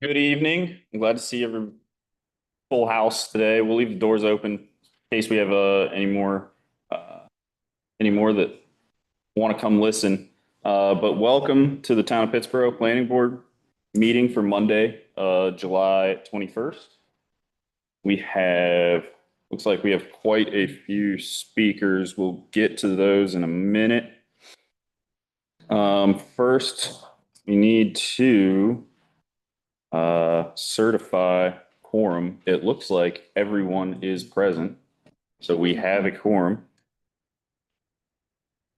Good evening. I'm glad to see every full house today. We'll leave the doors open in case we have any more that want to come listen. But welcome to the Town of Pittsboro Planning Board meeting for Monday, July 21st. Looks like we have quite a few speakers. We'll get to those in a minute. First, we need to certify quorum. It looks like everyone is present, so we have a quorum.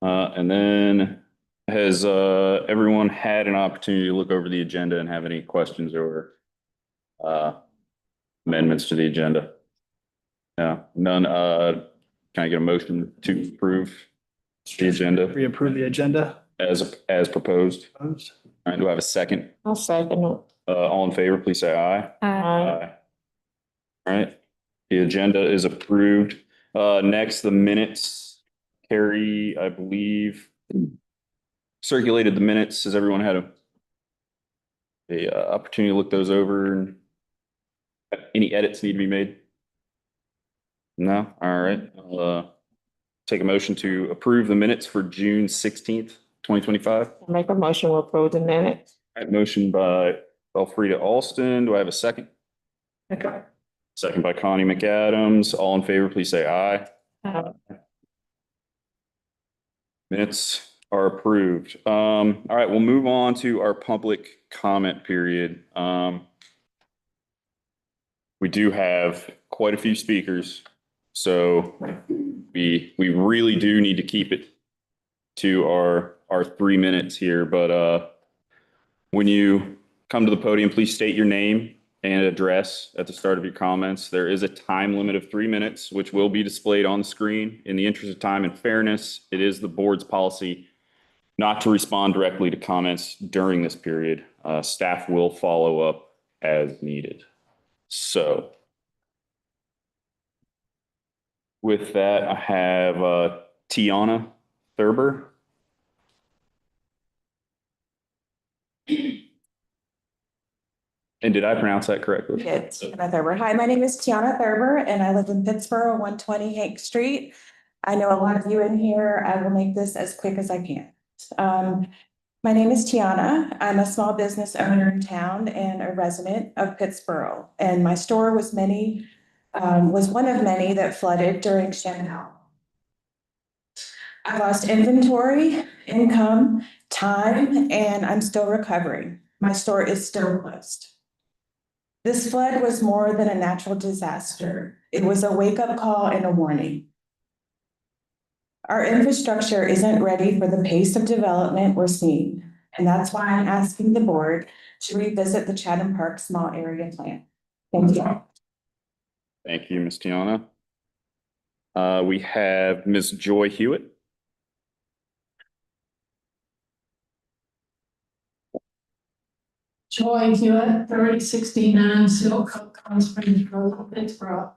And then has everyone had an opportunity to look over the agenda and have any questions or amendments to the agenda? Yeah, none. Can I get a motion to approve the agenda We approve the agenda. as proposed? Opposed? All right, do I have a second? I'll second it. All in favor, please say aye. Aye. All right, the agenda is approved. Next, the minutes. Carrie, I believe, circulated the minutes. Has everyone had a opportunity to look those over? And any edits need to be made? No? All right. I'll take a motion to approve the minutes for June 16th, 2025. Make a motion to approve the minutes. All right, motion by Elfrida Alston. Do I have a second? Okay. Second by Connie McAdams. All in favor, please say aye. Minutes are approved. All right, we'll move on to our public comment period. We do have quite a few speakers, so we really do need to keep it to our 3 minutes here. But when you come to the podium, please state your name and address at the start of your comments. There is a time limit of 3 minutes, which will be displayed on the screen. In the interest of time and fairness, it is the board's policy not to respond directly to comments during this period. Staff will follow up as needed. So with that, I have Tiana Thurber. And did I pronounce that correctly? Yes, Tiana Thurber. Hi, my name is Tiana Thurber and I live in Pittsboro, 120 Hank Street. I know a lot of you in here. I will make this as quick as I can. My name is Tiana. I'm a small business owner in town and a resident of Pittsboro. And my store was one of many that flooded during Chatham. I lost inventory, income, time, and I'm still recovering. My store is still closed. This flood was more than a natural disaster. It was a wake-up call and a warning. Our infrastructure isn't ready for the pace of development we're seeing, and that's why I'm asking the board to revisit the Chatham Park Small Area Plan. Thank you. Thank you, Ms. Tiana. We have Ms. Joy Hewitt. Joy Hewitt, 3069 Silk Springs Road, Pittsboro.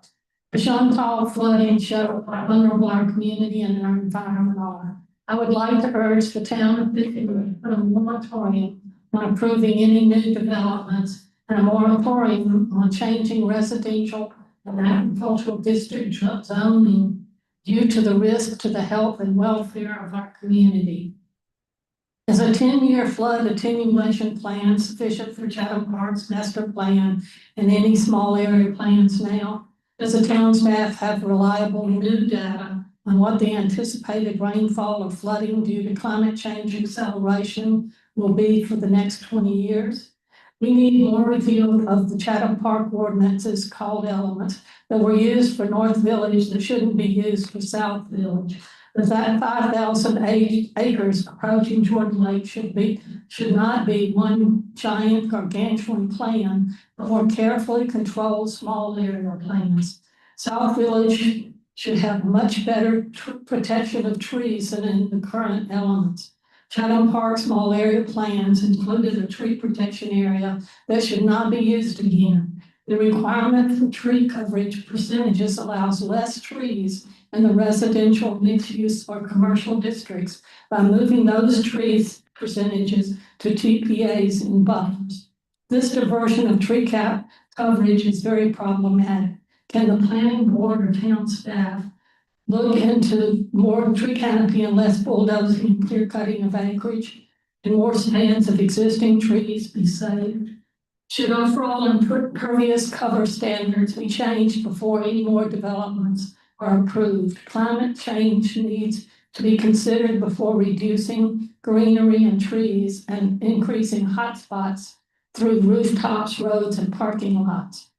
The Chantal flooding showed how vulnerable our community and our environment are. I would like to urge the town of Pittsboro to put a moratorium on approving any new developments and a moratorium on changing residential and agricultural district zoning due to the risk to the health and welfare of our community. Is a 10-year flood attenuation plan sufficient for Chatham Park's master plan and any small area plans now? Does the town staff have reliable new data on what the anticipated rainfall or flooding due to climate change acceleration will be for the next 20 years? We need more review of the Chatham Park ordinances called elements that were used for North Village that shouldn't be used for South Village. That 5,000 acres approaching Jordan Lake should not be one giant gargantuan plan, but more carefully controlled small area plans. South Village should have much better protection of trees than in the current elements. Chatham Park small area plans included a tree protection area that should not be used again. The requirement for tree coverage percentages allows less trees in the residential mixed use or commercial districts by moving those trees percentages to TPAs and buffers. This diversion of coverage is very problematic. Can the planning board or town staff look into more tree canopy and less bulldozing and clear cutting of acreage, and more stands of existing trees be saved? Should overall impervious cover standards be changed before any more developments are approved? Climate change needs to be considered before reducing greenery and trees and increasing hotspots through rooftops, roads, and parking lots.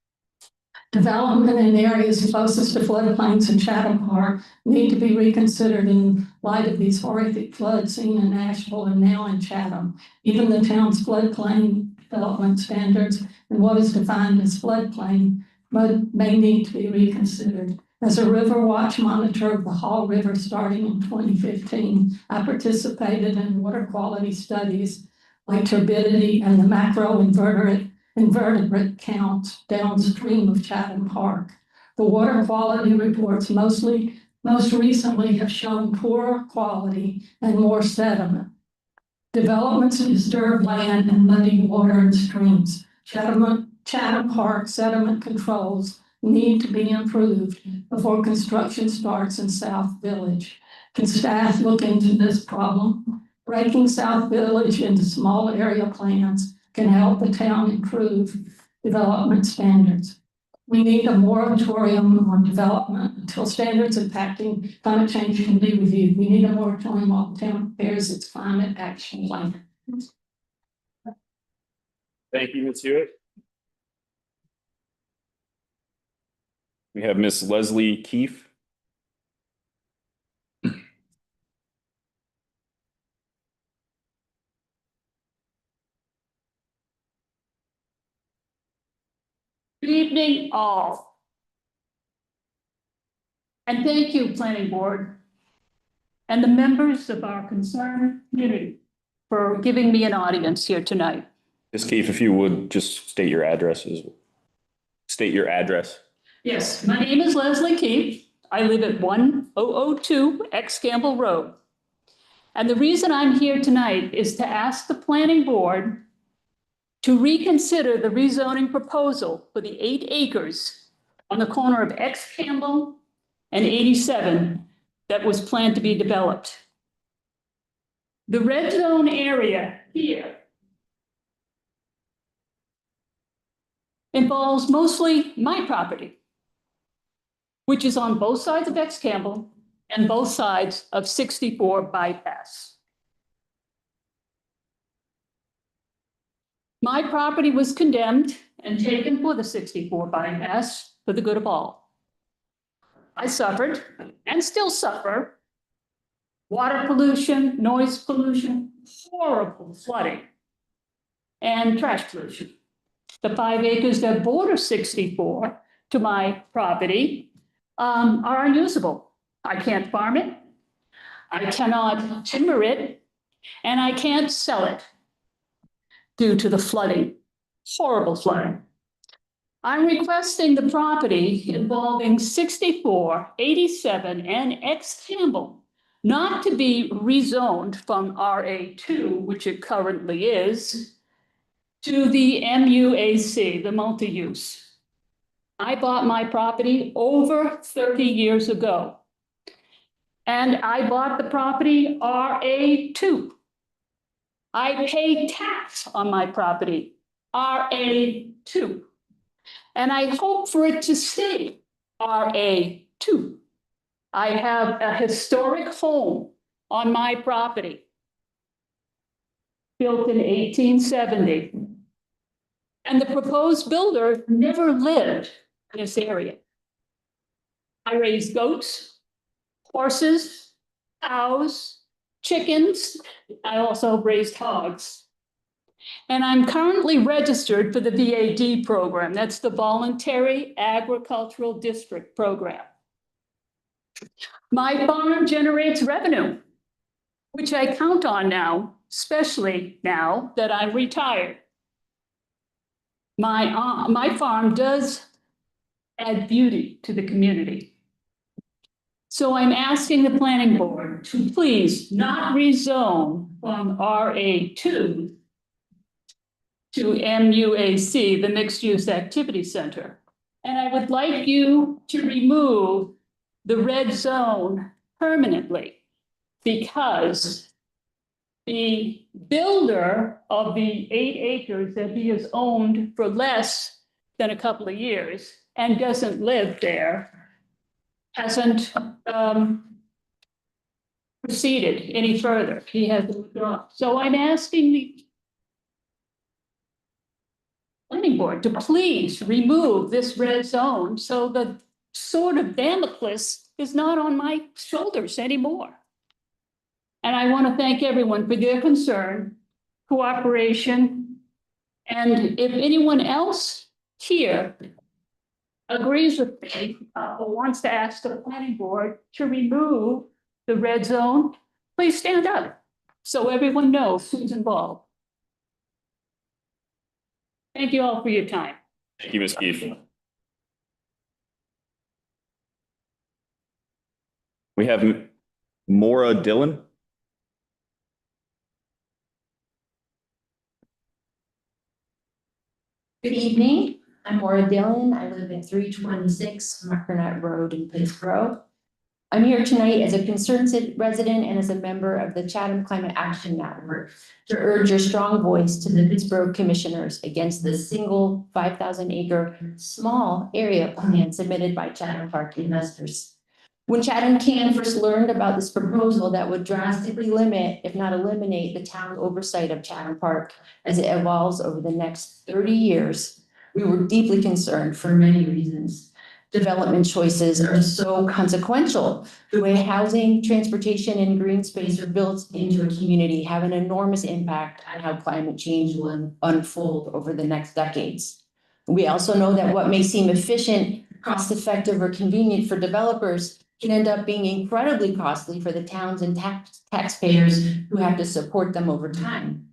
Development in areas closest to floodplains in Chatham Park need to be reconsidered in light of these horrific floods seen in Asheville and now in Chatham. Even the town's floodplain development standards and what is defined as floodplain may need to be reconsidered. As a river watch monitor of the Hall River starting in 2015, I participated in water quality studies like turbidity and the invertebrate count downstream of Chatham Park. The water quality reports most recently have shown poor quality and more sediment. Developments disturb land and muddy water and streams. Chatham Park sediment controls need to be improved before construction starts in South Village. Can staff look into this problem? Breaking South Village into small area plans can help the town improve development standards. We need a moratorium on development until standards impacting climate change can be reviewed. We need a moratorium while the town prepares its climate action plan. Thank you, Ms. Hewitt. We have Miss Leslie Keefe. Good evening, all. And thank you, Planning Board, and the members of our concerned community for giving me an audience here tonight. Ms. Keefe, if you would just state your addresses. State your address. Yes, my name is Leslie Keefe. I live at 1002 X Campbell Road. And the reason I'm here tonight is to ask the Planning Board to reconsider the rezoning proposal for the 8 acres on the corner of X Campbell and 87 that was planned to be developed. The red zone area here involves mostly my property, which is on both sides of X Campbell and both sides of 64 bypass. My property was condemned and taken for the 64 bypass for the good of all. I suffered and still suffer water pollution, noise pollution, horrible flooding, and trash pollution. The 5 acres that border 64 to my property are unusable. I can't farm it, I cannot timber it, and I can't sell it due to the flooding, horrible flooding. I'm requesting the property involving 64, 87, and X Campbell not to be rezoned from RA2, which it currently is, to the MUAC, the multi-use. I bought my property over 30 years ago, and I bought the property RA2. I pay tax on my property, RA2. And I hope for it to stay RA2. I have a historic home on my property, built in 1870. And the proposed builder never lived in this area. I raised goats, horses, cows, chickens. I also raised hogs. And I'm currently registered for the VAD program. That's the Voluntary Agricultural District Program. My farm generates revenue, which I count on now, especially now that I'm retired. My farm does add beauty to the community. So I'm asking the Planning Board to please not rezone from RA2 to MUAC, the Mixed Use Activity Center. And I would like you to remove the red zone permanently, because the builder of the 8 acres that he has owned for less than a couple of years and doesn't live there hasn't proceeded any further. He hasn't withdrawn. So I'm asking the planning board to please remove this red zone so the sword of Damocles is not on my shoulders anymore. And I want to thank everyone for their concern, cooperation, and if anyone else here agrees with me or wants to ask the planning board to remove the red zone, please stand up so everyone knows who's involved. Thank you all for your time. Thank you, Ms. Keefe. We have Maura Dillon. Good evening. I'm Maura Dillon. I live at 326 Muckernut Road in Pittsboro. I'm here tonight as a concerned resident and as a member of the Chatham Climate Action Network to urge your strong voice to the Pittsboro commissioners against the single 5,000 acre small area plan submitted by Chatham Park investors. When Chatham Can first learned about this proposal that would drastically limit, if not eliminate, the town oversight of Chatham Park as it evolves over the next 30 years, we were deeply concerned for many reasons. Development choices are so consequential. The way housing, transportation, and green space are built into a community have an enormous impact on how climate change will unfold over the next decades. We also know that what may seem efficient, cost-effective, or convenient for developers can end up being incredibly costly for the towns and taxpayers who have to support them over time.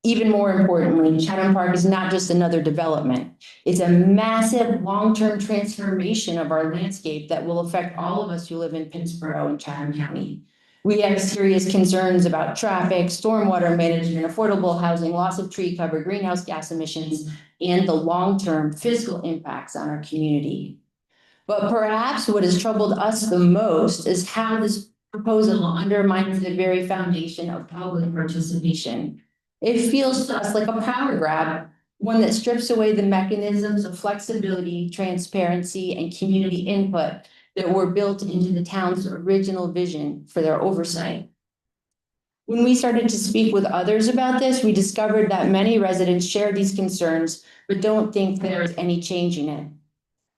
Even more importantly, Chatham Park is not just another development. It's a massive long-term transformation of our landscape that will affect all of us who live in Pittsboro and Chatham County. We have serious concerns about traffic, stormwater management, affordable housing, loss of tree cover, greenhouse gas emissions, and the long-term fiscal impacts on our community. But perhaps what has troubled us the most is how this proposal undermines the very foundation of public participation. It feels to us like a power grab, one that strips away the mechanisms of flexibility, transparency, and community input that were built into the town's original vision for their oversight. When we started to speak with others about this, we discovered that many residents share these concerns, but don't think there is any change in it.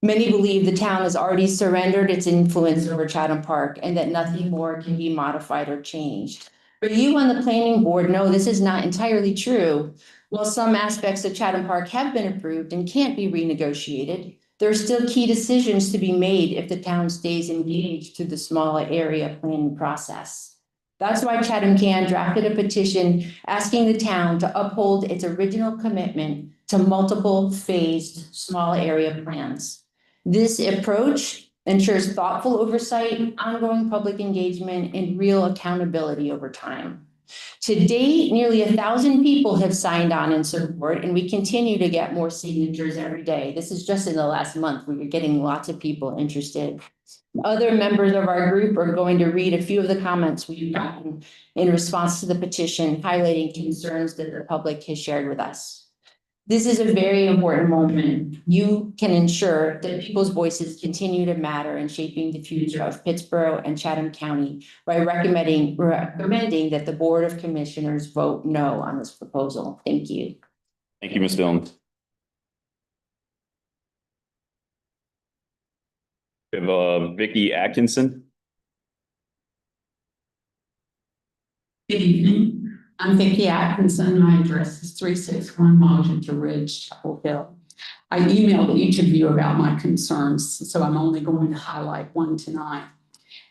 Many believe the town has already surrendered its influence over Chatham Park and that nothing more can be modified or changed. But you on the planning board know this is not entirely true. While some aspects of Chatham Park have been approved and can't be renegotiated, there are still key decisions to be made if the town stays engaged through the smaller area planning process. That's why Chatham Can drafted a petition asking the town to uphold its original commitment to multiple phased small area plans. This approach ensures thoughtful oversight, ongoing public engagement, and real accountability over time. To date, nearly 1,000 people have signed on in support, and we continue to get more signatures every day. This is just in the last month. We were getting lots of people interested. Other members of our group are going to read a few of the comments we've gotten in response to the petition, highlighting concerns that the public has shared with us. This is a very important moment. You can ensure that people's voices continue to matter in shaping the future of Pittsboro and Chatham County by recommending that the Board of Commissioners vote no on this proposal. Thank you. Thank you, Ms. Dillon. We have Vicky Atkinson. Good evening. I'm Vicki Atkinson. My address is 361 Washington Ridge, Chapel Hill. I emailed each of you about my concerns, so I'm only going to highlight one tonight.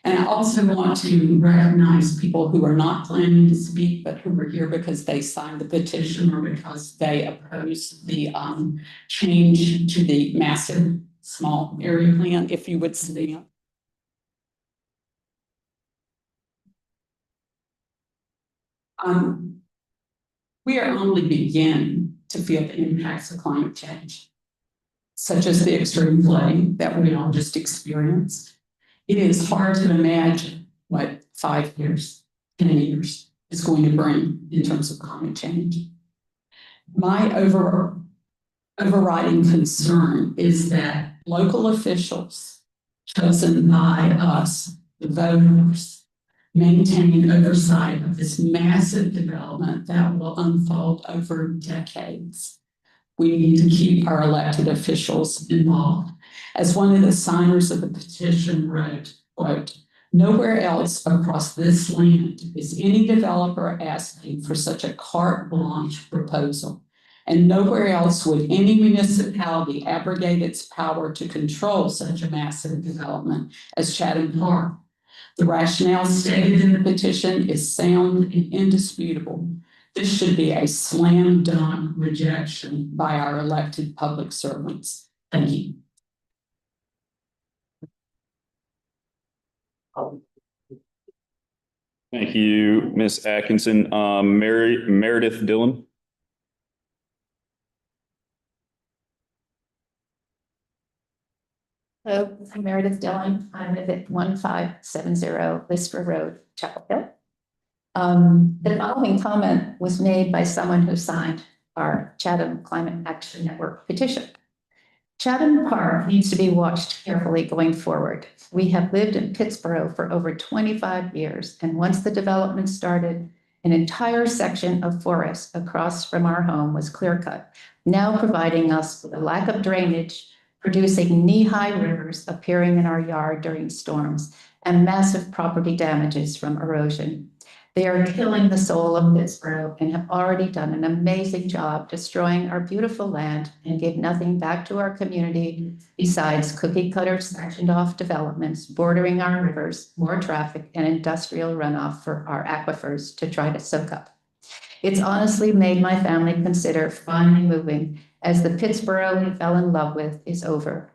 And I also want to recognize people who are not planning to speak, but who are here because they signed the petition or because they oppose the change to the massive small area plan. If you would stand. We are only beginning to feel the impacts of climate change, such as the extreme flooding that we all just experienced. It is hard to imagine what 5 years, 10 years is going to bring in terms of climate change. My overriding concern is that local officials chosen by us, the voters, maintain oversight of this massive development that will unfold over decades. We need to keep our elected officials involved. As one of the signers of the petition wrote, quote, "Nowhere else across this land is any developer asking for such a carte blanche proposal. And nowhere else would any municipality abrogate its power to control such a massive development as Chatham Park. The rationale stated in the petition is sound and indisputable. This should be a slam dunk rejection by our elected public servants." Thank you. Thank you, Ms. Atkinson. Meredith Dillon. Hello, I'm Meredith Dillon. I live at 1570 Lister Road, Chapel Hill. The following comment was made by someone who signed our Chatham Climate Action Network petition. Chatham Park needs to be watched carefully going forward. We have lived in Pittsboro for over 25 years, and once the development started, an entire section of forest across from our home was clear-cut, now providing us with a lack of drainage, producing knee-high rivers appearing in our yard during storms, and massive property damages from erosion. They are killing the soul of Pittsboro and have already done an amazing job destroying our beautiful land and give nothing back to our community besides cookie-cutter sectioned-off developments bordering our rivers, more traffic, and industrial runoff for our aquifers to try to soak up. It's honestly made my family consider finally moving, as the Pittsboro we fell in love with is over.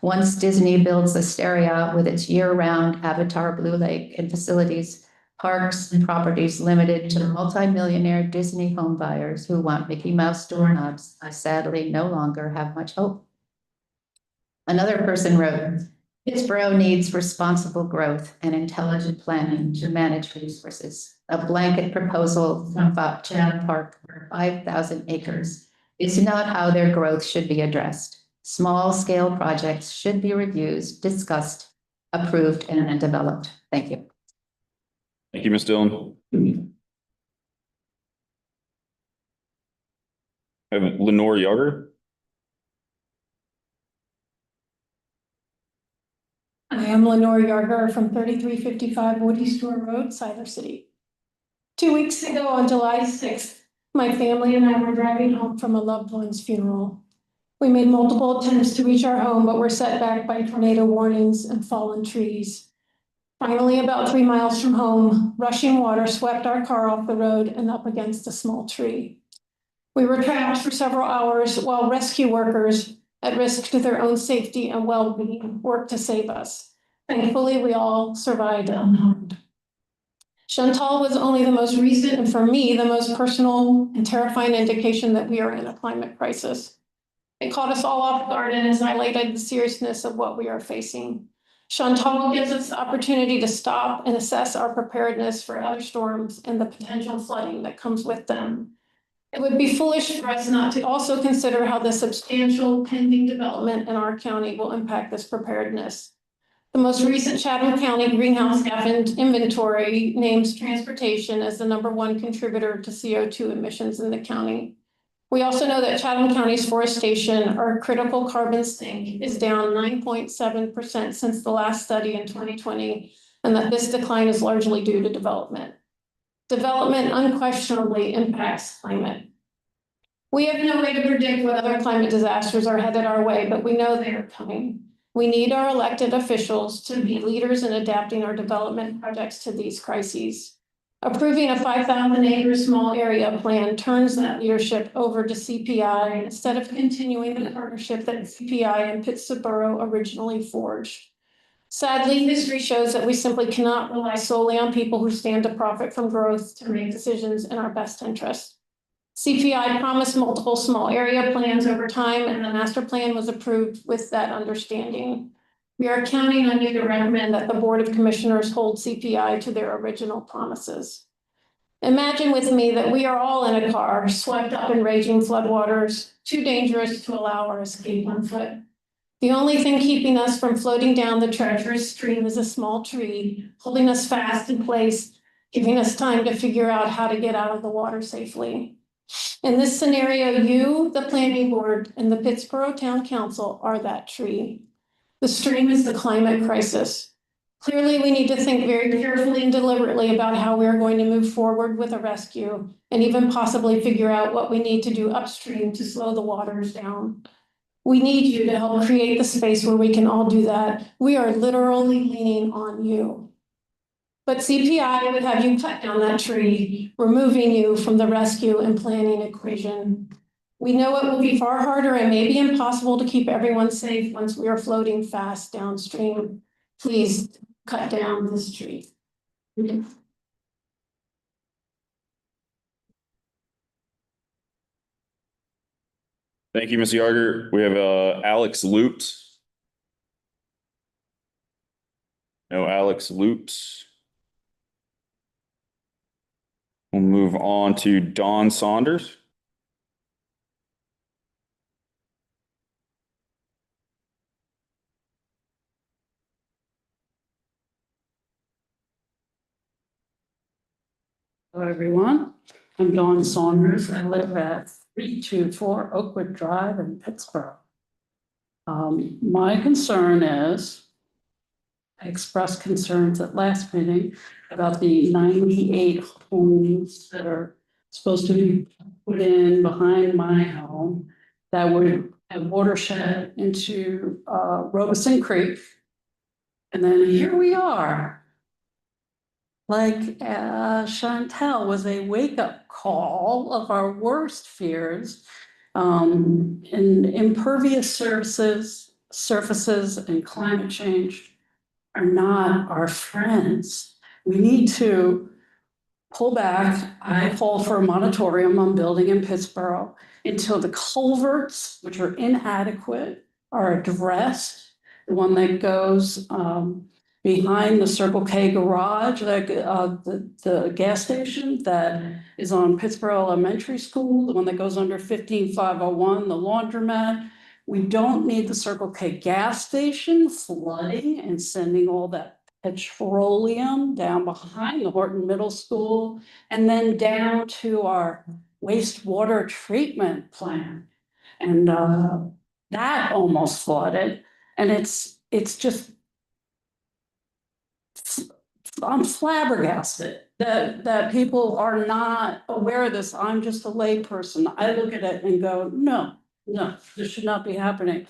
Once Disney builds Asteria with its year-round Avatar Blue Lake and facilities, parks and properties limited to multi-millionaire Disney home buyers who want Mickey Mouse doorknobs, I sadly no longer have much hope. Another person wrote, "Pittsboro needs responsible growth and intelligent planning to manage resources. A blanket proposal from Chatham Park for 5,000 acres is not how their growth should be addressed. Small-scale projects should be reviewed, discussed, approved, and then developed." Thank you. Thank you, Ms. Dillon. I have Lenore Yager. I am Lenore Yarger from 3355 Woody Store Road, Siler City. 2 weeks ago on July 6th, my family and I were driving home from a loved one's funeral. We made multiple attempts to reach our home, but were set back by tornado warnings and fallen trees. Finally, about 3 miles from home, rushing water swept our car off the road and up against a small tree. We were trapped for several hours while rescue workers, at risk to their own safety and well-being, worked to save us. Thankfully, we all survived unharmed. Chantal was only the most recent, and for me, the most personal and terrifying indication that we are in a climate crisis. It caught us all off guard and has highlighted the seriousness of what we are facing. Chantal gives us the opportunity to stop and assess our preparedness for other storms and the potential flooding that comes with them. It would be foolish for us not to also consider how the substantial pending development in our county will impact this preparedness. The most recent Chatham County greenhouse gas inventory names transportation as the #1 contributor to CO2 emissions in the county. We also know that Chatham County's forestation, or critical carbon sink, is down 9.7% since the last study in 2020, and that this decline is largely due to development. Development unquestionably impacts climate. We have no way to predict what other climate disasters are headed our way, but we know they are coming. We need our elected officials to be leaders in adapting our development projects to these crises. Approving a 5,000 acre small area plan turns that leadership over to CPI instead of continuing the partnership that CPI and Pittsboro originally forged. Sadly, history shows that we simply cannot rely solely on people who stand to profit from growth to make decisions in our best interest. CPI promised multiple small area plans over time, and the master plan was approved with that understanding. We are counting on you to recommend that the Board of Commissioners hold CPI to their original promises. Imagine with me that we are all in a car swept up in raging floodwaters, too dangerous to allow our escape on foot. The only thing keeping us from floating down the treacherous stream is a small tree, holding us fast in place, giving us time to figure out how to get out of the water safely. In this scenario, you, the planning board, and the Pittsboro Town Council are that tree. The stream is the climate crisis. Clearly, we need to think very carefully and deliberately about how we are going to move forward with a rescue and even possibly figure out what we need to do upstream to slow the waters down. We need you to help create the space where we can all do that. We are literally leaning on you. But CPI would have you cut down that tree, removing you from the rescue and planning equation. We know it will be far harder and maybe impossible to keep everyone safe once we are floating fast downstream. Please cut down this tree. Thank you, Ms. Yarger. We have Alex Loops. No Alex Loops. We'll move on to Dawn Saunders. Hello, everyone. I'm Dawn Saunders. I live at 324 Oakwood Drive in Pittsboro. My concern is, I expressed concerns at last meeting about the 98 homes that are supposed to be put in behind my home that would have watershed into Robeson Creek. And then here we are. Like Chantel was a wake-up call of our worst fears. And impervious surfaces and climate change are not our friends. We need to pull back. I call for a moratorium on building in Pittsboro until the culverts, which are inadequate, are addressed. The one that goes behind the Circle K garage, the gas station that is on Pittsboro Elementary School, the one that goes under 15501, the laundromat. We don't need the Circle K gas station flooding and sending all that petroleum down behind the Horton Middle School and then down to our wastewater treatment plant. And that almost flooded. And it's just, I'm flabbergasted that people are not aware of this. I'm just a layperson. I look at it and go, no, this should not be happening.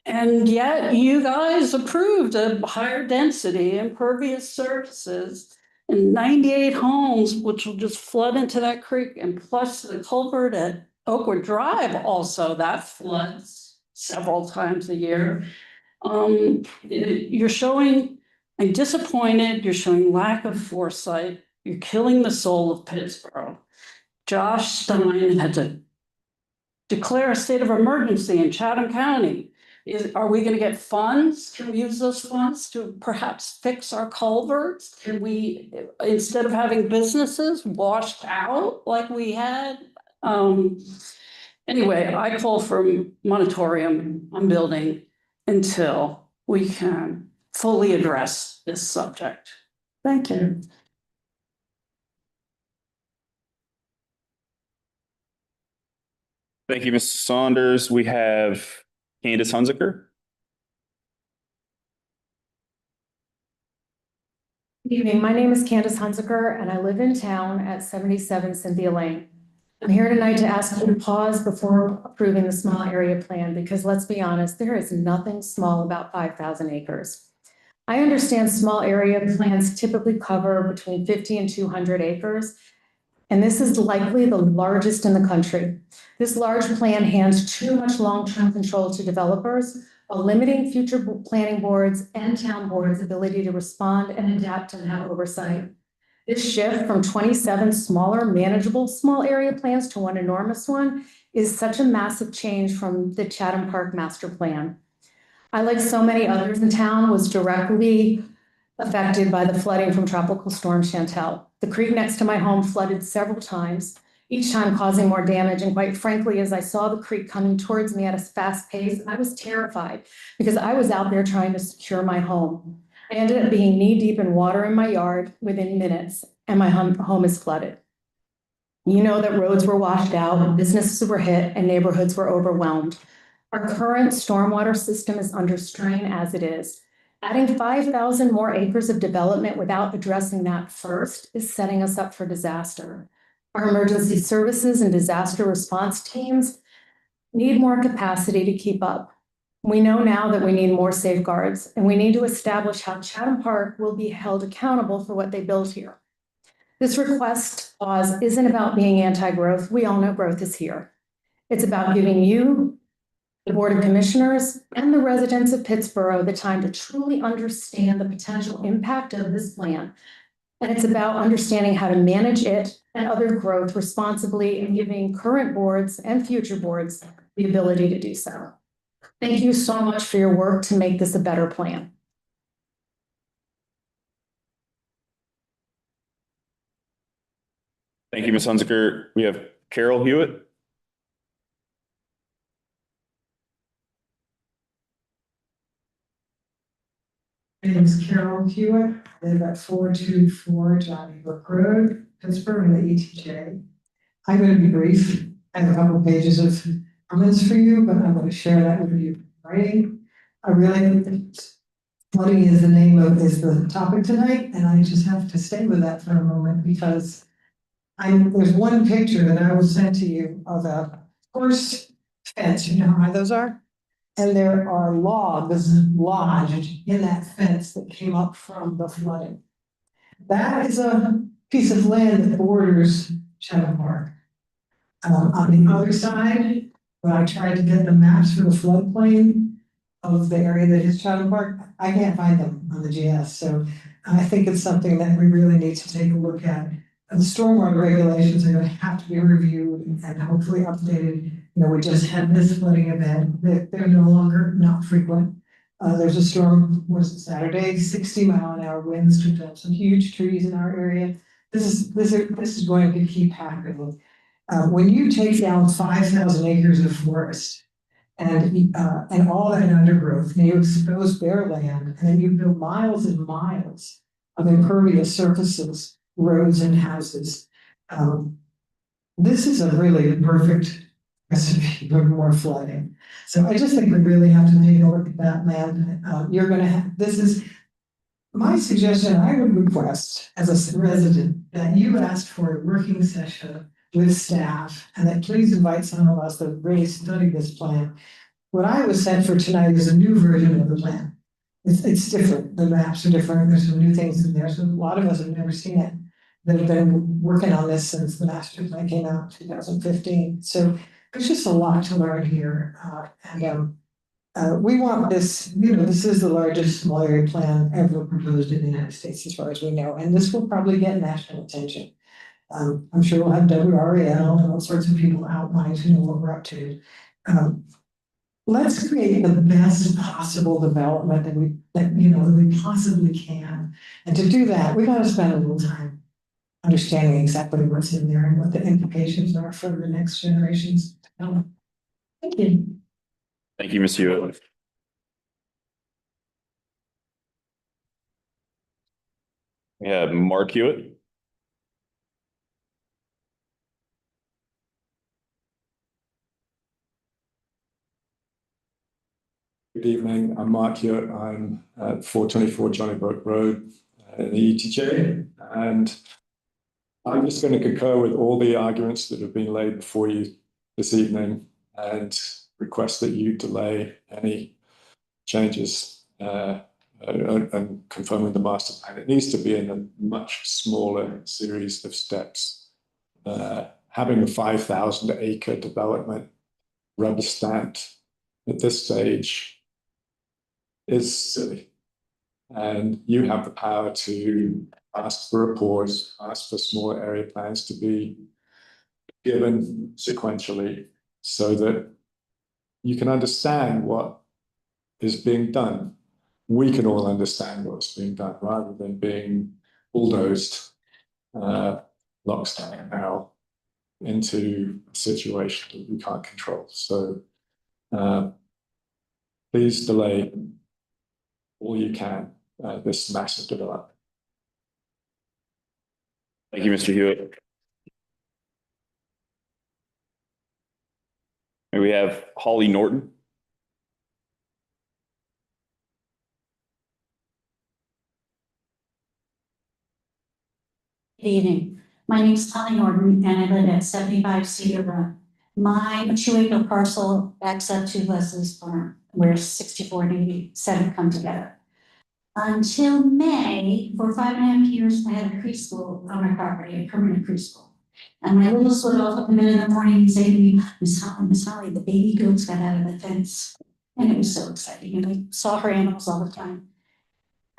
And yet you guys approved a higher density impervious surfaces and 98 homes, which will just flood into that creek, and plus the culvert at Oakwood Drive also, that floods several times a year. You're showing, I'm disappointed, you're showing lack of foresight, you're killing the soul of Pittsboro. Josh Stein had to declare a state of emergency in Chatham County. Are we gonna get funds? Can we use those funds to perhaps fix our culverts? Can we, instead of having businesses washed out like we had? Anyway, I call for a moratorium on building until we can fully address this subject. Thank you. Thank you, Ms. Saunders. We have Candace Hunziker. Good evening. My name is Candace Hunziker, and I live in town at 77 Cynthia Lane. I'm here tonight to ask you to pause before approving the small area plan, because let's be honest, there is nothing small about 5,000 acres. I understand small area plans typically cover between 50 and 200 acres, and this is likely the largest in the country. This large plan hands too much long-term control to developers, while limiting future planning boards and town boards' ability to respond and adapt and have oversight. This shift from 27 smaller, manageable, small area plans to one enormous one is such a massive change from the Chatham Park Master Plan. I, like so many others in town, was directly affected by the flooding from Tropical Storm Chantel. The creek next to my home flooded several times, each time causing more damage. And quite frankly, as I saw the creek coming towards me at a fast pace, I was terrified because I was out there trying to secure my home. I ended up being knee-deep in water in my yard within minutes, and my home is flooded. You know that roads were washed out, businesses were hit, and neighborhoods were overwhelmed. Our current stormwater system is under strain as it is. Adding 5,000 more acres of development without addressing that first is setting us up for disaster. Our emergency services and disaster response teams need more capacity to keep up. We know now that we need more safeguards, and we need to establish how Chatham Park will be held accountable for what they built here. This request pause isn't about being anti-growth. We all know growth is here. It's about giving you, the Board of Commissioners, and the residents of Pittsboro the time to truly understand the potential impact of this plan. And it's about understanding how to manage it and other growth responsibly and giving current boards and future boards the ability to do so. Thank you so much for your work to make this a better plan. Thank you, Ms. Hunziker. We have Carol Hewitt. My name is Carol Hewitt. I live at 424 Johnny Brook Road, Pittsburgh, in the ETJ. I'm going to be brief. I have a couple pages of comments for you, but I'm going to share that with you in writing. I really, flooding is the topic tonight, and I just have to stay with that for a moment because there's one picture that I will send to you of a horse fence. You know how high those are? And there are logs lodged in that fence that came up from the flooding. That is a piece of land that borders Chatham Park. On the other side, when I tried to get the maps for the floodplain of the area that is Chatham Park, I can't find them on the GS. So I think it's something that we really need to take a look at. And the stormwater regulations are going to have to be reviewed and hopefully updated. You know, we just had this flooding event. They're no longer not frequent. There's a storm, was it Saturday, 60-mile-an-hour winds took down some huge trees in our area. This is going to keep happening. When you take down 5,000 acres of forest and all that undergrowth, and you expose bare land, and then you build miles and miles of impervious surfaces, roads and houses. This is a really perfect recipe for more flooding. So I just think we really have to take a look at that, man. You're going to have, this is my suggestion. I would request as a resident that you ask for a working session with staff and that please invite some of us that really study this plan. What I was sent for tonight is a new version of the plan. It's different. The maps are different. There's some new things in there. So a lot of us have never seen it. They've been working on this since the master plan came out in 2015. So there's just a lot to learn here. We want this, you know, this is the largest small area plan ever proposed in the United States, as far as we know, and this will probably get national attention. I'm sure we'll have WRAL and all sorts of people outlined to know what we're up to. Let's create the best possible development that we possibly can. And to do that, we got to spend a little time understanding exactly what's in there and what the implications are for the next generations to come. Thank you. Thank you, Ms. Hewitt. We have Mark Hewitt. Good evening, I'm Mark Hewitt. I'm at 424 Johnny Brook Road in the ETJ, and I'm just going to concur with all the arguments that have been laid before you this evening and request that you delay any changes and confirming the master plan. It needs to be in a much smaller series of steps. Having a 5,000 acre development rubber stamped at this stage is silly. And you have the power to ask for reports, ask for small area plans to be given sequentially so that you can understand what is being done. We can all understand what's being done rather than being bulldozed, lock, stock, and barrel into a situation that we can't control. So please delay all you can this massive development. Thank you, Mr. Hewitt. May we have Holly Norton? Good evening. My name is Holly Norton and I live at 75 Cedar Run. My 2-acre parcel backs up to Leslie's farm, where 64 and 87 come together. Until May, for 5.5 years, I had a preschool on my property, a permanent preschool. And my little would all come in the morning and say to me, Miss Holly, the baby goats got out of the fence. And it was so exciting. And I saw her animals all the time.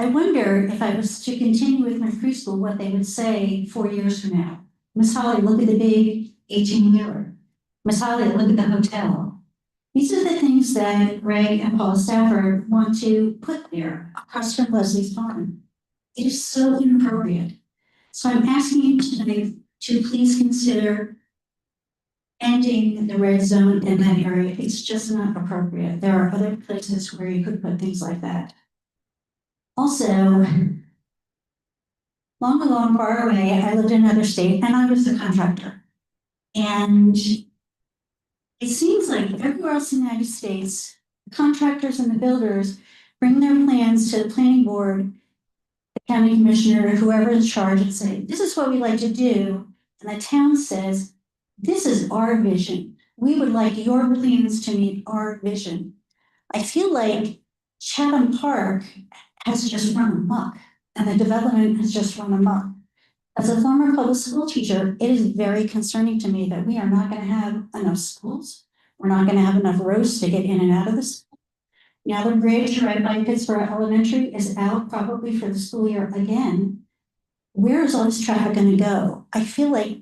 I wonder if I was to continue with my preschool, what they would say 4 years from now. Miss Holly, look at the big 18-wheeler. Miss Holly, look at the hotel. These are the things that Greg and Paul Stafford want to put there across from Leslie's farm. It is so inappropriate. So I'm asking you tonight to please consider ending the red zone in that area. It's just not appropriate. There are other places where you could put things like that. Also, long, far away, I lived in another state and I was the contractor. And it seems like everywhere else in the United States, the contractors and the builders bring their plans to the planning board, the county commissioner, whoever is in charge, and say, this is what we like to do. And the town says, this is our vision. We would like your plans to meet our vision. I feel like Chatham Park has just run amok, and the development has just run amok. As a former public school teacher, it is very concerning to me that we are not going to have enough schools. We're not going to have enough roads to get in and out of the school. Now the bridge right by Pittsburgh Elementary is out probably for the school year again. Where is all this traffic going to go? I feel like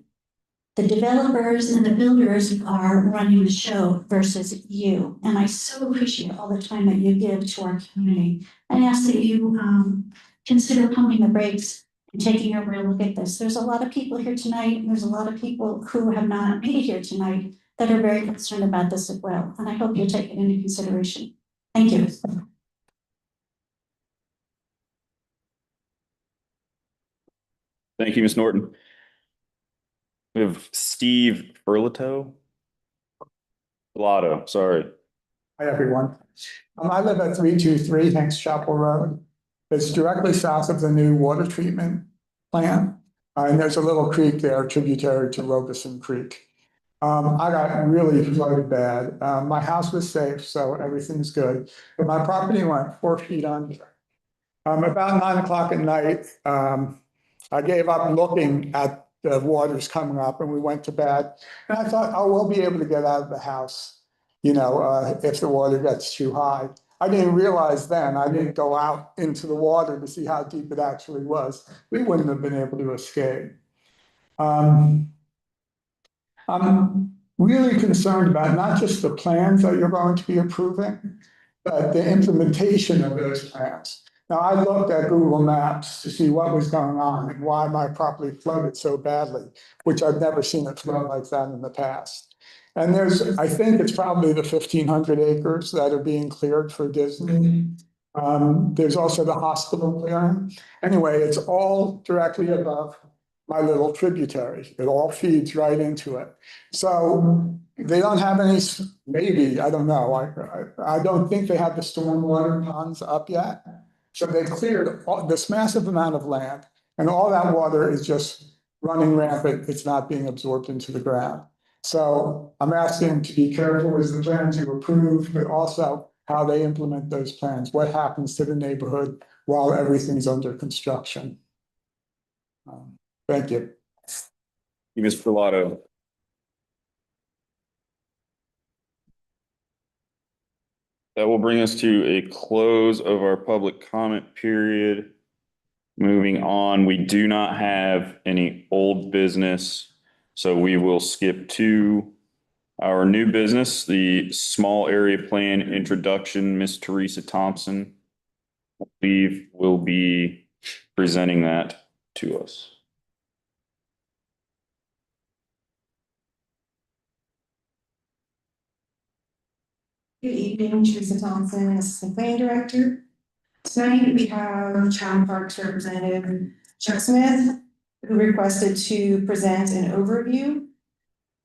the developers and the builders are running the show versus you. And I so appreciate all the time that you give to our community. I ask that you consider pumping the brakes and taking a real look at this. There's a lot of people here tonight, and there's a lot of people who have not made it here tonight that are very concerned about this as well. And I hope you'll take it into consideration. Thank you. Thank you, Ms. Norton. We have Steve Berlato. Sorry. Hi, everyone. I live at 323 Hanks Chapel Road. It's directly south of the new water treatment plant. And there's a little creek there, tributary to Robeson Creek. I got really flooded bad. My house was safe, so everything's good. But my property went 4 feet under. About 9 o'clock at night, I gave up looking at the waters coming up and we went to bed. And I thought, oh, we'll be able to get out of the house, if the water gets too high. I didn't realize then, I didn't go out into the water to see how deep it actually was. We wouldn't have been able to escape. I'm really concerned about not just the plans that you're going to be approving, but the implementation of those plans. Now, I looked at Google Maps to see what was going on and why my property flooded so badly, which I've never seen it flood like that in the past. And I think it's probably the 1,500 acres that are being cleared for Disney. There's also the hospital clearing. Anyway, it's all directly above my little tributary. It all feeds right into it. So they don't have any, maybe, I don't know. I don't think they have the stormwater ponds up yet. So they cleared this massive amount of land, and all that water is just running rampant. It's not being absorbed into the ground. So I'm asking to be careful with the plans you approve, but also how they implement those plans. What happens to the neighborhood while everything's under construction? Thank you. You, Ms. Berlato. that will bring us to a close of our public comment period. Moving on, we do not have any old business, so we will skip to our new business, the small area plan introduction. Miss Teresa Thompson, I believe, will be presenting that to us. Good evening, Teresa Thompson, Assistant Planning Director. Tonight we have Chatham Parks Representative Chuck Smith, who requested to present an overview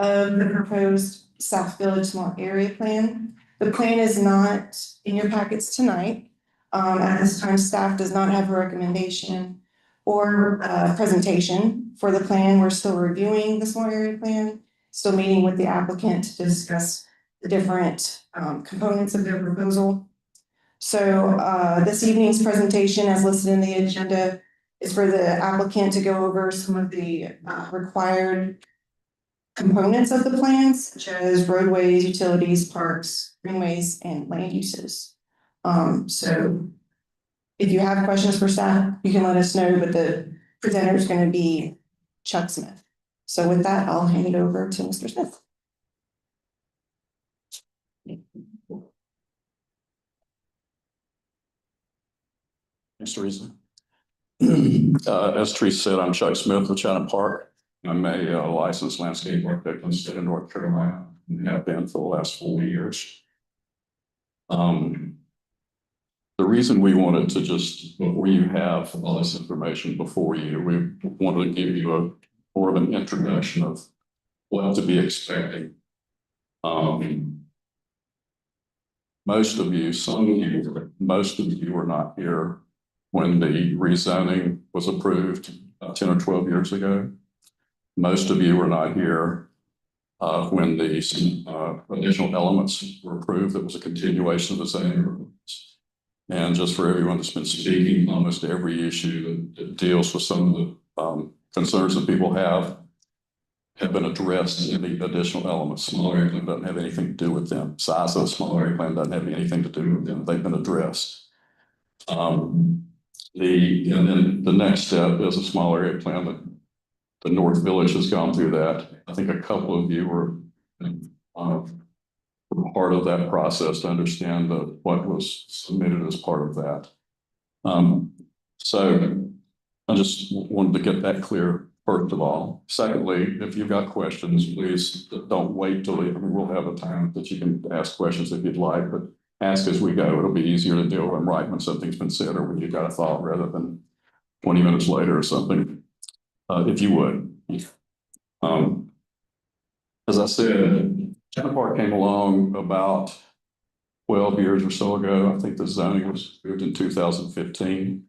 of the proposed South Village Small Area Plan. The plan is not in your packets tonight. At this time, staff does not have a recommendation or presentation for the plan. We're still reviewing the small area plan, still meeting with the applicant to discuss the different components of their proposal. So this evening's presentation, as listed in the agenda, is for the applicant to go over some of the required components of the plans, such as roadways, utilities, parks, greenways, and land uses. So if you have questions for staff, you can let us know, but the presenter is going to be Chuck Smith. So with that, I'll hand it over to Mr. Smith. Thanks, Teresa. As Teresa said, I'm Chuck Smith with Chatham Park. I'm a licensed landscape architect in the state of North Carolina and have been for the last 4 years. The reason we wanted to just, before you have all this information before you, we wanted to give you a more of an introduction of what to be expecting. Most of you were not here when the rezoning was approved 10 or 12 years ago. Most of you were not here when the additional elements were approved. That was a continuation of the zoning ordinance. And just for everyone that's been speaking, almost every issue that deals with some of the concerns that people have been addressed in the additional elements. Small area plan doesn't have anything to do with them. Size of the small area plan doesn't have anything to do with them. They've been addressed. And then the next step is a small area plan that the North Village has gone through that. I think a couple of you were part of that process to understand what was submitted as part of that. So I just wanted to get that clear first of all. Secondly, if you've got questions, please don't wait till we'll have a time that you can ask questions if you'd like, but ask as we go. It'll be easier to deal with them right when something's been said or when you've got a thought rather than 20 minutes later or something, if you would. As I said, Chatham Park came along about 12 years or so ago. I think the zoning was moved in 2015.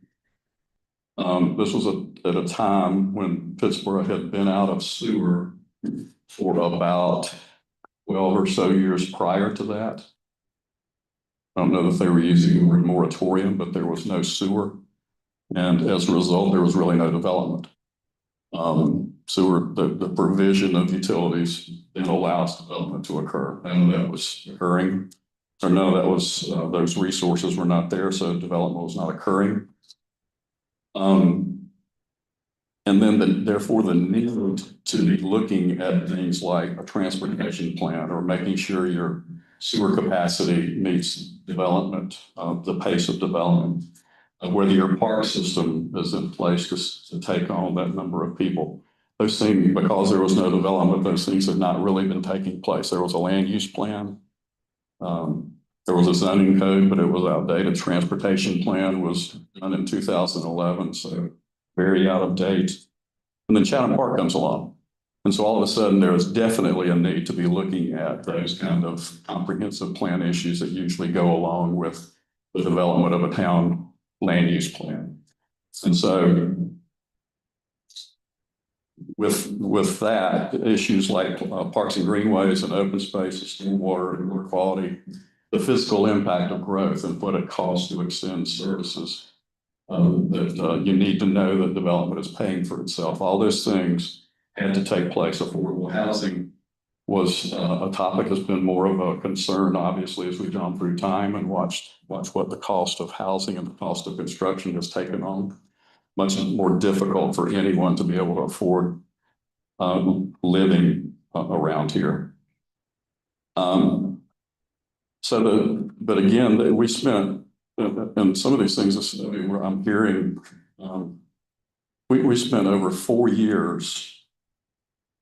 This was at a time when Pittsburgh had been out of sewer for about 12 or so years prior to that. I don't know if they were using the word moratorium, but there was no sewer. And as a result, there was really no development. Sewer, the provision of utilities didn't allow development to occur. None of that was occurring, or none of that was, those resources were not there, so development was not occurring. And then therefore the need to be looking at things like a transportation plan or making sure your sewer capacity meets development, the pace of development, whether your park system is in place to take on that number of people. Those things, because there was no development, those things have not really been taking place. There was a land use plan. There was a zoning code, but it was outdated. Transportation plan was done in 2011, so very out of date. And then Chatham Park comes along. And so all of a sudden, there is definitely a need to be looking at those kind of comprehensive plan issues that usually go along with the development of a town land use plan. And so with that, issues like parks and greenways and open spaces, stormwater and water quality, the physical impact of growth and what it costs to extend services, that you need to know that development is paying for itself. All those things had to take place. Affordable housing was a topic that's been more of a concern, obviously, as we've gone through time and watched what the cost of housing and the cost of construction has taken on. Much more difficult for anyone to be able to afford living around here. But again, we spent, and some of these things, I mean, where I'm hearing, we spent over 4 years,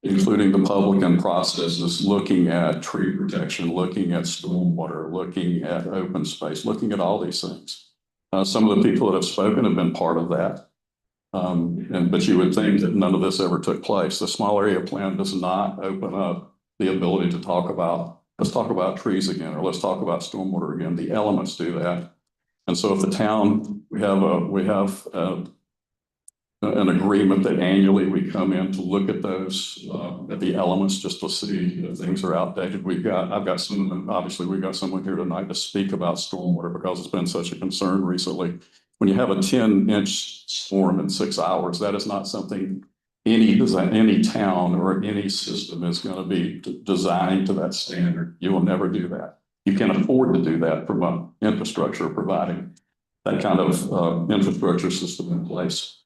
including the public processes, looking at tree protection, looking at stormwater, looking at open space, looking at all these things. Some of the people that have spoken have been part of that. But you would think that none of this ever took place. The small area plan does not open up the ability to talk about, let's talk about trees again, or let's talk about stormwater again. The elements do that. And so if the town, we have an agreement that annually we come in to look at those, at the elements, just to see if things are outdated. I've got someone, obviously we've got someone here tonight to speak about stormwater because it's been such a concern recently. When you have a 10-inch storm in 6 hours, that is not something any town or any system is going to be designed to that standard. You will never do that. You can't afford to do that from an infrastructure providing that kind of infrastructure system in place.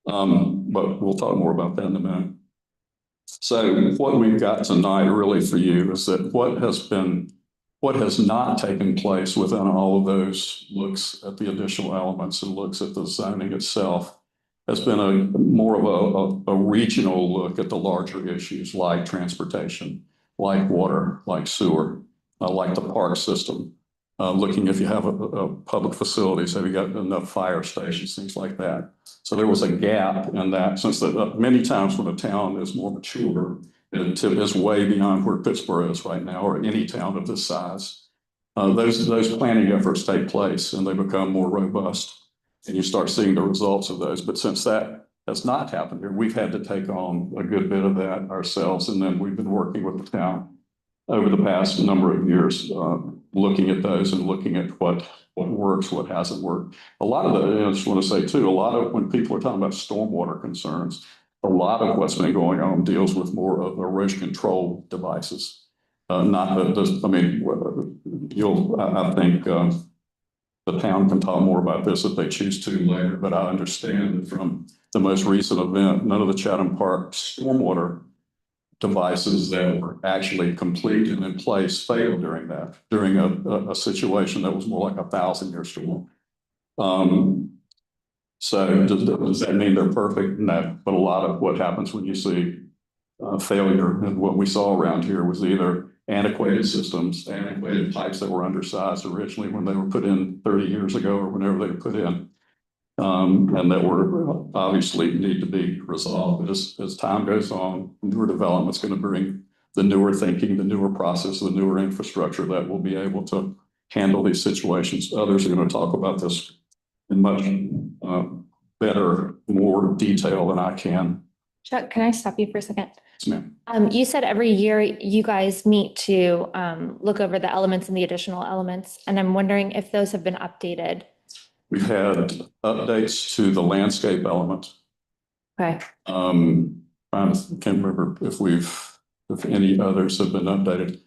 But we'll talk more about that in a minute. So what we've got tonight really for you is that what has not taken place within all of those looks at the additional elements and looks at the zoning itself has been more of a regional look at the larger issues like transportation, like water, like sewer, like the park system. Looking if you have a public facilities, have you got enough fire stations, things like that. So there was a gap in that, since many times when a town is more mature, it is way beyond where Pittsburgh is right now, or any town of this size. Those planning efforts take place and they become more robust, and you start seeing the results of those. But since that has not happened here, we've had to take on a good bit of that ourselves, and then we've been working with the town over the past number of years, looking at those and looking at what works, what hasn't worked. A lot of the, I just want to say too, a lot of when people are talking about stormwater concerns, a lot of what's been going on deals with more of erosion control devices. Not that, I mean, I think the town can talk more about this if they choose to later, but I understand from the most recent event, none of the Chatham Park stormwater devices that were actually complete and in place failed during a situation that was more like 1,000-year storm. So does that mean they're perfect? No, but a lot of what happens when you see failure, and what we saw around here was either antiquated systems, antiquated pipes that were undersized originally when they were put in 30 years ago or whenever they were put in, and that were obviously need to be resolved. As time goes on, newer development's going to bring the newer thinking, the newer process, the newer infrastructure that will be able to handle these situations. Others are going to talk about this in much better, more detail than I can. Chuck, can I stop you for a second? Yes, ma'am. You said every year you guys meet to look over the elements and the additional elements, and I'm wondering if those have been updated. We've had updates to the landscape element. Okay. I can't remember if any others have been updated.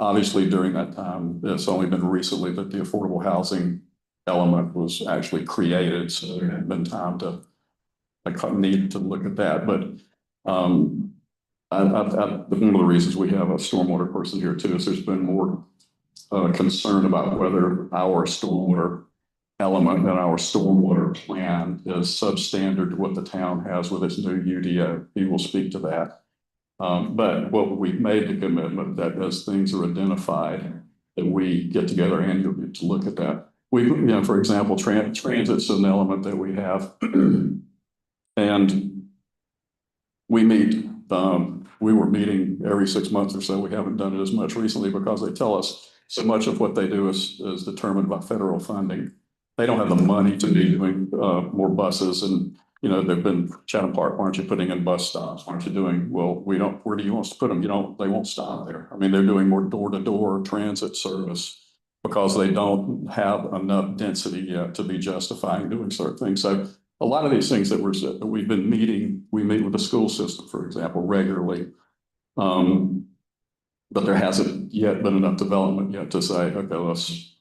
Obviously, during that time, it's only been recently that the affordable housing element was actually created, so there hadn't been time to need to look at that. But one of the reasons we have a stormwater person here too is there's been more concern about whether our stormwater element and our stormwater plan is substandard to what the town has with its new UDO. He will speak to that. But what we've made the commitment that as things are identified, that we get together annually to look at that. For example, transit's an element that we have, and we meet. We were meeting every 6 months or so. We haven't done it as much recently because they tell us so much of what they do is determined by federal funding. They don't have the money to be doing more buses, and they've been Chatham Park. Why aren't you putting in bus stops? Why aren't you doing? Well, we don't. Where do you want us to put them? They won't stop there. I mean, they're doing more door-to-door transit service because they don't have enough density yet to be justifying doing certain things. So a lot of these things that we've been meeting, we meet with the school system, for example, regularly. But there hasn't yet been enough development yet to say, okay,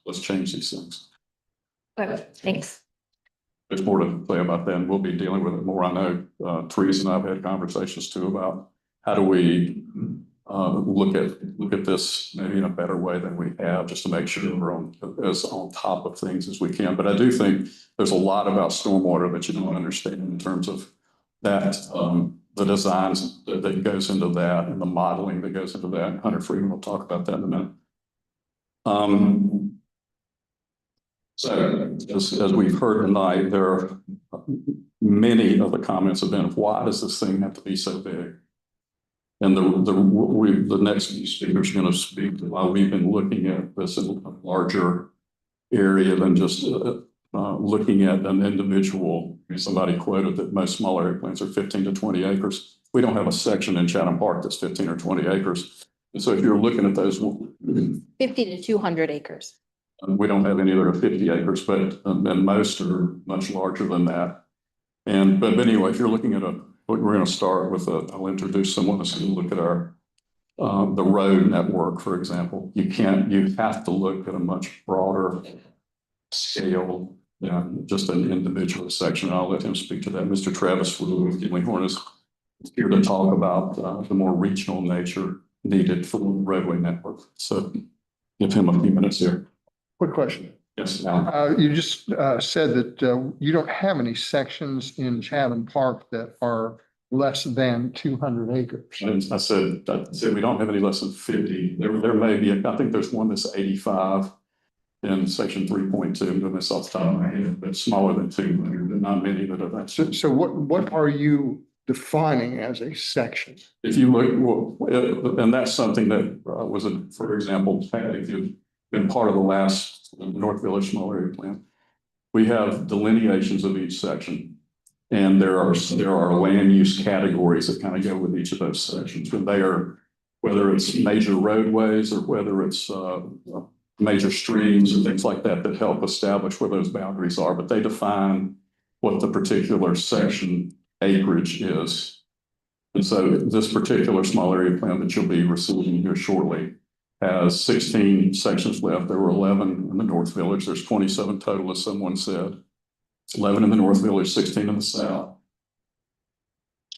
let's change these things. Okay, thanks. There's more to say about that, and we'll be dealing with it more. I know Teresa and I've had conversations too about how do we look at this maybe in a better way than we have, just to make sure we're on top of things as we can. But I do think there's a lot about stormwater that you don't understand in terms of that, the designs that goes into that and the modeling that goes into that. Hunter Freeman will talk about that in a minute. So as we've heard tonight, there are many of the comments have been, why does this thing have to be so big? And the next few speakers are going to speak to why we've been looking at this in a larger area than just looking at an individual. Somebody quoted that most small area plans are 15 to 20 acres. We don't have a section in Chatham Park that's 15 or 20 acres. And so if you're looking at those 50 to 200 acres. we don't have any that are 50 acres, but and most are much larger than that. But anyway, if you're looking at we're going to start with I'll introduce someone that's going to look at our the road network, for example. You have to look at a much broader scale than just an individual section. I'll let him speak to that. Mr. Travis with Gillinghorn is here to talk about the more regional nature needed for the roadway network. So give him a few minutes here. Quick question. Yes. You just said that you don't have any sections in Chatham Park that are less than 200 acres. I said we don't have any less than 50. There may be, I think there's one that's 85 in section 3.2, but that's off the top of my head, but smaller than 200, but not many that are that. So what are you defining as a section? If you look, and that's something that was, for example, if you've been part of the last North Village Small Area Plan, we have delineations of each section. And there are land use categories that kind of go with each of those sections. And they are, whether it's major roadways or whether it's major streams and things like that, that help establish where those boundaries are. But they define what the particular section acreage is. And so this particular small area plan that you'll be receiving here shortly has 16 sections left. There were 11 in the North Village. There's 27 total, as someone said. 11 in the North Village, 16 in the South.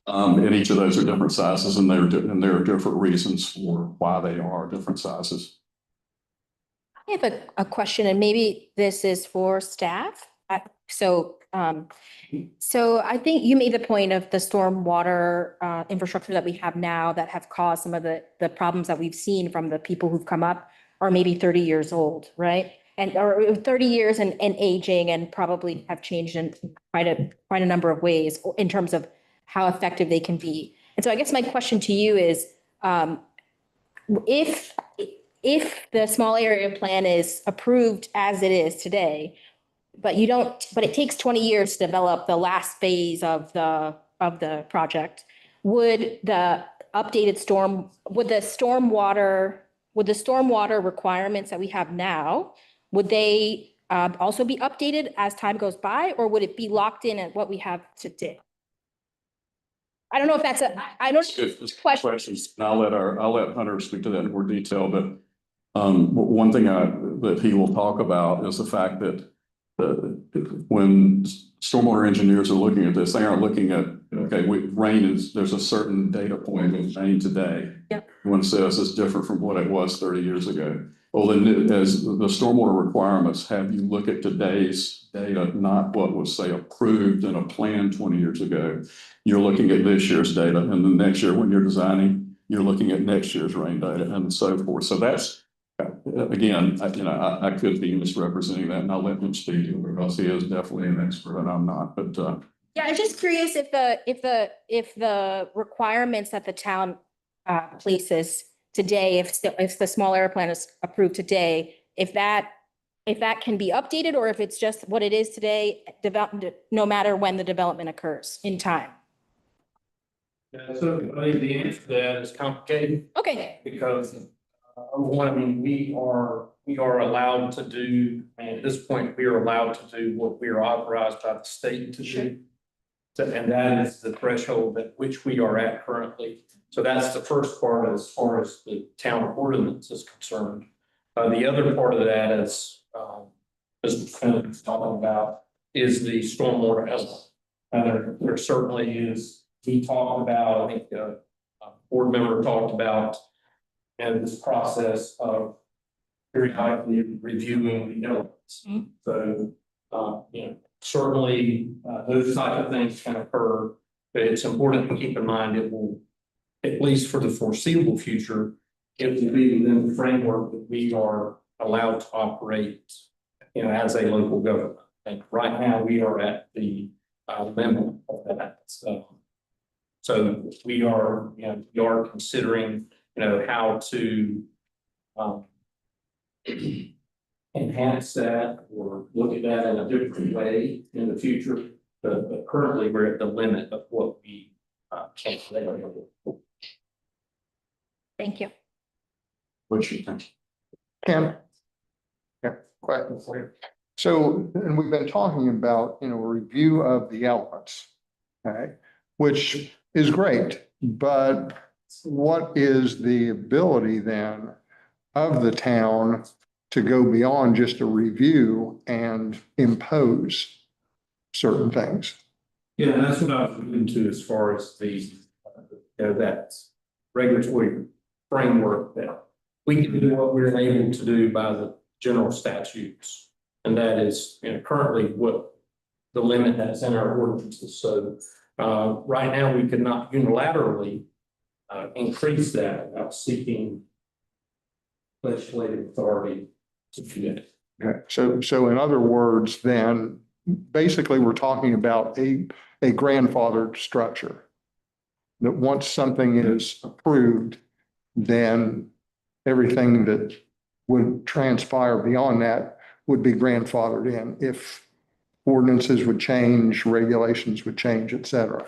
And each of those are different sizes, and there are different reasons for why they are different sizes. I have a question, and maybe this is for staff. So I think you made the point of the stormwater infrastructure that we have now that have caused some of the problems that we've seen from the people who've come up are maybe 30 years old, right? Or 30 years and aging, and probably have changed in quite a number of ways in terms of how effective they can be. And so I guess my question to you is, if the small area plan is approved as it is today, but it takes 20 years to develop the last phase of the project, would the stormwater requirements that we have now, would they also be updated as time goes by, or would it be locked in at what we have today? I don't know if that's questions. And I'll let Hunter speak to that in more detail. But one thing that he will talk about is the fact that when stormwater engineers are looking at this, they aren't looking at, okay, there's a certain data point with rain today. Yep. One says it's different from what it was 30 years ago. Well, then as the stormwater requirements have you look at today's data, not what was, say, approved in a plan 20 years ago. You're looking at this year's data, and then next year when you're designing, you're looking at next year's rain data and so forth. So that's, again, I could be misrepresenting that, and I'll let him speak to it because he is definitely an expert and I'm not. But yeah, I'm just curious if the requirements that the town places today, if the small area plan is approved today, if that can be updated, or if it's just what it is today, no matter when the development occurs in time. Yeah, so I think the answer to that is complicated. Okay. Because one, I mean, we are allowed to do, and at this point, we are allowed to do what we are authorized by the state to do. And that is the threshold at which we are at currently. So that's the first part as far as the town ordinance is concerned. The other part of that is, as Clint was talking about, is the stormwater element. There certainly is, he talked about, I think, a board member talked about, and this process of periodically reviewing the elements. So, certainly, those type of things can occur, but it's important to keep in mind it will, at least for the foreseeable future, it will be within the framework that we are allowed to operate, as a local government. And right now, we are at the limit of that. So we are, considering, how to enhance that or look at that in a different way in the future. But currently, we're at the limit of what we can. Thank you. What you think? Ken? Yeah, question for you. So, and we've been talking about, a review of the elements, okay, which is great, but what is the ability then of the town to go beyond just a review and impose certain things? Yeah, that's what I was alluding to as far as the, that regulatory framework that we can do what we're able to do by the general statutes. And that is, currently what the limit that's in our ordinances. So right now, we could not unilaterally increase that without seeking legislative authority to do that. Okay, so in other words, then, basically, we're talking about a grandfathered structure. That once something is approved, then everything that would transpire beyond that would be grandfathered in if ordinances would change, regulations would change, et cetera.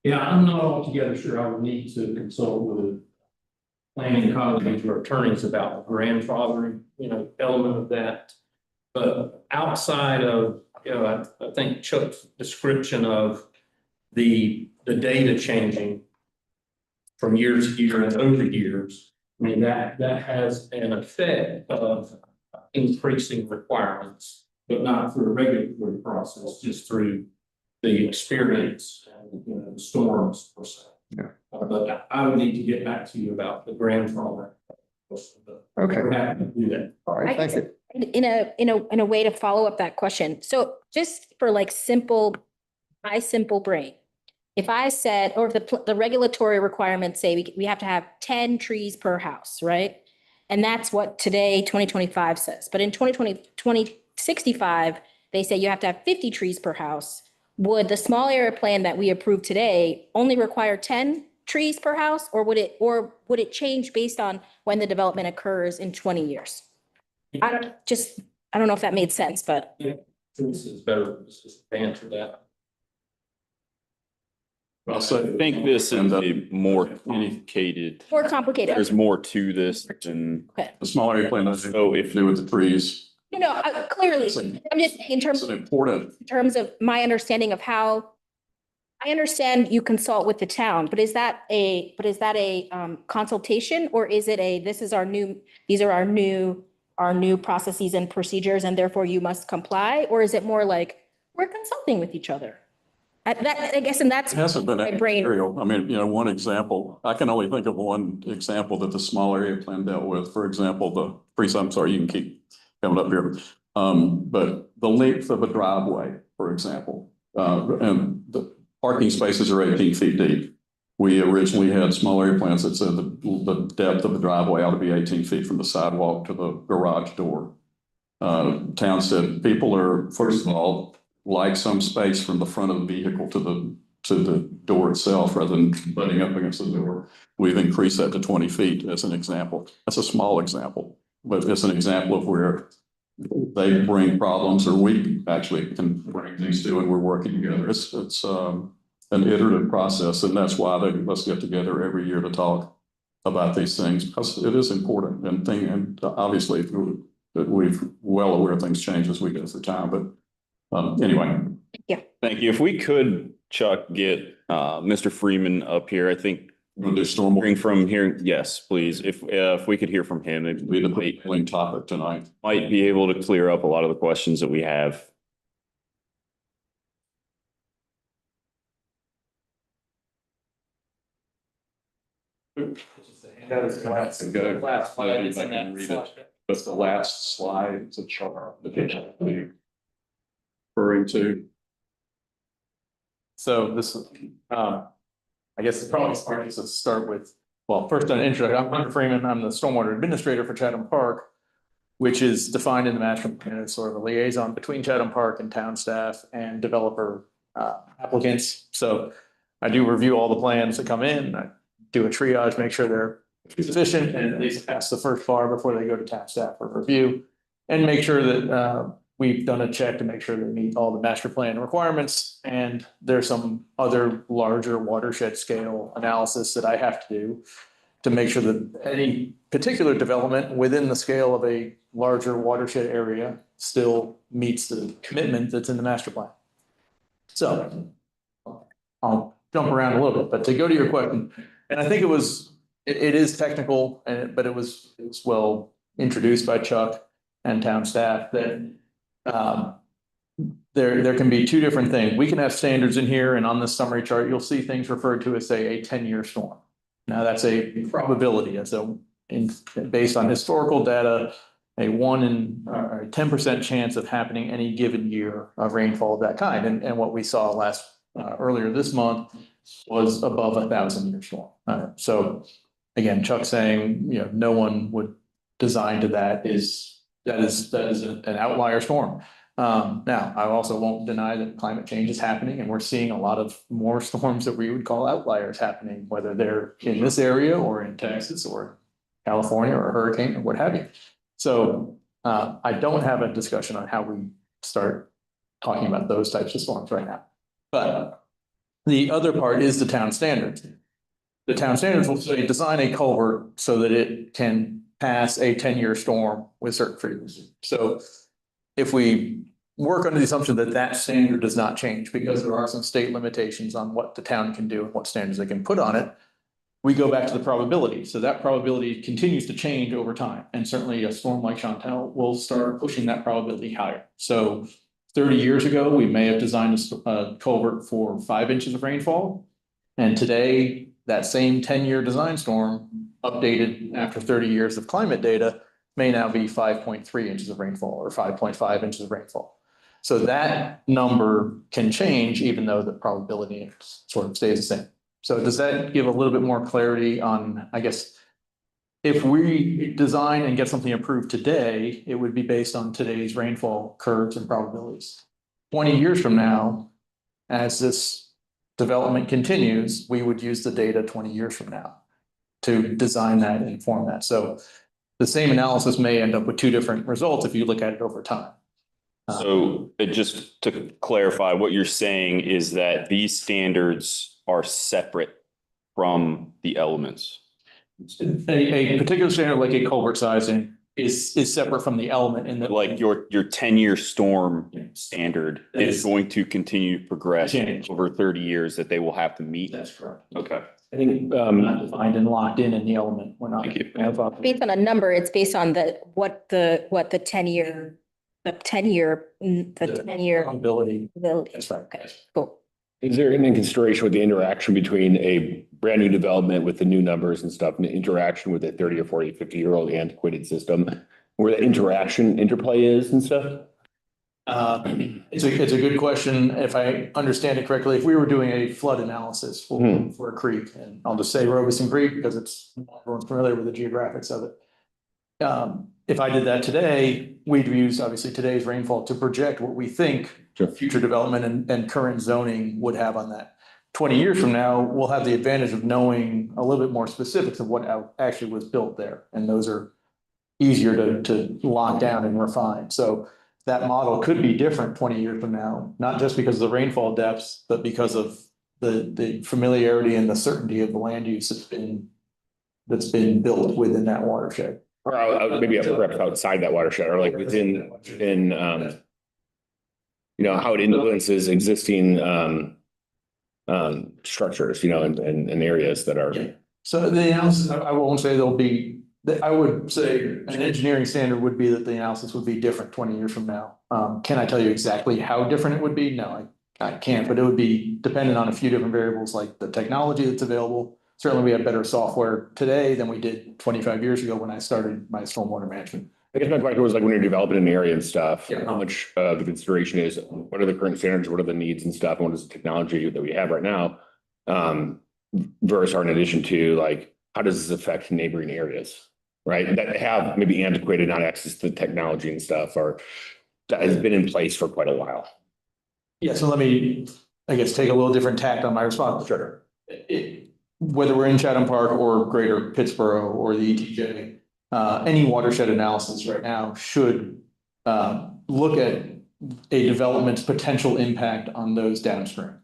Yeah, I'm not altogether sure. I would need to consult with planning colleagues or attorneys about the grandfathering, element of that. But outside of, I think Chuck's description of the data changing from year to year and over years, I mean, that has an effect of increasing requirements, but not through a regulatory process, just through the experience and, the storms per se. Yeah. But I would need to get back to you about the grandfather. Okay. We're happy to do that. All right, thank you. In a way to follow up that question. So just for like my simple brain, if I said, or if the regulatory requirements say we have to have 10 trees per house, right? And that's what today 2025 says. But in 2065, they say you have to have 50 trees per house. Would the small area plan that we approved today only require 10 trees per house, or would it change based on when the development occurs in 20 years? I don't know if that made sense, but. Yeah, this is better just to answer that. I think this is a more complicated. More complicated. There's more to this than. Okay. The small area plan doesn't know if do with the trees. Clearly, I'm just in terms of my understanding of how. I understand you consult with the town, but is that a consultation, or is it these are our new processes and procedures and therefore you must comply? Or is it more like we're consulting with each other? I guess, and that's. It hasn't been my brain. material. I mean, one example, I can only think of one example that the small area plan dealt with. For example, I'm sorry, you can keep coming up here. But the length of a driveway, for example, and the parking spaces are 18 feet deep. We originally had small area plans that said the depth of the driveway ought to be 18 feet from the sidewalk to the garage door. Town said people are, first of all, like some space from the front of the vehicle to the door itself rather than butting up against the door. We've increased that to 20 feet as an example. That's a small example, but it's an example of where they bring problems or we actually can bring things to and we're working together. It's an iterative process, and that's why let's get together every year to talk about these things, because it is important and obviously we're well aware things change as we go through time, but anyway. Thank you. If we could, Chuck, get Mr. Freeman up here, I think. There's storm Hearing from here, yes, please. If we could hear from him, it be the main topic tonight. might be able to clear up a lot of the questions that we have. That's a good. Last slide is in I can that read slide. it. But the last slide is a chart that you're referring to. So this, I guess the probably smart is to start with, well, first an intro. I'm Hunter Freeman. I'm the stormwater administrator for Chatham Park, which is defined in the master plan as sort of a liaison between Chatham Park and town staff and developer applicants. So I do review all the plans that come in. I do a triage, make sure they're sufficient and at least pass the first bar before they go to town staff for review. And make sure that we've done a check to make sure they meet all the master plan requirements. And there's some other larger watershed scale analysis that I have to do to make sure that any particular development within the scale of a larger watershed area still meets the commitment that's in the master plan. So I'll jump around a little bit, but to go to your question, and I think it is technical, but it was well introduced by Chuck and town staff that there can be two different things. We can have standards in here, and on this summary chart, you'll see things referred to as, say, a 10-year storm. Now, that's a probability. Based on historical data, a 1 in 10% chance of happening any given year of rainfall of that kind. And what we saw earlier this month was above 1,000-year storm. So again, Chuck saying, no one would design to that is an outlier storm. Now, I also won't deny that climate change is happening, and we're seeing a lot of more storms that we would call outliers happening, whether they're in this area or in Texas or California or a hurricane or what have you. So I don't have a discussion on how we start talking about those types of storms right now. But the other part is the town standards. The town standards will say design a culvert so that it can pass a 10-year storm with certain frequency. So if we work under the assumption that that standard does not change because there are some state limitations on what the town can do and what standards they can put on it, we go back to the probability. So that probability continues to change over time. And certainly a storm like Chantal will start pushing that probability higher. So 30 years ago, we may have designed a culvert for 5 inches of rainfall. And today, that same 10-year design storm, updated after 30 years of climate data, may now be 5.3 inches of rainfall or 5.5 inches of rainfall. So that number can change even though the probability sort of stays the same. So does that give a little bit more clarity on, I guess, if we design and get something approved today, it would be based on today's rainfall curves and probabilities. 20 years from now, as this development continues, we would use the data 20 years from now to design that and inform that. So the same analysis may end up with two different results if you look at it over time. So just to clarify, what you're saying is that these standards are separate from the elements. A particular standard like a culvert sizing is separate from the element in the. Like your 10-year storm standard is going to continue to progress over 30 years that they will have to meet. That's correct. Okay. I think not defined and locked in the element. We're not. Thank you. Based on a number, it's based on what the 10-year Ability. That's right. Okay, cool. Is there any consideration with the interaction between a brand new development with the new numbers and stuff and the interaction with a 30 or 40, 50-year-old antiquated system where the interplay is and stuff? It's a good question. If I understand it correctly, if we were doing a flood analysis for a creek, and I'll just say Robeson Creek because everyone's familiar with the geographics of it. If I did that today, we'd use obviously today's rainfall to project what we think future development and current zoning would have on that. 20 years from now, we'll have the advantage of knowing a little bit more specifics of what actually was built there. And those are easier to lock down and refine. So that model could be different 20 years from now, not just because of the rainfall depths, but because of the familiarity and the certainty of the land use that's been built within that watershed. Or maybe perhaps outside that watershed or like within you know, how it influences existing structures, you know, and areas that are. So the analysis, I won't say there'll be, I would say an engineering standard would be that the analysis would be different 20 years from now. Can I tell you exactly how different it would be? No, I can't, but it would be dependent on a few different variables like the technology that's available. Certainly we have better software today than we did 25 years ago when I started my stormwater management. I guess my question was like when you're developing an area and stuff, how much the consideration is, what are the current standards, what are the needs and stuff, and what is the technology that we have right now? Versus or in addition to like, how does this affect neighboring areas, right? That have maybe antiquated, not access to the technology and stuff, or that has been in place for quite a while. Yeah, so let me, I guess, take a little different tact on my response. Sure. Whether we're in Chatham Park or greater Pittsburgh or the ETJ, any watershed analysis right now should look at a development's potential impact on those downstream.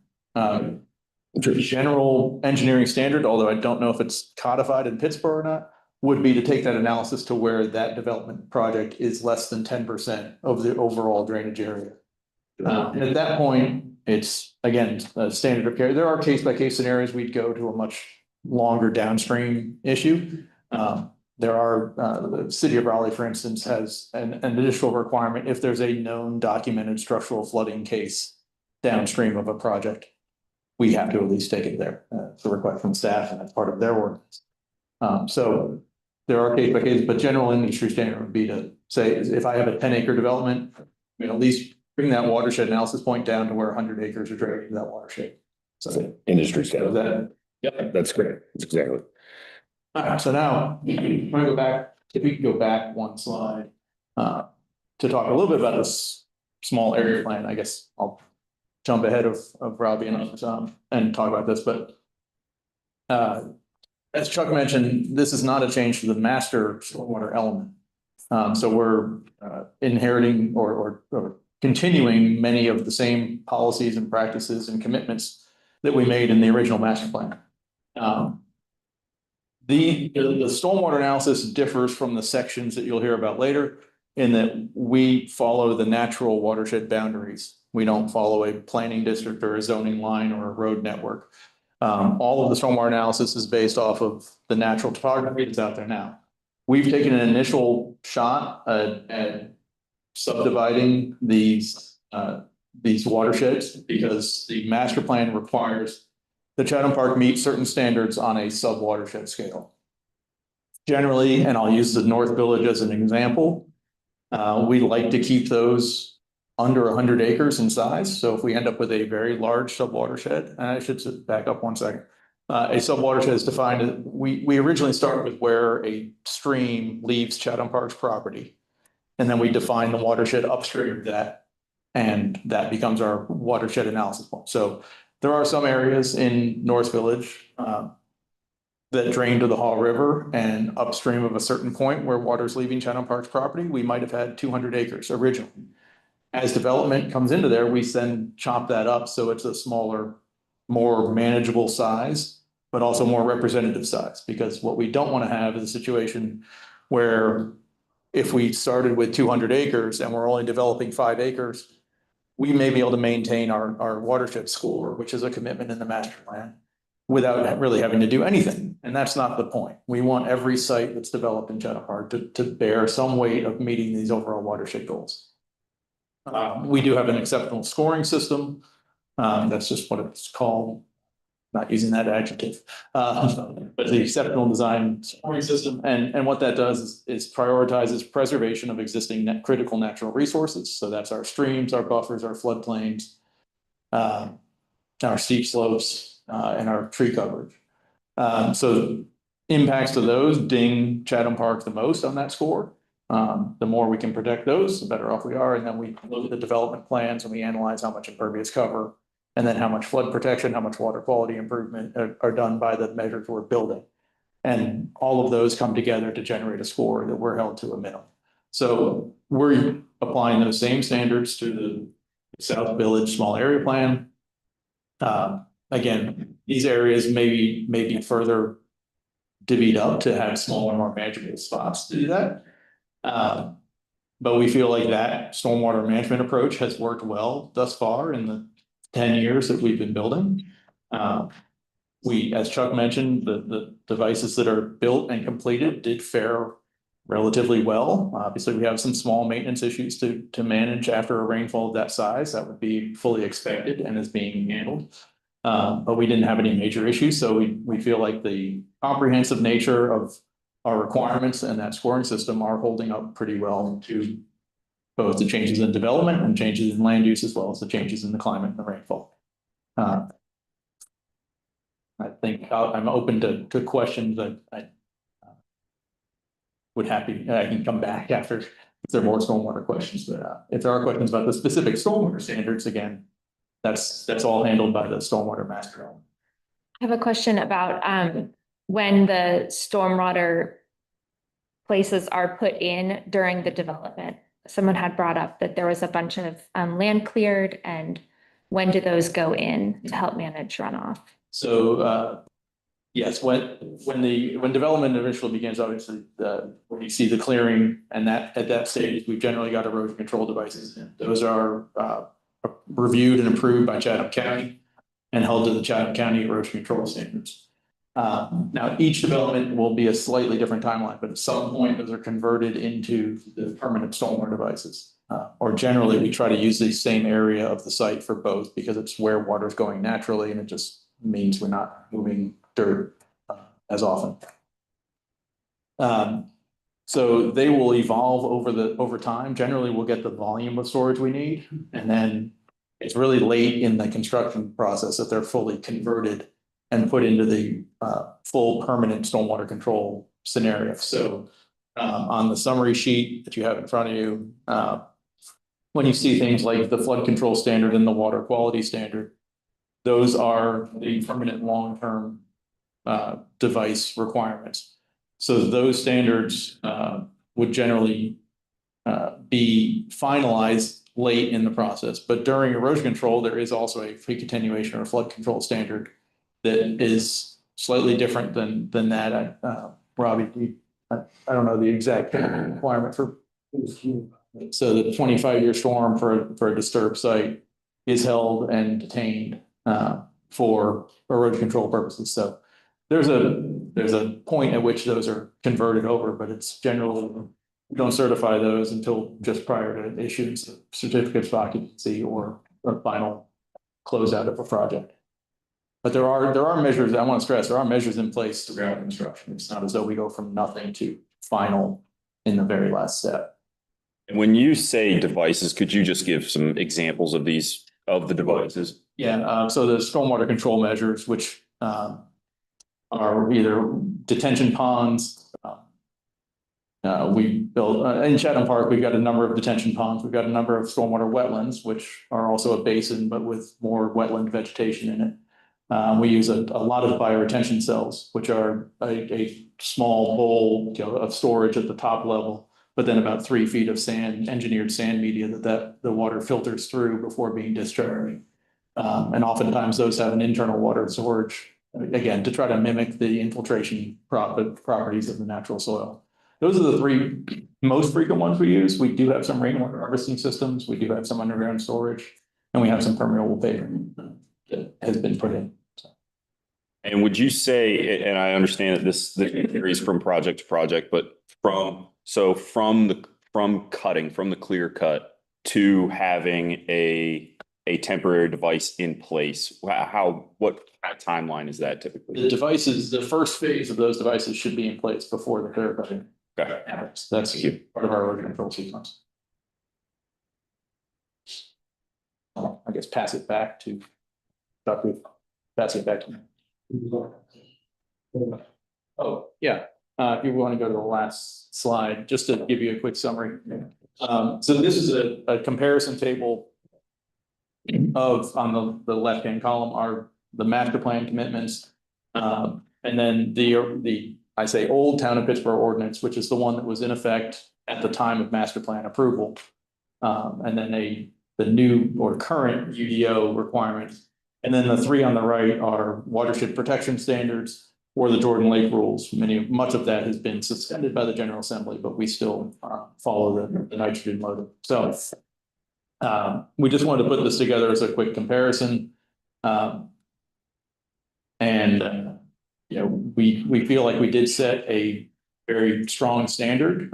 General engineering standard, although I don't know if it's codified in Pittsburgh or not, would be to take that analysis to where that development project is less than 10% of the overall drainage area. And at that point, it's again, a standard of care. There are case by case scenarios. We'd go to a much longer downstream issue. There are, the city of Raleigh, for instance, has an additional requirement if there's a known documented structural flooding case downstream of a project. We have to at least take it there. It's a request from staff and that's part of their ordinance. So there are case by case, but general industry standard would be to say, if I have a 10-acre development, I mean, at least bring that watershed analysis point down to where 100 acres are draining that watershed. So industry standard. That, yep, that's great. That's exactly. All right, so now I'm gonna go back, if we could go back one slide, to talk a little bit about this small area plan. I guess I'll jump ahead of Robbie and others, and talk about this, but as Chuck mentioned, this is not a change to the master stormwater element. So we're inheriting or continuing many of the same policies and practices and commitments that we made in the original master plan. The stormwater analysis differs from the sections that you'll hear about later in that we follow the natural watershed boundaries. We don't follow a planning district or a zoning line or a road network. All of the stormwater analysis is based off of the natural topography that's out there now. We've taken an initial shot at subdividing these watersheds because the master plan requires the Chatham Park meet certain standards on a sub-watershed scale. Generally, and I'll use the North Village as an example, we like to keep those under 100 acres in size. So if we end up with a very large sub-watershed, and I should back up one second. A sub-watershed is defined, we originally start with where a stream leaves Chatham Park's property. And then we define the watershed upstream of that. And that becomes our watershed analysis point. So there are some areas in North Village that drain to the Haw River and upstream of a certain point where water's leaving Chatham Park's property, we might have had 200 acres originally. As development comes into there, we then chop that up so it's a smaller, more manageable size, but also more representative size. Because what we don't want to have is a situation where if we started with 200 acres and we're only developing 5 acres, we may be able to maintain our watershed score, which is a commitment in the master plan, without really having to do anything. And that's not the point. We want every site that's developed in Chatham Park to bear some weight of meeting these overall watershed goals. We do have an exceptional scoring system. That's just what it's called. Not using that adjective, but the exceptional design scoring system. And what that does is prioritizes preservation of existing critical natural resources. So that's our streams, our buffers, our floodplains, our steep slopes, and our tree coverage. So impacts to those ding Chatham Park the most on that score. The more we can protect those, the better off we are. And then we look at the development plans and we analyze how much impervious cover and then how much flood protection, how much water quality improvement are done by the measures we're building. And all of those come together to generate a score that we're held to a minimum. So we're applying those same standards to the South Village small area plan. Again, these areas may be further divvied up to have smaller, more manageable spots to do that. But we feel like that stormwater management approach has worked well thus far in the 10 years that we've been building. We, as Chuck mentioned, the devices that are built and completed did fare relatively well. Obviously, we have some small maintenance issues to manage after a rainfall of that size. That would be fully expected and is being handled. But we didn't have any major issues, so we feel like the comprehensive nature of our requirements and that scoring system are holding up pretty well to both the changes in development and changes in land use, as well as the changes in the climate and the rainfall. I think I'm open to questions that I can come back after if there are more stormwater questions, but if there are questions about the specific stormwater standards, again, that's all handled by the stormwater master. I have a question about when the stormwater places are put in during the development. Someone had brought up that there was a bunch of land cleared, and when do those go in to help manage runoff? So yes, when development initially begins, obviously, when you see the clearing and that at that stage, we've generally got erosion control devices in. Those are reviewed and approved by Chatham County and held to the Chatham County erosion control standards. Now, each development will be a slightly different timeline, but at some point those are converted into the permanent stormwater devices. Or generally, we try to use the same area of the site for both because it's where water is going naturally, and it just means we're not moving dirt as often. So they will evolve over time. Generally, we'll get the volume of storage we need, and then it's really late in the construction process that they're fully converted and put into the full permanent stormwater control scenario. So on the summary sheet that you have in front of you, when you see things like the flood control standard and the water quality standard, those are the permanent long-term device requirements. So those standards would generally be finalized late in the process. But during erosion control, there is also a pre-continuation or flood control standard that is slightly different than that. Robbie, I don't know the exact requirement for. So the 25-year storm for a disturbed site is held and detained for erosion control purposes. So there's a point at which those are converted over, but it's generally, we don't certify those until just prior to issuance of certificates of occupancy or a final closeout of a project. But there are measures, I want to stress, there are measures in place throughout construction. It's not as though we go from nothing to final in the very last step. When you say devices, could you just give some examples of the devices? Yeah, so the stormwater control measures, which are either detention ponds. We built in Chatham Park, we've got a number of detention ponds. We've got a number of stormwater wetlands, which are also a basin, but with more wetland vegetation in it. We use a lot of bioretention cells, which are a small bowl, of storage at the top level, but then about 3 feet of sand, engineered sand media that the water filters through before being discharged. And oftentimes those have an internal water storage, again, to try to mimic the infiltration properties of the natural soil. Those are the 3 most frequent ones we use. We do have some rainwater harvesting systems. We do have some underground storage, and we have some permeable pavement that has been put in. And would you say, and I understand that this varies from project to project, but from the clear cut to having a temporary device in place, what kind of timeline is that typically? The devices, the first phase of those devices should be in place before the clear cutting. Okay. That's part of our erosion control sequence. I guess pass it back to Dr. Pass it back to me. Oh, yeah. If you want to go to the last slide, just to give you a quick summary. So this is a comparison table of, on the left-hand column are the master plan commitments. And then I say old Town of Pittsburgh ordinance, which is the one that was in effect at the time of master plan approval. And then the new or current UDO requirements. And then the 3 on the right are watershed protection standards, or the Jordan Lake rules. Much of that has been suspended by the General Assembly, but we still follow the nitrogen loading. So we just wanted to put this together as a quick comparison. We feel like we did set a very strong standard.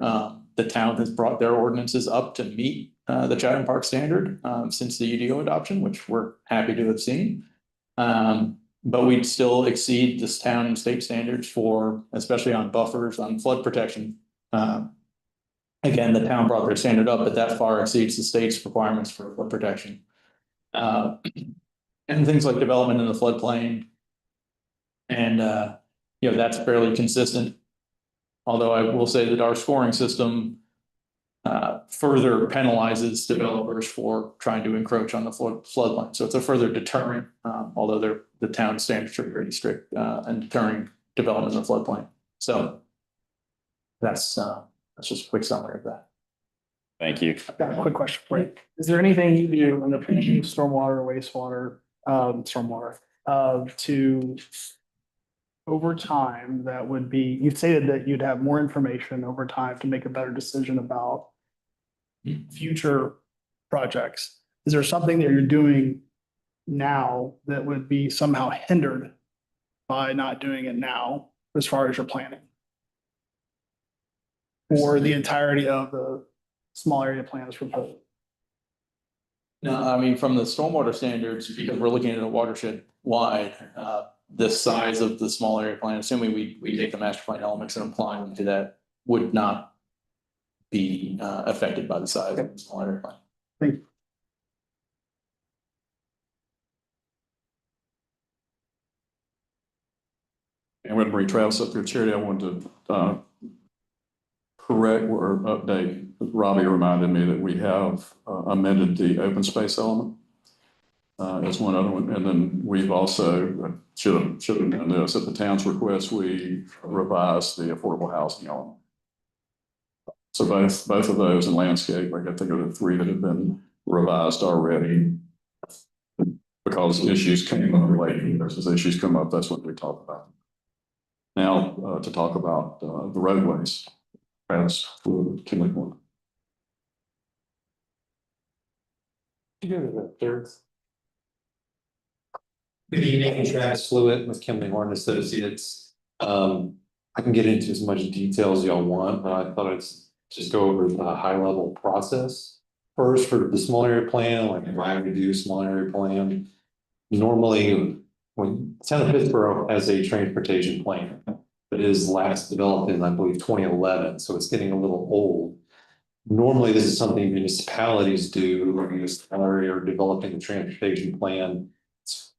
The town has brought their ordinances up to meet the Chatham Park standard since the UDO adoption, which we're happy to have seen. But we'd still exceed this town and state standards for, especially on buffers, on flood protection. Again, the town brought their standard up, but that far exceeds the state's requirements for flood protection. And things like development in the floodplain. And, that's fairly consistent. Although I will say that our scoring system further penalizes developers for trying to encroach on the floodline. So it's a further deterrent, although the town standards are pretty strict and deterring development in the floodplain. So that's just a quick summary of that. Thank you. I've got a quick question for you. Is there anything you do in the planning of stormwater, wastewater, stormwater, to over time that would be, you stated that you'd have more information over time to make a better decision about future projects. Is there something that you're doing now that would be somehow hindered by not doing it now as far as your planning? For the entirety of the small area plan is proposed? No, I mean, from the stormwater standards, because we're looking at a watershed wide, the size of the small area plan, assuming we take the master plan elements and apply them to that, would not be affected by the size of the small area plan. Thank you. And with Marie Travis up here, Charity, I wanted to correct or update. Robbie reminded me that we have amended the open space element. That's one other one. And then we've also, should have done this, at the town's request, we revised the affordable housing element. So both of those in landscape, I think of the three that have been revised already. Because issues came up later, as issues come up, that's what we talk about. Now, to talk about the roadways, as for Kinley Point. Good evening, Travis Fluid with Kimley Horn Associates. I can get into as much detail as y'all want, but I thought I'd just go over the high level process. First, for the small area plan, like if I do small area plan, normally when the town of Pittsburgh has a transportation plan that is last developed in, I believe, 2011, so it's getting a little old. Normally, this is something municipalities do, looking at a small area or developing a transportation plan. It's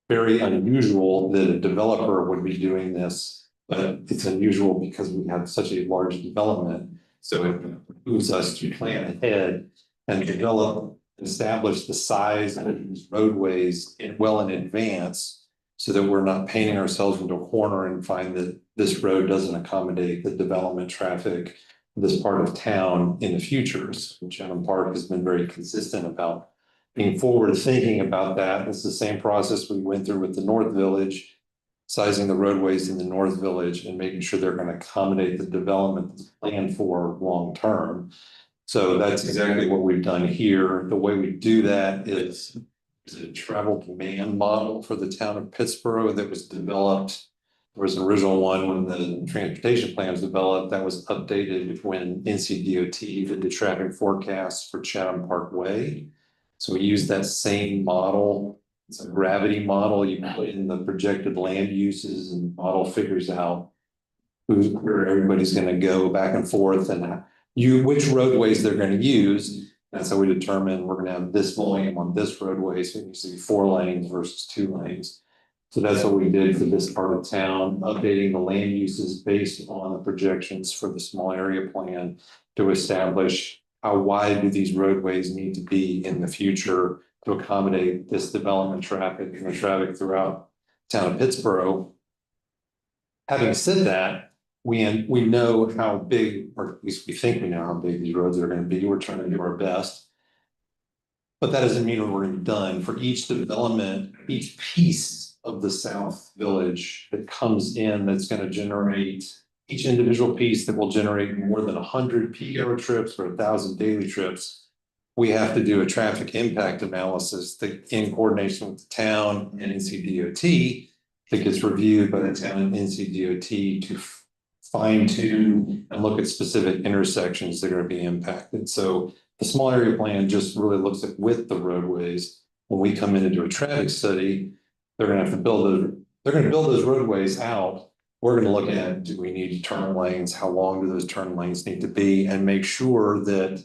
very unusual that a developer would be doing this, but it's unusual because we have such a large development. So it behooves us to plan ahead and develop, establish the size of these roadways well in advance, so that we're not painting ourselves into a corner and find that this road doesn't accommodate the development traffic of this part of town in the futures. Chatham Park has been very consistent about being forward thinking about that. It's the same process we went through with the North Village, sizing the roadways in the North Village and making sure they're going to accommodate the development that's planned for long term. So that's exactly what we've done here. The way we do that is a travel demand model for the town of Pittsburgh that was developed. There was an original one when the transportation plan was developed that was updated when NCDOT did the traffic forecast for Chatham Parkway. So we use that same model. It's a gravity model. You put in the projected land uses and the model figures out where everybody's going to go back and forth and which roadways they're going to use. And so we determine we're going to have this volume on this roadway. So it needs to be 4 lanes versus 2 lanes. So that's what we did for this part of town, updating the land uses based on the projections for the small area plan to establish how wide do these roadways need to be in the future to accommodate this development traffic and the traffic throughout town of Pittsburgh. Having said that, we know how big, or at least we think we know how big these roads are going to be. We're trying to do our best. But that doesn't mean we're going to be done. For each development, each piece of the South Village that comes in that's gonna generate each individual piece that will generate more than 100 peak hour trips or 1,000 daily trips. We have to do a traffic impact analysis that in coordination with the town and NCDOT that gets reviewed by the town and NCDOT to fine tune and look at specific intersections that are going to be impacted. So the small area plan just really looks at with the roadways. When we come in and do a traffic study, they're going to have to they're going to build those roadways out. We're going to look at, do we need turn lanes? How long do those turn lanes need to be? And make sure that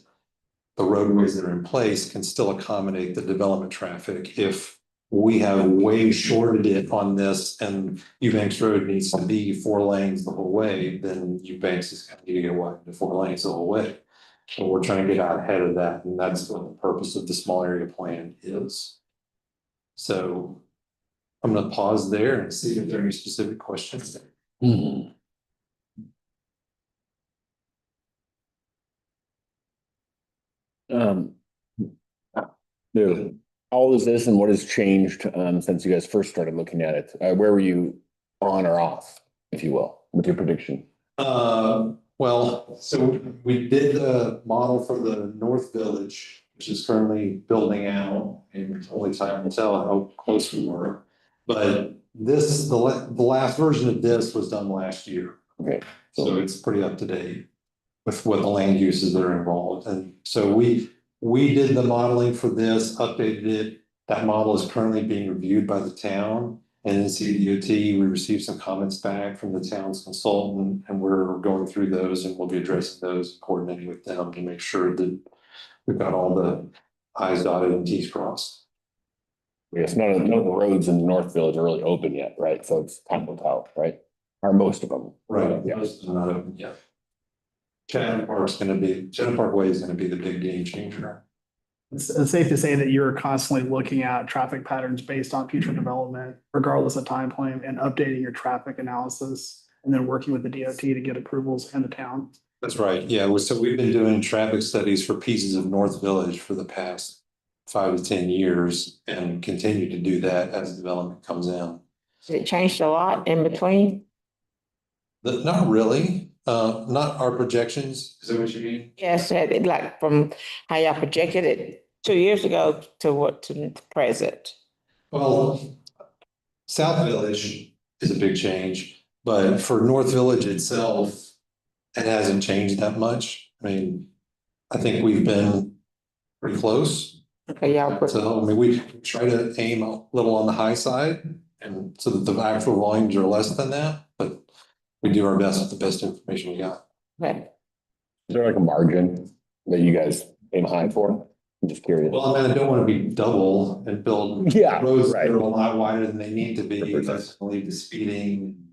the roadways that are in place can still accommodate the development traffic. If we have way shorted it on this and Eubanks Road needs to be 4 lanes the whole way, then Eubanks is going to need to get widened to 4 lanes the whole way. So we're trying to get out ahead of that, and that's what the purpose of the small area plan is. So I'm going to pause there and see if there are any specific questions. How old is this and what has changed since you guys first started looking at it? Where were you on or off, if you will, with your prediction? Well, so we did the model for the North Village, which is currently building out, and only time will tell how close we were. But this, the last version of this was done last year. Okay. So it's pretty up to date with what the land uses that are involved. And so we did the modeling for this, updated it. That model is currently being reviewed by the town and NCDOT. We received some comments back from the town's consultant, and we're going through those, and we'll be addressing those, coordinating with them to make sure that we've got all the I's dotted and T's crossed. Yes, none of the roads in North Village are really open yet, right? So it's time will tell, right? Or most of them. Right. Yeah. Most are not open yet. Chatham Parkway is gonna be the big game changer. It's safe to say that you're constantly looking at traffic patterns based on future development, regardless of time frame, and updating your traffic analysis, and then working with the DOT to get approvals in the town. That's right. Yeah. So we've been doing traffic studies for pieces of North Village for the past 5 to 10 years and continue to do that as development comes in. It changed a lot in between. Not really. Not our projections. Is that what you mean? Yes, like from how y'all projected it 2 years ago to present. Well, South Village is a big change, but for North Village itself, it hasn't changed that much. I mean, I think we've been pretty close. Okay, y'all. So, I mean, we try to aim a little on the high side, and so that the actual volumes are less than that, but we do our best with the best information we got. Okay. Is there like a margin that you guys aim high for? I'm just curious. Well, I mean, I don't want to be double and build roads that are a lot wider than they need to be. That's going to lead to speeding.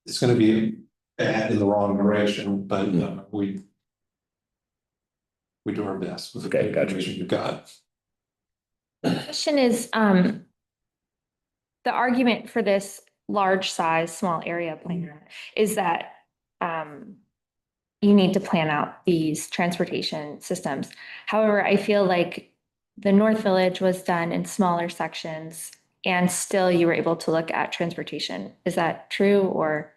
It's going to be bad in the wrong direction, but we do our best with the information we've got. The question is, the argument for this large size, small area plan is that you need to plan out these transportation systems. However, I feel like the North Village was done in smaller sections and still you were able to look at transportation. Is that true or?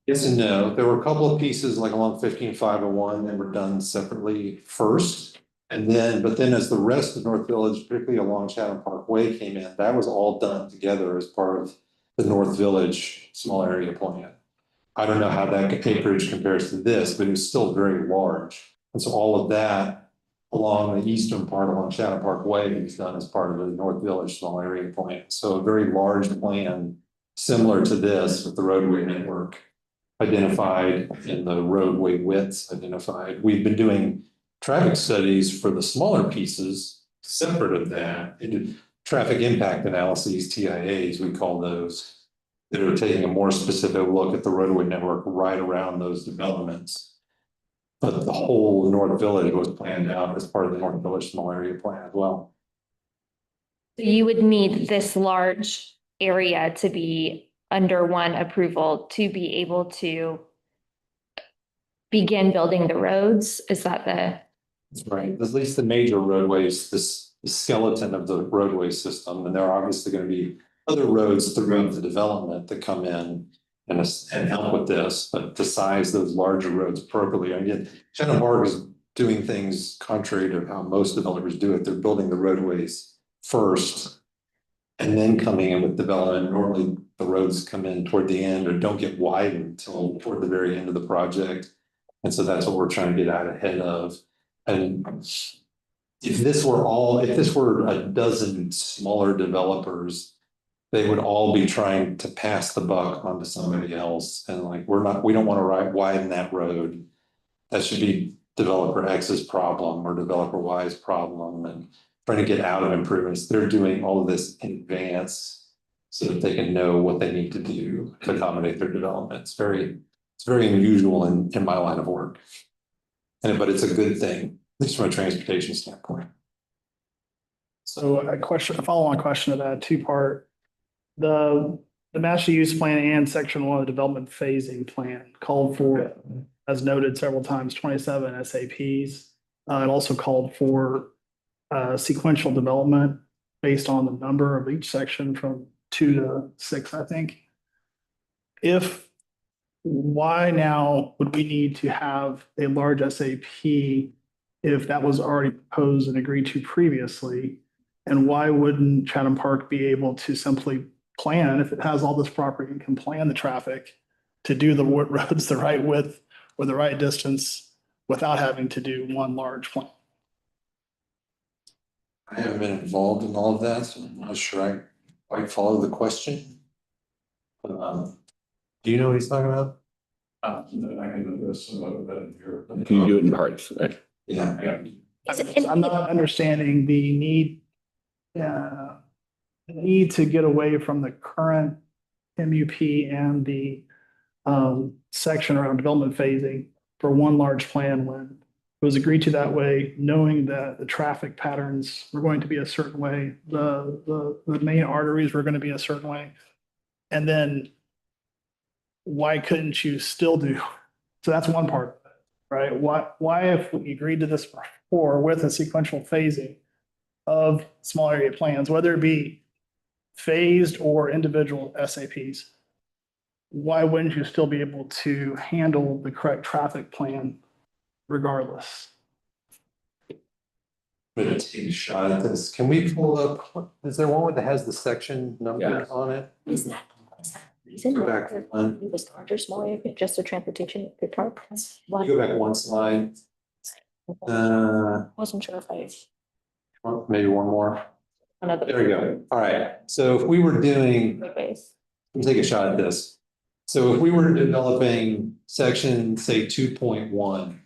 Yes and no. There were a couple of pieces like along 15501 that were done separately first. And then, but then as the rest of North Village, particularly along Chatham Parkway came in, that was all done together as part of the North Village small area plan. I don't know how that acreage compares to this, but it was still very large. And so all of that along the eastern part along Chatham Parkway was done as part of the North Village small area plan. So a very large plan similar to this with the roadway network identified and the roadway widths identified. We've been doing traffic studies for the smaller pieces separate of that, into traffic impact analyses, TIAs, we call those, that are taking a more specific look at the roadway network right around those developments. But the whole North Village was planned out as part of the North Village small area plan as well. So you would need this large area to be under one approval to be able to begin building the roads? Is that the? That's right. At least the major roadways, this the skeleton of the roadway system, and there are obviously gonna be other roads throughout the development that come in and help with this, but to size those larger roads appropriately. Again, Chatham Park is doing things contrary to how most developers do it. They're building the roadways first and then coming in with development. Normally, the roads come in toward the end or don't get widened until toward the very end of the project. And so that's what we're trying to get out ahead of. And if this were a dozen smaller developers, they would all be trying to pass the buck onto somebody else. And like, we don't want to widen that road. That should be developer X's problem or developer Y's problem, and trying to get out of improvements. They're doing all of this in advance so that they can know what they need to do to accommodate their development. It's very unusual in my line of work. But it's a good thing, at least from a transportation standpoint. So a follow-on question to that, two-part. The master use plan and section 1 of the development phasing plan called for, as noted several times, 27 SAPs. It also called for sequential development based on the number of each section from 2 to 6, I think. Why now would we need to have a large SAP if that was already proposed and agreed to previously? And why wouldn't Chatham Park be able to simply plan, if it has all this property and can plan the traffic to do the roads the right width or the right distance without having to do one large plan? I haven't been involved in all of that, so I'm not sure I quite follow the question. Do you know what he's talking about? I can address some of that here. Can you do it in parts? Right? Yeah. I'm not understanding the need to get away from the current MUP and the section around development phasing for one large plan when it was agreed to that way, knowing that the traffic patterns were going to be a certain way, the main arteries were going to be a certain way. And then why couldn't you still do? So that's one part of it, right? Why if we agreed to this before with a sequential phasing of small area plans, whether it be phased or individual SAPs, why wouldn't you still be able to handle the correct traffic plan regardless? I'm gonna take a shot at this. Can we pull up, is there one that has the section numbers on it? Isn't Go back one. it was larger, small area, just a transportation good part? Go back one slide. Wasn't sure if I. Maybe one more. Another. There we go. All right. So if we were doing, Base. let me take a shot at this. So if we were developing section, say 2.1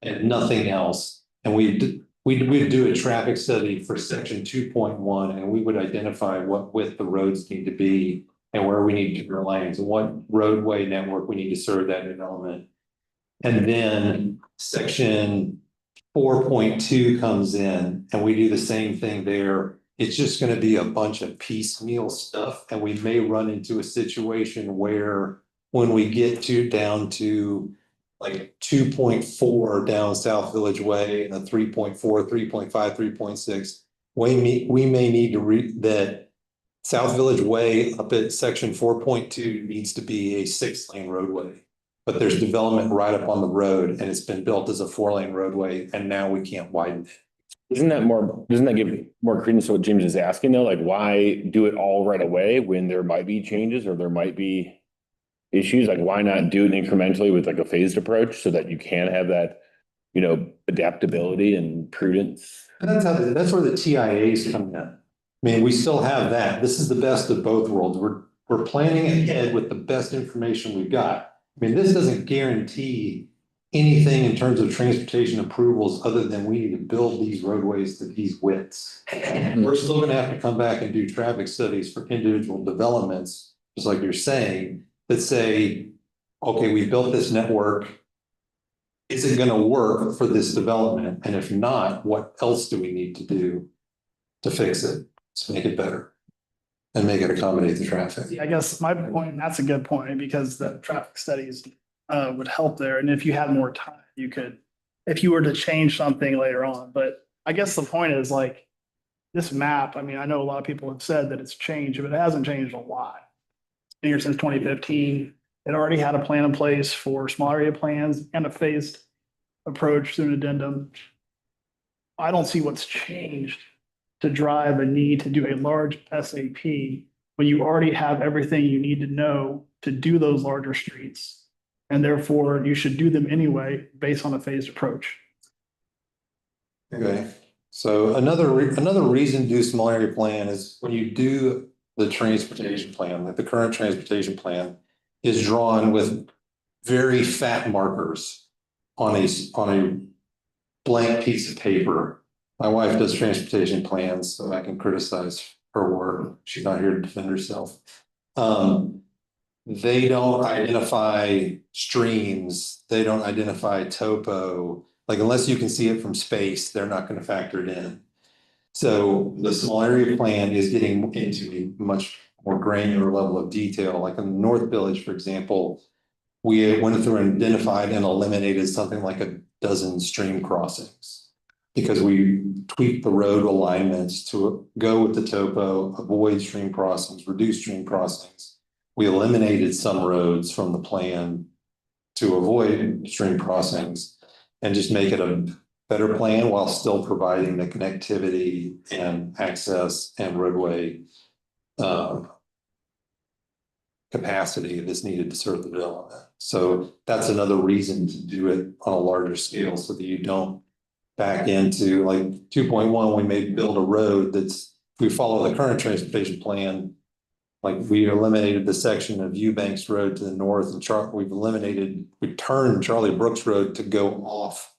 and nothing else, and we'd do a traffic study for section 2.1, and we would identify what width the roads need to be and where we need to turn lanes and what roadway network we need to serve that development. And then section 4.2 comes in and we do the same thing there. It's just going to be a bunch of piecemeal stuff. And we may run into a situation where when we get down to like 2.4 down South Village Way and a 3.4, 3.5, 3.6, we may need to read that South Village Way up at section 4.2 needs to be a 6-lane roadway. But there's development right up on the road and it's been built as a 4-lane roadway and now we can't widen it. Doesn't that give more credence to what James is asking though? Like why do it all right away when there might be changes or there might be issues? Like why not do it incrementally with like a phased approach so that you can have that, adaptability and prudence? And that's where the TIAs come in. I mean, we still have that. This is the best of both worlds. We're planning ahead with the best information we've got. I mean, this doesn't guarantee anything in terms of transportation approvals other than we need to build these roadways to these widths. We're still gonna have to come back and do traffic studies for individual developments, just like you're saying, that say, okay, we built this network. Is it gonna work for this development? And if not, what else do we need to do to fix it, to make it better? And make it accommodate the traffic. I guess my point, that's a good point, because the traffic studies would help there. And if you had more time, you could, if you were to change something later on. But I guess the point is like, this map, I mean, I know a lot of people have said that it's changed, but it hasn't changed a lot. It's been here since 2015. It already had a plan in place for small area plans and a phased approach through an addendum. I don't see what's changed to drive a need to do a large SAP when you already have everything you need to know to do those larger streets. And therefore, you should do them anyway, based on a phased approach. Okay, so another reason to do small area plan is when you do the transportation plan, like the current transportation plan is drawn with very fat markers on a blank piece of paper. My wife does transportation plans, so I can criticize her work. She's not here to defend herself. They don't identify streams. They don't identify topo. Like unless you can see it from space, they're not going to factor it in. So the small area plan is getting into a much more granular level of detail. Like in the North Village, for example, we went through and identified and eliminated something like a dozen stream crossings because we tweaked the road alignments to go with the topo, avoid stream crossings, reduce stream crossings. We eliminated some roads from the plan to avoid stream crossings and just make it a better plan while still providing the connectivity and access and roadway capacity that's needed to serve the development. So that's another reason to do it on a larger scale so that you don't back into like 2.1, we may build a road that's, if we follow the current transportation plan, like we eliminated the section of Eubanks Road to the north and we turned Charlie Brooks Road to go off,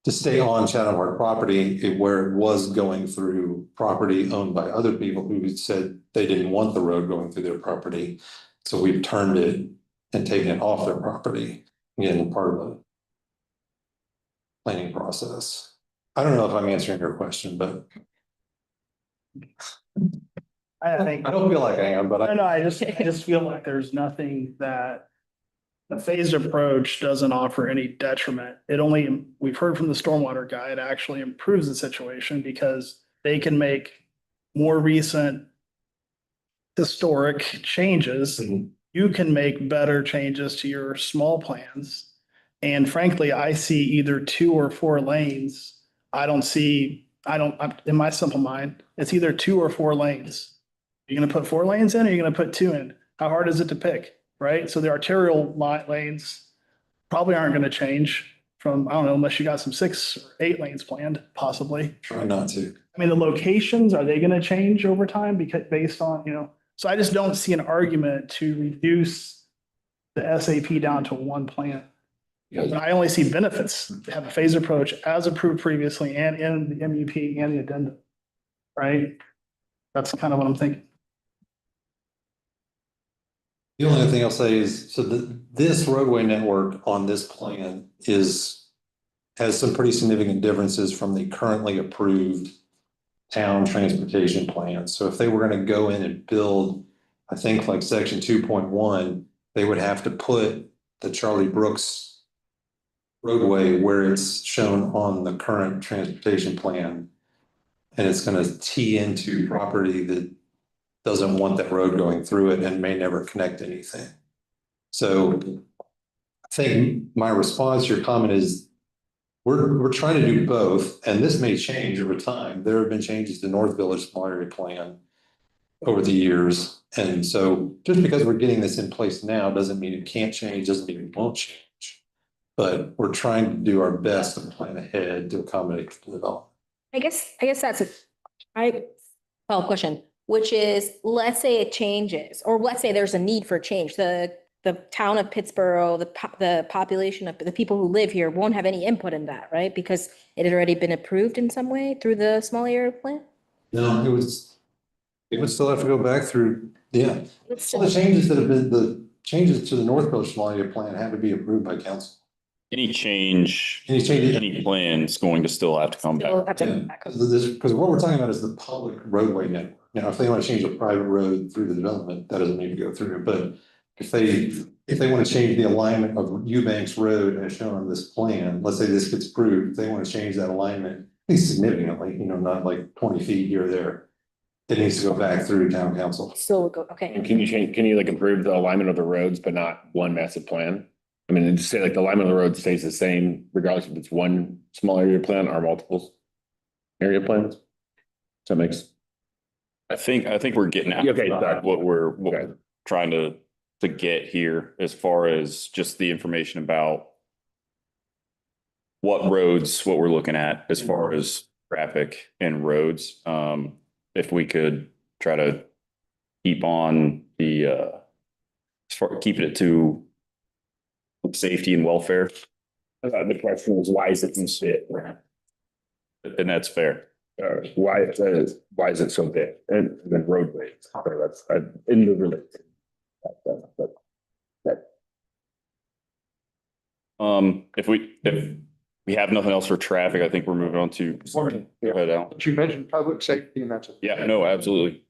to stay on Chatham Park property where it was going through property owned by other people who said they didn't want the road going through their property. So we've turned it and taken it off their property, again, part of the planning process. I don't know if I'm answering your question, but I think. I don't feel like I am, but No, I just feel like there's nothing that the phased approach doesn't offer any detriment. It only, we've heard from the stormwater guy, it actually improves the situation because they can make more recent historic changes. You can make better changes to your small plans. And frankly, I see either 2 or 4 lanes. In my simple mind, it's either 2 or 4 lanes. You're gonna put 4 lanes in or you're gonna put 2 in? How hard is it to pick, right? So the arterial lanes probably aren't gonna change from, I don't know, unless you got some 6 or 8 lanes planned, possibly. try not to. I mean, the locations, are they gonna change over time because based on, so I just don't see an argument to reduce the SAP down to 1 plan. I only see benefits to have a phased approach as approved previously and in the MUP and the addendum, right? That's kind of what I'm thinking. The only other thing I'll say is, so this roadway network on this plan has some pretty significant differences from the currently approved town transportation plan. So if they were going to go in and build, I think like section 2.1, they would have to put the Charlie Brooks roadway where it's shown on the current transportation plan. And it's going to tee into property that doesn't want that road going through it and may never connect anything. So I think my response to your comment is we're trying to do both, and this may change over time. There have been changes to North Village Small Area Plan over the years. And so just because we're getting this in place now doesn't mean it can't change, doesn't mean it won't change. But we're trying to do our best to plan ahead to accommodate the development. I guess that's a follow-up question, which is, let's say it changes, or let's say there's a need for change. The town of Pittsburgh, the population of the people who live here won't have any input in that, right? Because it had already been approved in some way through the small area plan? No, it would still have to go back through, yeah. All the changes that have been, the changes to the North Village Small Area Plan had to be approved by council. Any plan is going to still have to come back. Because what we're talking about is the public roadway network. Now, if they want to change a private road through the development, that doesn't need to go through. But if they want to change the alignment of Eubanks Road as shown on this plan, let's say this gets approved, if they want to change that alignment least significantly, not like 20 feet here or there. It needs to go back through town council. Still go, okay. And can you like improve the alignment of the roads, but not one massive plan? I mean, just say like the alignment of the road stays the same regardless if it's one small area plan or multiple area plans? That makes. I think we're getting at Okay, sorry. what we're trying to get here as far as just the information about what roads, what we're looking at as far as traffic and roads. If we could try to keep on keeping it to safety and welfare. The question is, why is it in fit? And that's fair. Why is it so big? And then roadways, so that's in the related. If we have nothing else for traffic, I think we're moving on to. Go ahead, Al. But you mentioned public safety and that's. Yeah, no, absolutely.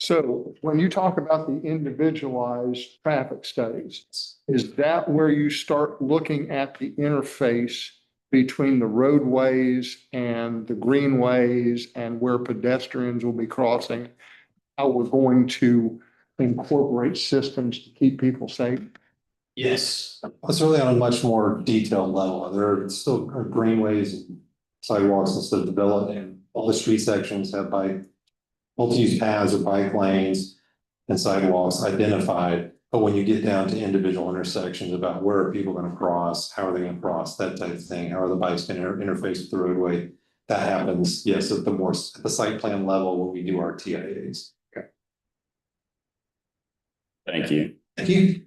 So when you talk about the individualized traffic studies, is that where you start looking at the interface between the roadways and the greenways and where pedestrians will be crossing? How we're going to incorporate systems to keep people safe? Yes. It's really on a much more detailed level. There are still greenways, sidewalks and stuff developed, and all the street sections have multi-use paths or bike lanes and sidewalks identified. But when you get down to individual intersections about where are people going to cross, how are they going to cross, that type of thing, how are the bikes going to interface with the roadway, that happens, yes, at the site plan level when we do our TIAs. Okay. Thank you. Thank you.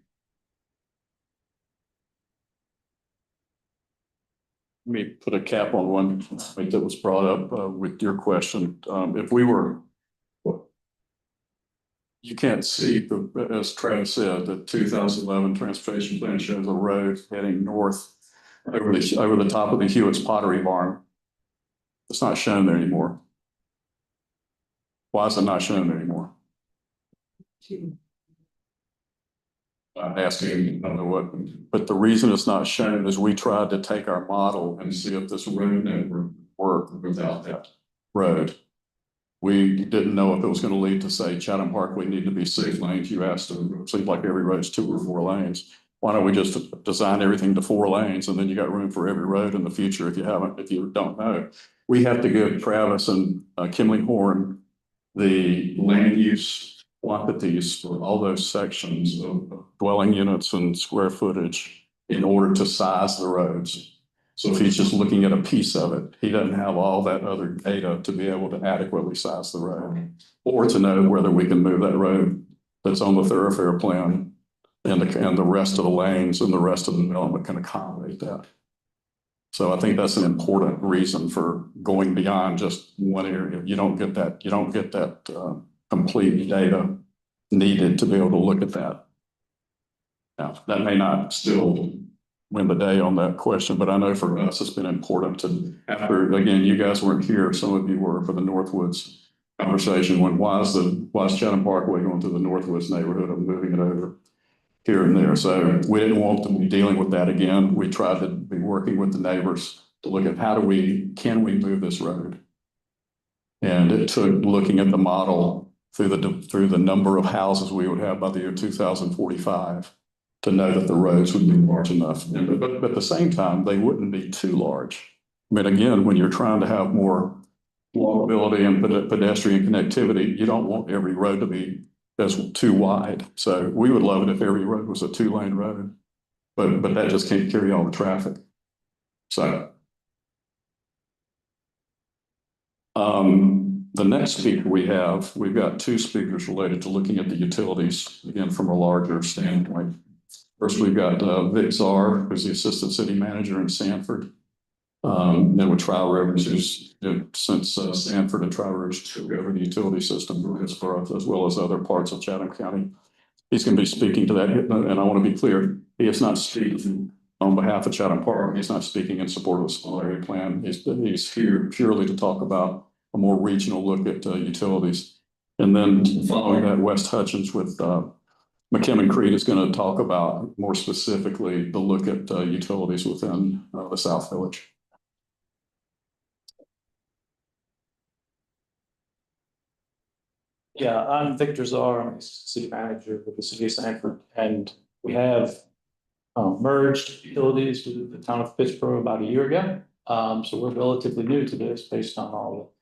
Let me put a cap on one point that was brought up with your question. If we were, you can't see, as Travis said, the 2011 transportation plan shows a road heading north over the top of the Hewitt's Pottery Barn. It's not shown there anymore. Why is it not shown there anymore? I'm asking, I don't know what, but the reason it's not shown is we tried to take our model and see if this road network worked without that road. We didn't know if it was going to lead to, say, Chatham Parkway need to be 6 lanes. You asked, it seems like every road's 2 or 4 lanes. Why don't we just design everything to 4 lanes and then you got room for every road in the future if you don't know. We have to give Travis and Kimley Horn the land use quantities for all those sections of dwelling units and square footage in order to size the roads. So if he's just looking at a piece of it, he doesn't have all that other data to be able to adequately size the road or to know whether we can move that road that's on the thoroughfare plan and the rest of the lanes and the rest of the development can accommodate that. So I think that's an important reason for going beyond just one area. You don't get that complete data needed to be able to look at that. Now, that may not still win the day on that question, but I know for us, it's been important to, after, again, you guys weren't here, some of you were for the Northwoods conversation, why is Chatham Parkway going to the Northwoods neighborhood and moving it over here and there? So we didn't want to be dealing with that again. We tried to be working with the neighbors to look at can we move this road? And it took looking at the model through the number of houses we would have by the year 2045 to know that the roads would be large enough. But at the same time, they wouldn't be too large. I mean, again, when you're trying to have more walkability and pedestrian connectivity, you don't want every road to be too wide. So we would love it if every road was a 2-lane road, but that just can't carry all the traffic. So the next speaker we've got 2 speakers related to looking at the utilities, again, from a larger standpoint. First, we've got Vic Czar, who's the Assistant City Manager in Sanford. Then with Trial Rivers, who's since Sanford and Trial Rivers took over the utility system for Pittsburgh, as well as other parts of Chatham County. He's going to be speaking to that, and I want to be clear, he is not speaking on behalf of Chatham Park. He's not speaking in support of the small area plan. He's here purely to talk about a more regional look at utilities. And then following that, West Hutchins with McKim and Creed is going to talk about more specifically the look at utilities within the South Village. Yeah, I'm Victor Czar, I'm the city manager with the city of Sanford, and we have merged utilities with the town of Pittsburgh about a year ago. So we're relatively new to this based on all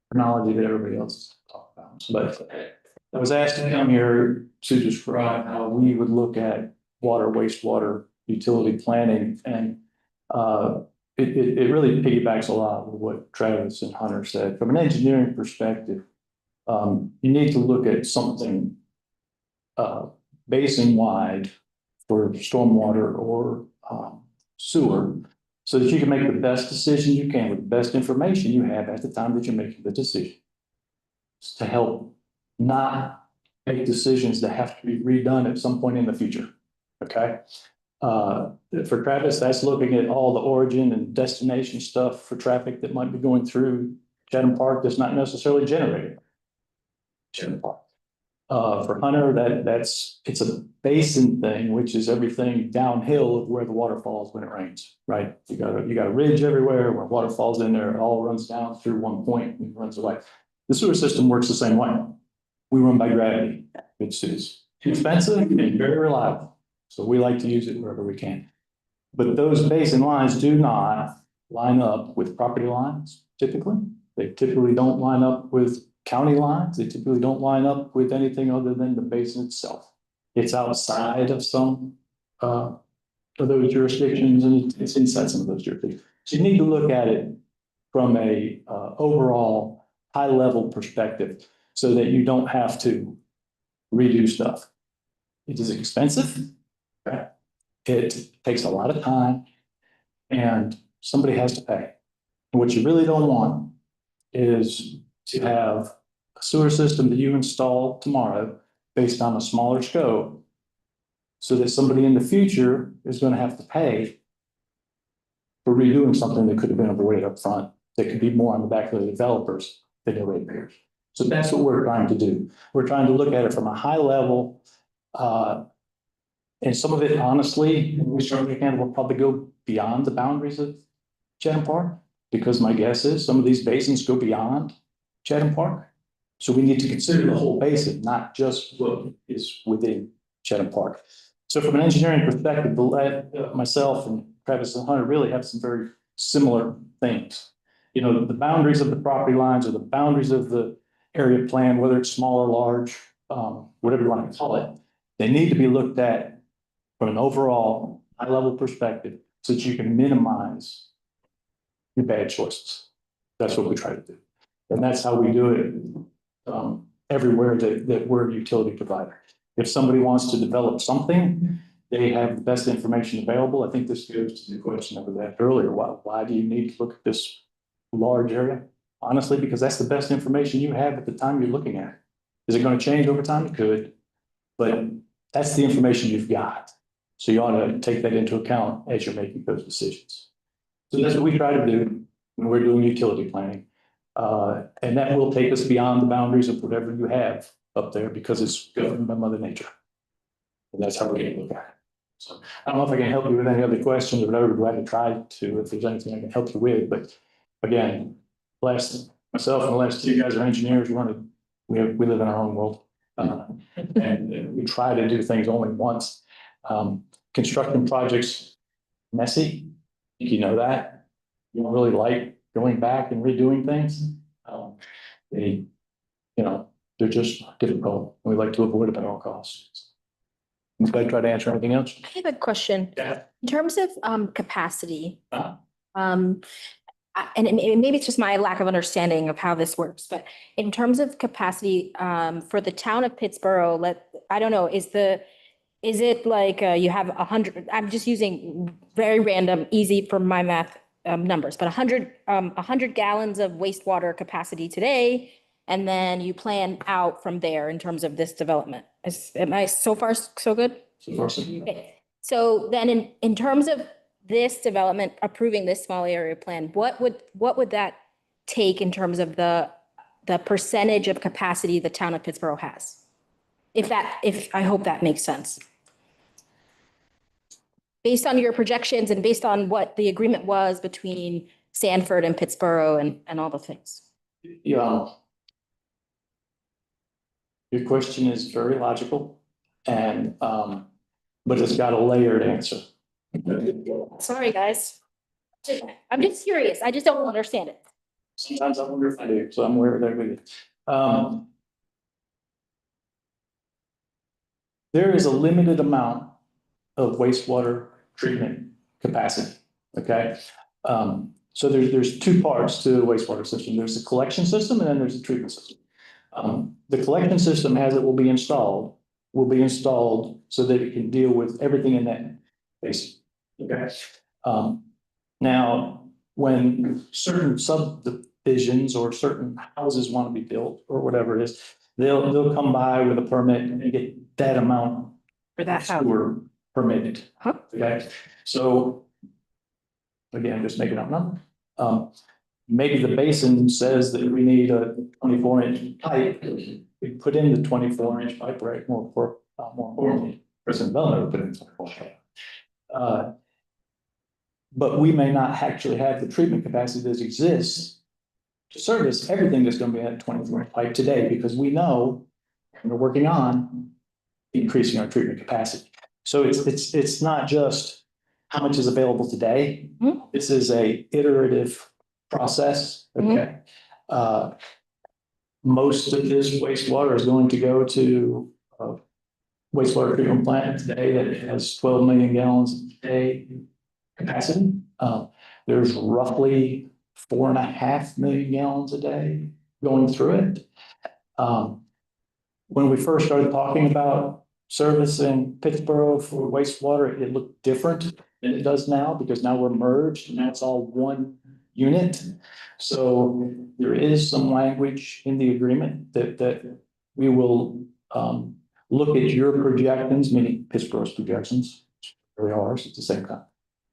the technology that everybody else is talking about. But I was asked to come here to describe how we would look at water, wastewater, utility planning, and it really piggybacks a lot with what Travis and Hunter said. From an engineering perspective, you need to look at something basin-wide for stormwater or sewer, so that you can make the best decision you can with the best information you have at the time that you're making the decision. It's to help not make decisions that have to be redone at some point in the future, okay? For Travis, that's looking at all the origin and destination stuff for traffic that might be going through Chatham Park that's not necessarily generated. Chatham Park. For Hunter, it's a basin thing, which is everything downhill of where the water falls when it rains, right? You got a ridge everywhere where water falls in there, it all runs down through one point and runs away. The sewer system works the same way. We run by gravity. It's expensive and very reliable. So we like to use it wherever we can. But those basin lines do not line up with property lines typically. They typically don't line up with county lines. They typically don't line up with anything other than the basin itself. It's outside of some of those jurisdictions, and it's inside some of those jurisdictions. So you need to look at it from a overall high level perspective so that you don't have to redo stuff. It is expensive. Okay. It takes a lot of time and somebody has to pay. And what you really don't want is to have a sewer system that you install tomorrow based on a smaller scope so that somebody in the future is going to have to pay for redoing something that could have been avoided up front. That could be more on the back of the developers than the ratepayers. So that's what we're trying to do. We're trying to look at it from a high level. And some of it, honestly, we certainly can, will probably go beyond the boundaries of Chatham Park, because my guess is some of these basins go beyond Chatham Park. So we need to consider the whole basin, not just what is within Chatham Park. So from an engineering perspective, myself and Travis and Hunter really have some very similar things. You know, the boundaries of the property lines or the boundaries of the area plan, whether it's small or large, whatever you want to call it, they need to be looked at from an overall high level perspective so that you can minimize your bad choices. That's what we try to do. And that's how we do it everywhere that we're a utility provider. If somebody wants to develop something, they have the best information available. I think this goes to the question that was asked earlier. Why do you need to look at this large area? Honestly, because that's the best information you have at the time you're looking at it. Is it going to change over time? It could, but that's the information you've got. So you ought to take that into account as you're making those decisions. So that's what we try to do when we're doing utility planning. And that will take us beyond the boundaries of whatever you have up there because it's governed by Mother Nature. And that's how we're going to look at it. So I don't know if I can help you with any other questions or whatever, but I can try to if there's anything I can help you with. But again, myself and the last two guys are engineers. We live in our own world. And we try to do things only once. Construction projects, messy. You know that. You don't really like going back and redoing things. They're just difficult. We like to avoid it at all costs. If I try to answer anything else. I have a question. Yeah. In terms of capacity, and maybe it's just my lack of understanding of how this works, but in terms of capacity, for the town of Pittsburgh, I don't know, is it like you have 100, I'm just using very random, easy for my math numbers, but 100 gallons of wastewater capacity today, and then you plan out from there in terms of this development. Am I so far so good? So far, so good. Okay. So then in terms of this development, approving this small area plan, what would that take in terms of the percentage of capacity the town of Pittsburgh has? If I hope that makes sense. Based on your projections and based on what the agreement was between Sanford and Pittsburgh and all the things. Yeah. Your question is very logical and, but it's got a layered answer. Sorry, guys. I'm just curious. I just don't understand it. Sometimes I wonder if I do, so I'm aware there with you. There is a limited amount of wastewater treatment capacity, okay? So there's two parts to the wastewater system. There's the collection system and then there's the treatment system. The collection system, as it will be installed so that it can deal with everything in that basin, okay? Now, when certain subdivisions or certain houses want to be built or whatever it is, they'll come by with a permit and get that amount For that house. sewer permitted. Huh? Okay, so again, just making up numbers. Maybe the basin says that we need a 24-inch pipe. We put in the 24-inch pipe, right? More importantly, President Bell never put in 24 pipe. But we may not actually have the treatment capacity that exists to service everything that's going to be at 24-inch pipe today, because we know we're working on increasing our treatment capacity. So it's not just how much is available today. This is a iterative process, okay? Most of this wastewater is going to go to a wastewater treatment plant today that has 12 million gallons a day capacity. There's roughly 4.5 million gallons a day going through it. When we first started talking about service in Pittsburgh for wastewater, it looked different than it does now, because now we're merged and now it's all one unit. So there is some language in the agreement that we will look at your projections, meaning Pittsburgh's projections, really ours, it's the same kind.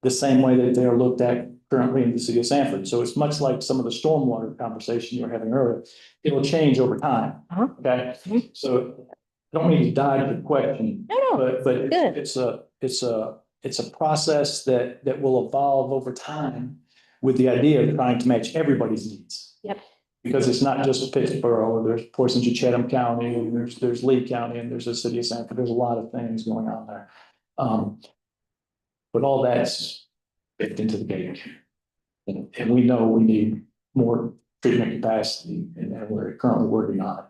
The same way that they are looked at currently in the city of Sanford. So it's much like some of the stormwater conversation you were having earlier. It'll change over time. Okay, so I don't mean to dive into the question. But it's a process that will evolve over time with the idea of trying to match everybody's needs. Yep. Because it's not just Pittsburgh, there's portions of Chatham County, and there's Lee County, and there's the city of Sanford. There's a lot of things going on there. But all that's baked into the gauge. And we know we need more treatment capacity, and we're currently working on it.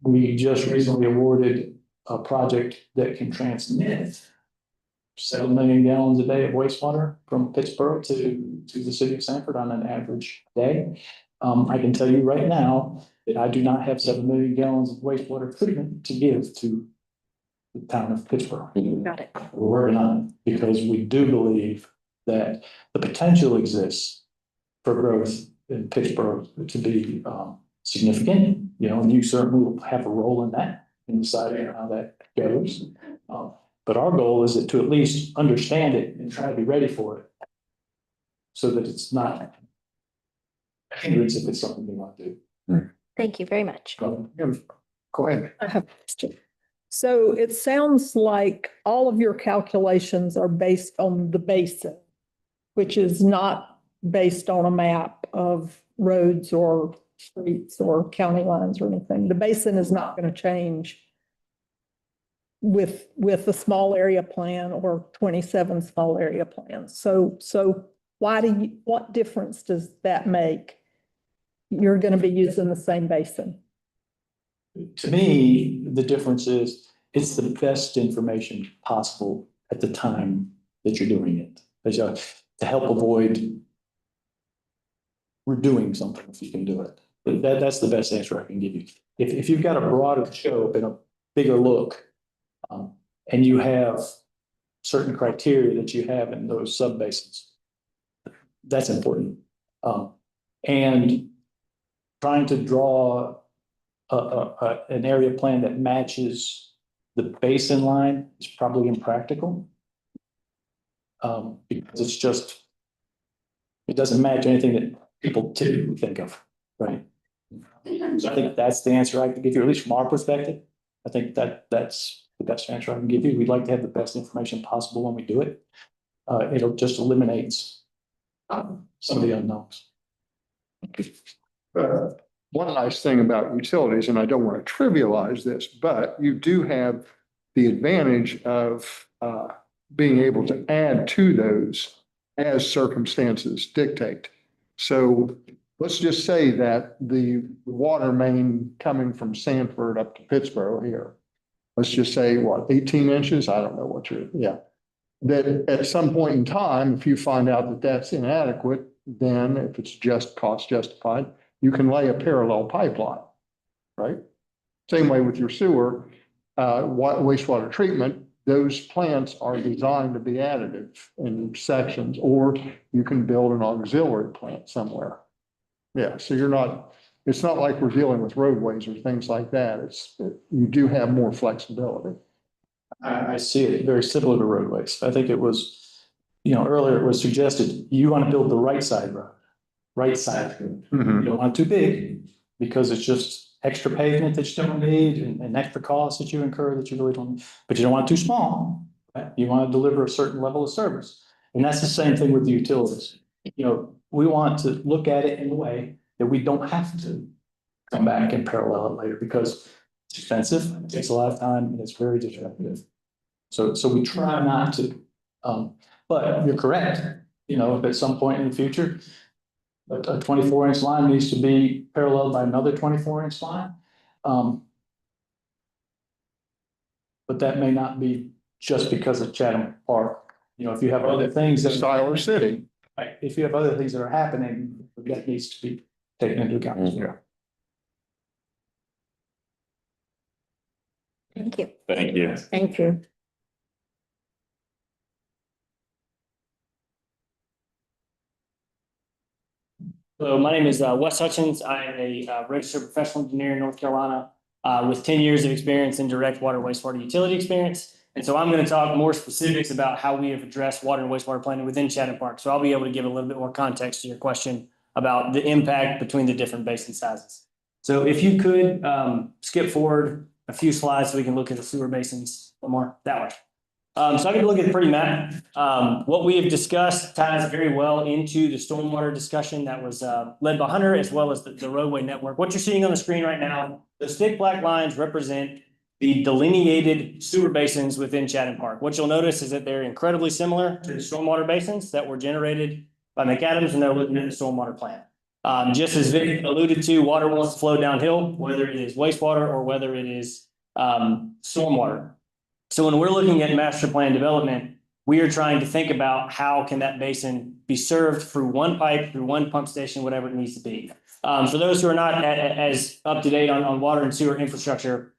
We just recently awarded a project that can transmit 7 million gallons a day of wastewater from Pittsburgh to the city of Sanford on an average day. I can tell you right now that I do not have 7 million gallons of wastewater treatment to give to the town of Pittsburgh. Got it. We're working on it because we do believe that the potential exists for growth in Pittsburgh to be significant, and you certainly will have a role in that, in deciding how that goes. But our goal is to at least understand it and try to be ready for it, so that it's not a hindrance if it's something we want to do. Thank you very much. Go ahead. I have a question. So it sounds like all of your calculations are based on the basin, which is not based on a map of roads or streets or county lines or anything. The basin is not going to change with a small area plan or 27 small area plans. So what difference does that make? You're going to be using the same basin. To me, the difference is it's the best information possible at the time that you're doing it. To help avoid redoing something if you can do it. But that's the best answer I can give you. If you've got a broader scope and a bigger look, and you have certain criteria that you have in those subbasins, that's important. And trying to draw an area plan that matches the basin line is probably impractical. Because it doesn't match anything that people typically think of, right? So I think that's the answer I can give you, at least from our perspective. I think that's the best answer I can give you. We'd like to have the best information possible when we do it. It'll just eliminates some of the unknowns. one nice thing about utilities, and I don't want to trivialize this, but you do have the advantage of being able to add to those as circumstances dictate. So let's just say that the water main coming from Sanford up to Pittsburgh here, let's just say, what, 18 inches? I don't know what yeah. That at some point in time, if you find out that that's inadequate, then if it's just cost justified, you can lay a parallel pipeline, right? Same way with your sewer, wastewater treatment, those plants are designed to be additive in sections, or you can build an auxiliary plant somewhere. Yeah, so it's not like we're dealing with roadways or things like that. You do have more flexibility. I see it very similar to roadways. I think it was, earlier it was suggested, you want to build the right side road, right side road. You don't want it too big because it's just extra pavement that you don't need and extra costs that you incur that you really don't, but you don't want it too small. Right? You want to deliver a certain level of service. And that's the same thing with the utilities. We want to look at it in a way that we don't have to come back and parallel it later because it's expensive, it takes a lot of time, and it's very disruptive. So we try not to, but you're correct. If at some point in the future, a 24-inch line needs to be paralleled by another 24-inch line. But that may not be just because of Chatham Park. If you have other things that Siler City. Right, if you have other things that are happening, that needs to be taken into account as well. Thank you. Thank you. Thank you. Hello, my name is Wes Hutchins. I am a registered professional engineer in North Carolina with 10 years of experience in direct water wastewater utility experience. And so I'm going to talk more specifics about how we have addressed water and wastewater planning within Chatham Park. So I'll be able to give a little bit more context to your question about the impact between the different basin sizes. So if you could skip forward a few slides so we can look at the sewer basins a little more that way. So I can look at the pretty map. What we have discussed ties very well into the stormwater discussion that was led by Hunter, as well as the roadway network. What you're seeing on the screen right now, those thick black lines represent the delineated sewer basins within Chatham Park. What you'll notice is that they're incredibly similar to the stormwater basins that were generated by McAdams when they were looking at the stormwater plan. Just as Vic alluded to, water wants to flow downhill, whether it is wastewater or whether it is stormwater. So when we're looking at master plan development, we are trying to think about how can that basin be served through one pipe, through one pump station, whatever it needs to be. For those who are not as up to date on water and sewer infrastructure,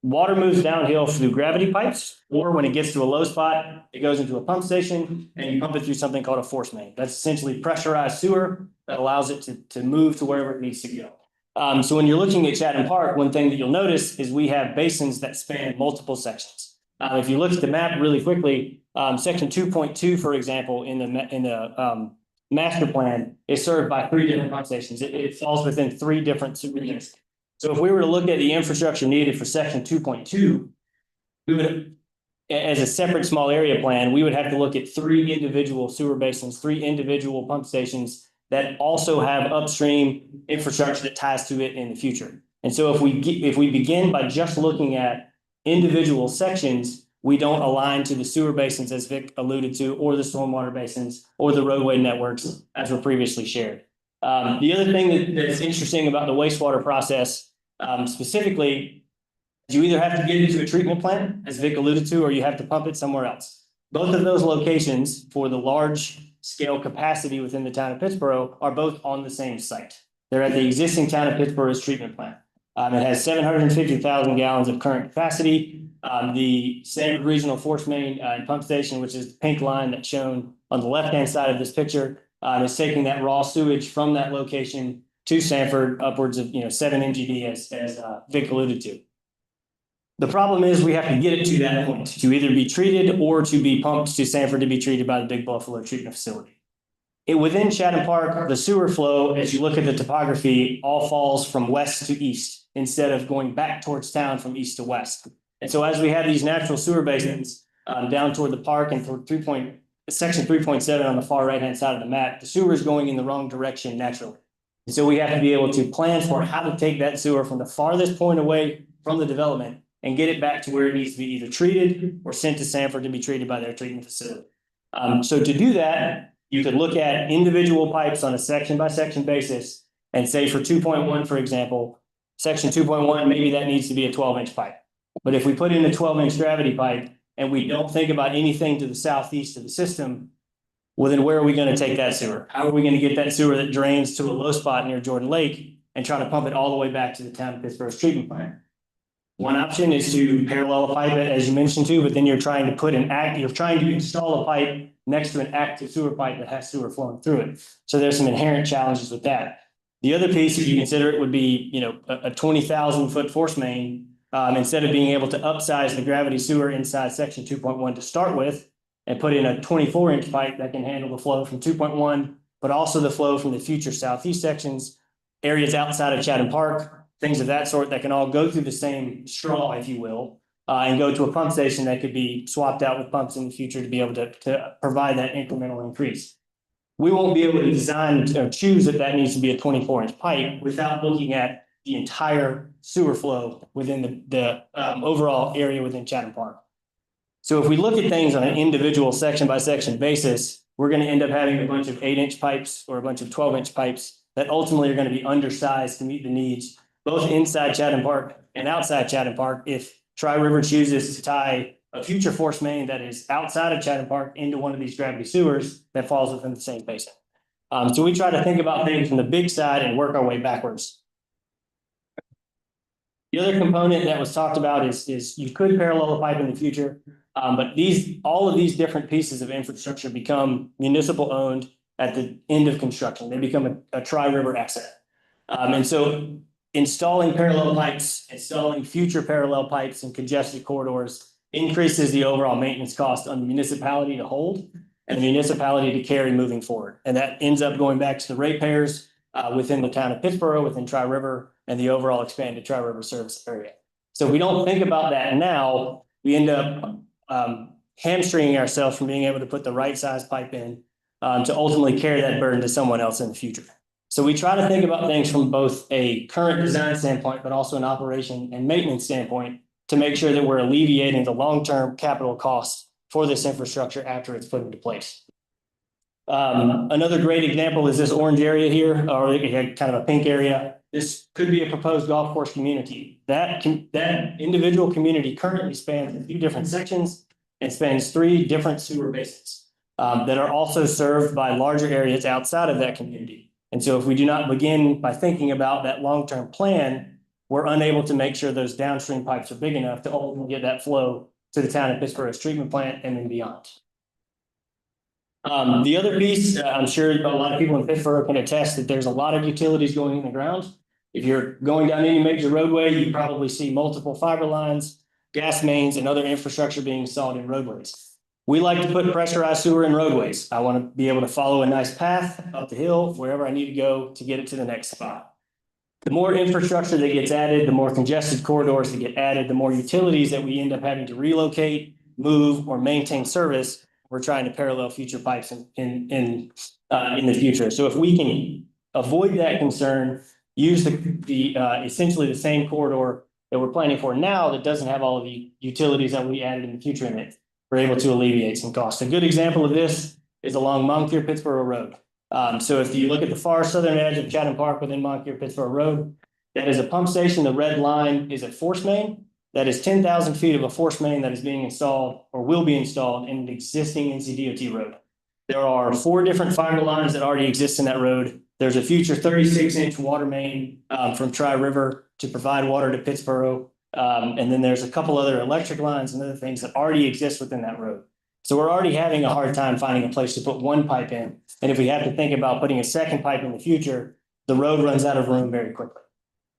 water moves downhill through gravity pipes, or when it gets to a low spot, it goes into a pump station and you pump it through something called a force main. That's essentially pressurized sewer that allows it to move to wherever it needs to go. So when you're looking at Chatham Park, one thing that you'll notice is we have basins that span multiple sections. If you look at the map really quickly, section 2.2, for example, in the master plan is served by 3 different pump stations. It falls within 3 different sewer units. So if we were to look at the infrastructure needed for section 2.2, we would, as a separate small area plan, we would have to look at 3 individual sewer basins, 3 individual pump stations that also have upstream infrastructure that ties to it in the future. And so if we begin by just looking at individual sections, we don't align to the sewer basins, as Vic alluded to, or the stormwater basins, or the roadway networks, as were previously shared. The other thing that's interesting about the wastewater process, specifically, is you either have to get into a treatment plant, as Vic alluded to, or you have to pump it somewhere else. Both of those locations for the large scale capacity within the town of Pittsburgh are both on the same site. They're at the existing town of Pittsburgh's treatment plant. It has 750,000 gallons of current capacity. The Sanford Regional Force Main and Pump Station, which is the pink line that's shown on the left-hand side of this picture, is taking that raw sewage from that location to Sanford, upwards of 7 MGD, as Vic alluded to. The problem is we have to get it to that point to either be treated or to be pumped to Sanford to be treated by the Big Buffalo Treatment Facility. Within Chatham Park, the sewer flow, as you look at the topography, all falls from west to east instead of going back towards town from east to west. And so as we have these natural sewer basins down toward the park and toward section 3.7 on the far right-hand side of the map, the sewer is going in the wrong direction naturally. And so we have to be able to plan for how to take that sewer from the farthest point away from the development and get it back to where it needs to be either treated or sent to Sanford to be treated by their treatment facility. So to do that, you could look at individual pipes on a section by section basis and say for 2.1, for example, section 2.1, maybe that needs to be a 12-inch pipe. But if we put in a 12-inch gravity pipe and we don't think about anything to the southeast of the system, well, then where are we going to take that sewer? How are we going to get that sewer that drains to a low spot near Jordan Lake and try to pump it all the way back to the town of Pittsburgh's treatment plant? One option is to parallel a pipe it, as you mentioned too, but then you're trying to install a pipe next to an active sewer pipe that has sewer flowing through it. So there's some inherent challenges with that. The other piece, if you consider it, would be, a 20,000-foot force main. Instead of being able to upsize the gravity sewer inside section 2.1 to start with and put in a 24-inch pipe that can handle the flow from 2.1, but also the flow from the future southeast sections, areas outside of Chatham Park, things of that sort that can all go through the same straw, if you will, and go to a pump station that could be swapped out with pumps in the future to be able to provide that incremental increase. We won't be able to design or choose that that needs to be a 24-inch pipe without looking at the entire sewer flow within the overall area within Chatham Park. So if we look at things on an individual section by section basis, we're going to end up having a bunch of 8-inch pipes or a bunch of 12-inch pipes that ultimately are going to be undersized to meet the needs, both inside Chatham Park and outside Chatham Park, if Tri-River chooses to tie a future force main that is outside of Chatham Park into one of these gravity sewers that falls within the same basin. So we try to think about things from the big side and work our way backwards. The other component that was talked about is you could parallel a pipe in the future, but all of these different pieces of infrastructure become municipal owned at the end of construction. They become a Tri-River asset. And so installing parallel pipes, installing future parallel pipes in congested corridors increases the overall maintenance cost on the municipality to hold and the municipality to carry moving forward. And that ends up going back to the ratepayers within the town of Pittsburgh, within Tri-River, and the overall expanded Tri-River service area. So if we don't think about that now, we end up hamstringing ourselves from being able to put the right size pipe in to ultimately carry that burden to someone else in the future. So we try to think about things from both a current design standpoint, but also an operation and maintenance standpoint to make sure that we're alleviating the long-term capital costs for this infrastructure after it's put into place. Another great example is this orange area here, or kind of a pink area. This could be a proposed golf course community. That individual community currently spans a few different sections and spans 3 different sewer basins that are also served by larger areas outside of that community. And so if we do not begin by thinking about that long-term plan, we're unable to make sure those downstream pipes are big enough to ultimately get that flow to the town of Pittsburgh's treatment plant and then beyond. The other piece, I'm sure a lot of people in Pittsburgh can attest that there's a lot of utilities going in the ground. If you're going down any major roadway, you probably see multiple fiber lines, gas mains, and other infrastructure being installed in roadways. We like to put pressurized sewer in roadways. I want to be able to follow a nice path up the hill, wherever I need to go to get it to the next spot. The more infrastructure that gets added, the more congested corridors that get added, the more utilities that we end up having to relocate, move, or maintain service. We're trying to parallel future pipes in the future. So if we can avoid that concern, use the essentially the same corridor that we're planning for now that doesn't have all of the utilities that we added in the future in it, we're able to alleviate some costs. A good example of this is along Moncure-Pittsboro Road. So if you look at the far southern edge of Chatham Park within Moncure-Pittsboro Road, that is a pump station. The red line is a force main. That is 10,000 feet of a force main that is being installed or will be installed in an existing NCDOT road. There are 4 different fiber lines that already exist in that road. There's a future 36-inch water main from Tri-River to provide water to Pittsburgh. And then there's a couple other electric lines and other things that already exist within that road. So we're already having a hard time finding a place to put one pipe in. And if we have to think about putting a second pipe in the future, the road runs out of room very quickly.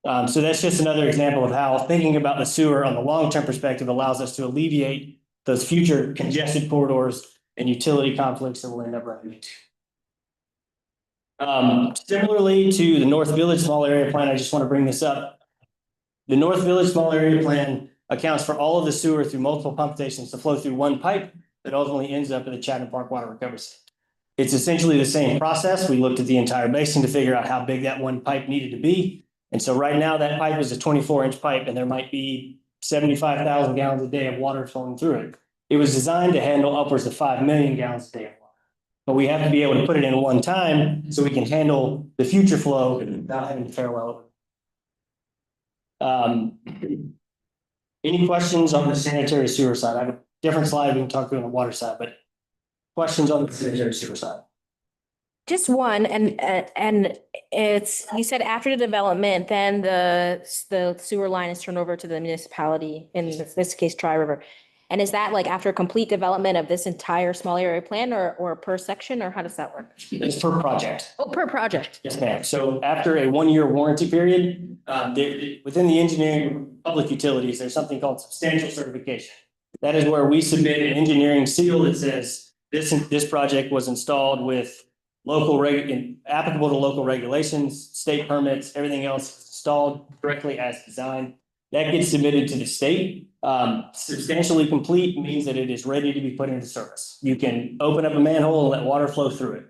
So that's just another example of how thinking about the sewer on the long-term perspective allows us to alleviate those future congested corridors and utility conflicts that we'll end up running into. Similarly to the North Village Small Area Plan, I just want to bring this up. The North Village Small Area Plan accounts for all of the sewer through multiple pump stations to flow through one pipe that ultimately ends up in the Chatham Park Water Recovery System. It's essentially the same process. We looked at the entire basin to figure out how big that one pipe needed to be. And so right now that pipe is a 24-inch pipe and there might be 75,000 gallons a day of water flowing through it. It was designed to handle upwards of 5 million gallons a day of water. But we have to be able to put it in one time so we can handle the future flow without having to parallel it. Any questions on the sanitary sewer side? I have a different slide we can talk through on the water side, but questions on the sanitary sewer side? Just one, and it's, you said after the development, then the sewer line is turned over to the municipality, in this case, Tri River. And is that like after complete development of this entire small area plan or per section, or how does that work? It's per project. Oh, per project. Yes, ma'am. So after a 1-year warranty period, within the engineering public utilities, there's something called substantial certification. That is where we submit an engineering seal that says this project was installed with applicable to local regulations, state permits, everything else installed correctly as designed. That gets submitted to the state. Substantially complete means that it is ready to be put into service. You can open up a manhole and let water flow through it.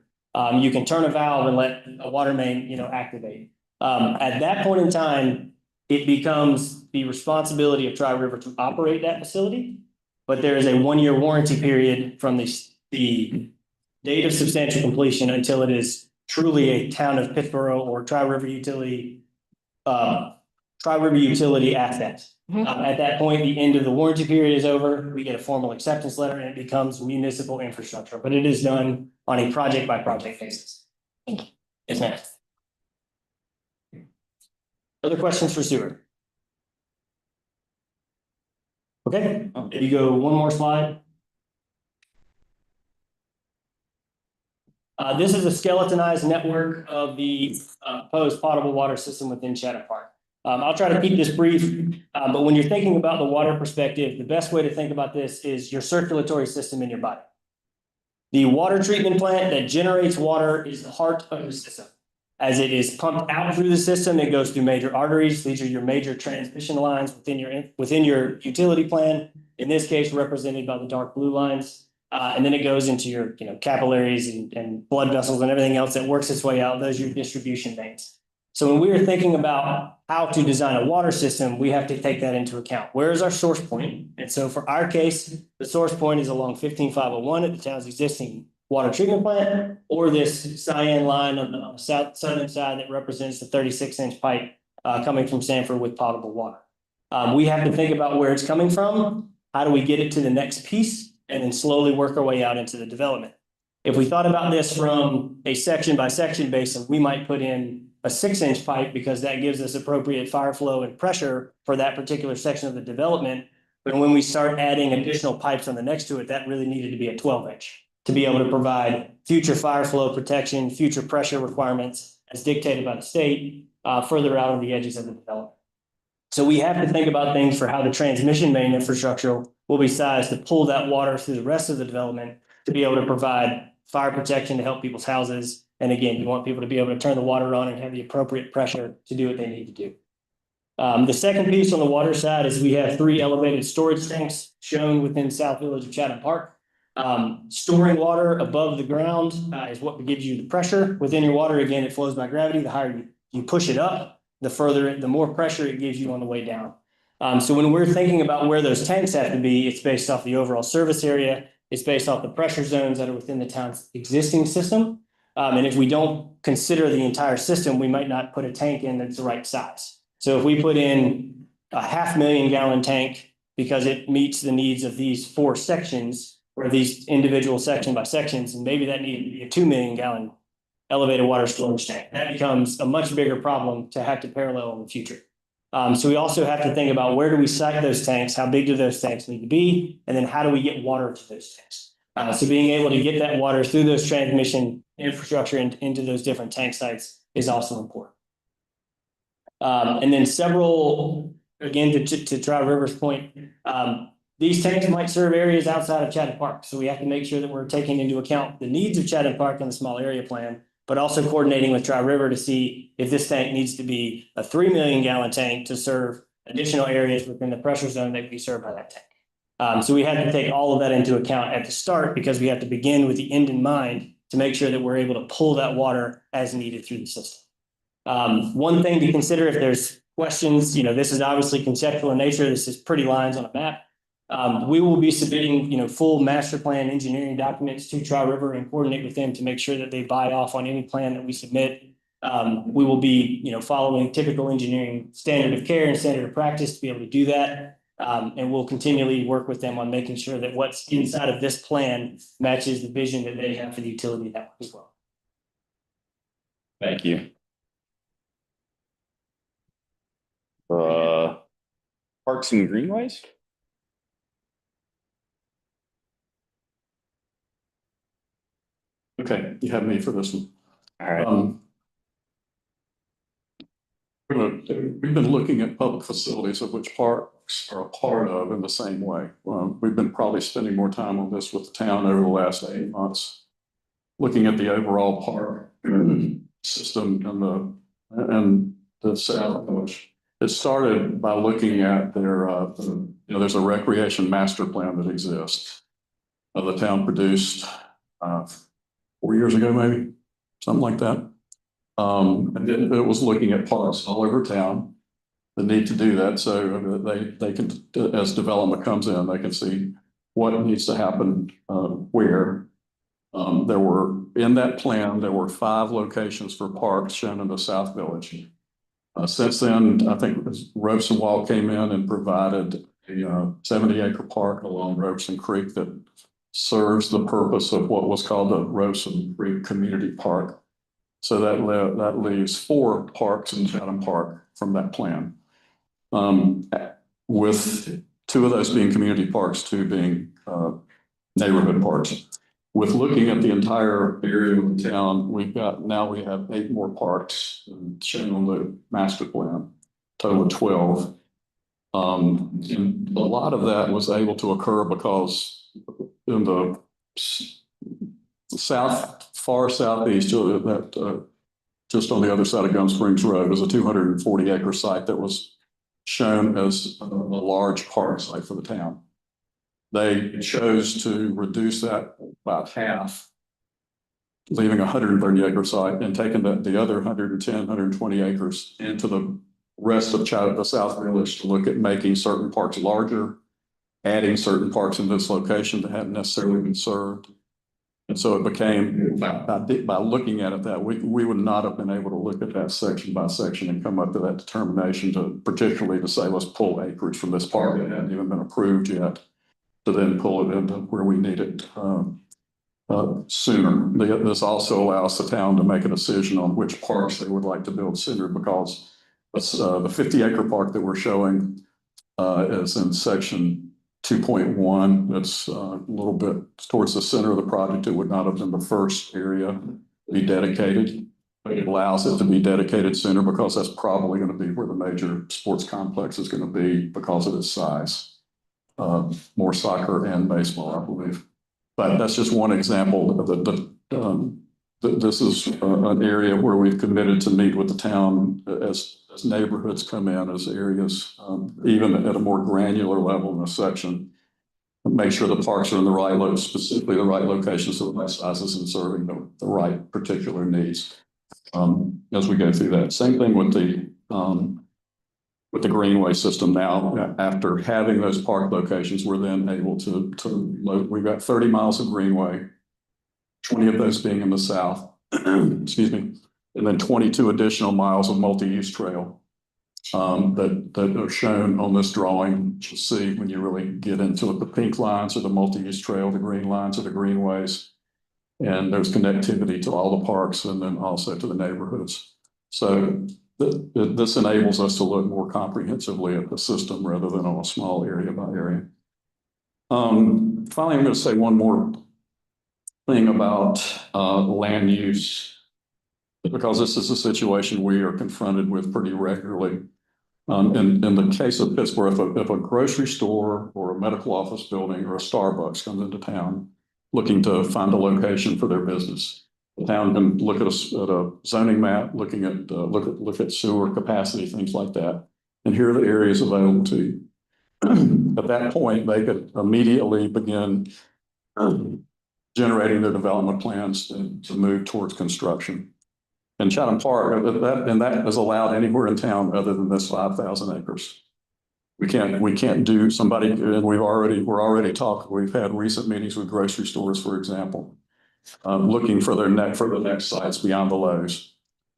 You can turn a valve and let a water main, activate. At that point in time, it becomes the responsibility of Tri River to operate that facility. But there is a 1-year warranty period from the date of substantial completion until it is truly a town of Pittsboro or Tri River utility asset. At that point, the end of the warranty period is over. We get a formal acceptance letter and it becomes municipal infrastructure, but it is done on a project by project basis. Yes, ma'am. Other questions for sewer? Okay, if you go one more slide. This is a skeletonized network of the proposed potable water system within Chatham Park. I'll try to keep this brief, but when you're thinking about the water perspective, the best way to think about this is your circulatory system in your body. The water treatment plant that generates water is the heart of the system. As it is pumped out through the system, it goes through major arteries. These are your major transmission lines within your utility plan. In this case, represented by the dark blue lines. And then it goes into your capillaries and blood vessels and everything else that works its way out. Those are your distribution veins. So when we are thinking about how to design a water system, we have to take that into account. Where is our source point? And so for our case, the source point is along 15501 at the town's existing water treatment plant, or this cyan line on the southern side that represents the 36-inch pipe coming from Sanford with potable water. We have to think about where it's coming from. How do we get it to the next piece? And then slowly work our way out into the development. If we thought about this from a section by section basis, we might put in a 6-inch pipe because that gives us appropriate fire flow and pressure for that particular section of the development. But when we start adding additional pipes on the next to it, that really needed to be a 12-inch to be able to provide future fire flow protection, future pressure requirements as dictated by the state further out on the edges of the development. So we have to think about things for how the transmission main infrastructure will be sized to pull that water through the rest of the development to be able to provide fire protection to help people's houses. And again, you want people to be able to turn the water on and have the appropriate pressure to do what they need to do. The second piece on the water side is we have 3 elevated storage tanks shown within South Village of Chatham Park. Storing water above the ground is what gives you the pressure within your water. Again, it flows by gravity. The higher you push it up, the more pressure it gives you on the way down. So when we're thinking about where those tanks have to be, it's based off the overall service area. It's based off the pressure zones that are within the town's existing system. And if we don't consider the entire system, we might not put a tank in that's the right size. So if we put in a 500,000 gallon tank because it meets the needs of these 4 sections or these individual section by sections, and maybe that needs to be a 2 million gallon elevated water storage tank. That becomes a much bigger problem to have to parallel in the future. So we also have to think about where do we site those tanks? How big do those tanks need to be? And then how do we get water to those tanks? So being able to get that water through those transmission infrastructure into those different tank sites is also important. And then several, again, to Tri River's point, these tanks might serve areas outside of Chatham Park. So we have to make sure that we're taking into account the needs of Chatham Park in the small area plan, but also coordinating with Tri River to see if this tank needs to be a 3 million gallon tank to serve additional areas within the pressure zone that can be served by that tank. So we have to take all of that into account at the start because we have to begin with the end in mind to make sure that we're able to pull that water as needed through the system. One thing to consider if there's questions, this is obviously conceptual in nature. This is pretty lines on a map. We will be submitting, full master plan engineering documents to Tri-River and coordinate with them to make sure that they buy off on any plan that we submit. We will be, following typical engineering standard of care and standard of practice to be able to do that. And we'll continually work with them on making sure that what's inside of this plan matches the vision that they have for the utility network as well. Thank you. Parks and Greenways? Okay, you have me for this one. All right. We've been looking at public facilities of which parks are a part of in the same way. We've been probably spending more time on this with the town over the last 8 months, looking at the overall park system and the South Village. It started by looking at there's a recreation master plan that exists. The town produced 4 years ago, maybe, something like that. And it was looking at parks all over town, the need to do that. So they can, as development comes in, they can see what needs to happen, where. In that plan, there were 5 locations for parks shown in the South Village. Since then, I think Robeson Wall came in and provided a 70-acre park along Robeson Creek that serves the purpose of what was called the Robeson Creek Community Park. So that leaves 4 parks in Chatham Park from that plan, with 2 of those being community parks, 2 being neighborhood parks. With looking at the entire area of the town, we have 8 more parks shown on the master plan, total of 12. And a lot of that was able to occur because in the far southeast, just on the other side of Gum Springs Road, is a 240-acre site that was shown as a large park site for the town. They chose to reduce that about half, leaving a 130-acre site and taking the other 110, 120 acres into the rest of the South Village to look at making certain parks larger, adding certain parks in this location that hadn't necessarily been served. And so it became, by looking at it that we would not have been able to look at that section by section and come up to that determination particularly to say, let's pull acreage from this park that hadn't even been approved yet, to then pull it into where we need it sooner. This also allows the town to make a decision on which parks they would like to build sooner, because the 50-acre park that we're showing is in section 2.1. It's a little bit towards the center of the project. It would not have been the first area to be dedicated, but it allows it to be dedicated sooner because that's probably going to be where the major sports complex is going to be because of its size. More soccer and baseball, I believe. But that's just one example. This is an area where we've committed to meet with the town as neighborhoods come in, as areas, even at a more granular level in a section, make sure the parks are in the right specifically the right locations for the right sizes and serving the right particular needs as we go through that. Same thing with the greenway system now. After having those park locations, we're then able to load. We've got 30 miles of greenway, 20 of those being in the south, excuse me, and then 22 additional miles of multi-use trail that are shown on this drawing. You'll see when you really get into it, the pink lines are the multi-use trail, the green lines are the greenways, and there's connectivity to all the parks and then also to the neighborhoods. So this enables us to look more comprehensively at the system rather than on a small area by area. Finally, I'm going to say one more thing about land use, because this is a situation we are confronted with pretty regularly. In the case of Pittsburgh, if a grocery store or a medical office building or a Starbucks comes into town looking to find a location for their business, the town can look at a zoning map, look at sewer capacity, things like that. And here are the areas available to you. At that point, they could immediately begin generating their development plans to move towards construction. And Chatham Park, that is allowed anywhere in town other than this 5,000 acres. We can't do somebody, and we're already talking, we've had recent meetings with grocery stores, for example, looking for the next sites beyond the Lowe's.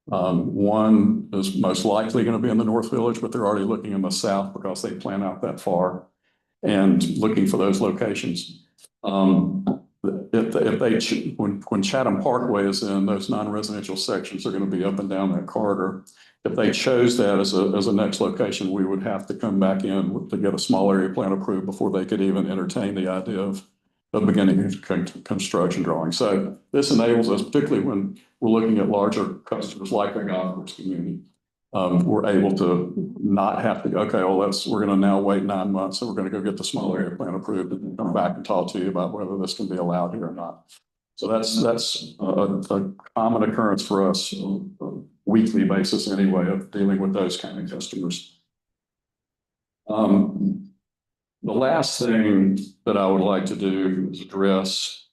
One is most likely going to be in the North Village, but they're already looking in the south because they plan out that far and looking for those locations. When Chatham Parkway is in, those non-residential sections are going to be up and down that corridor. If they chose that as a next location, we would have to come back in to get a small area plan approved before they could even entertain the idea of beginning construction drawing. So this enables us, particularly when we're looking at larger customers like the golf course community, we're able to not have to, okay, well, we're going to now wait 9 months. So we're going to go get the small area plan approved and come back and talk to you about whether this can be allowed here or not. So that's a common occurrence for us on a weekly basis anyway, of dealing with those kind of customers. The last thing that I would like to do is address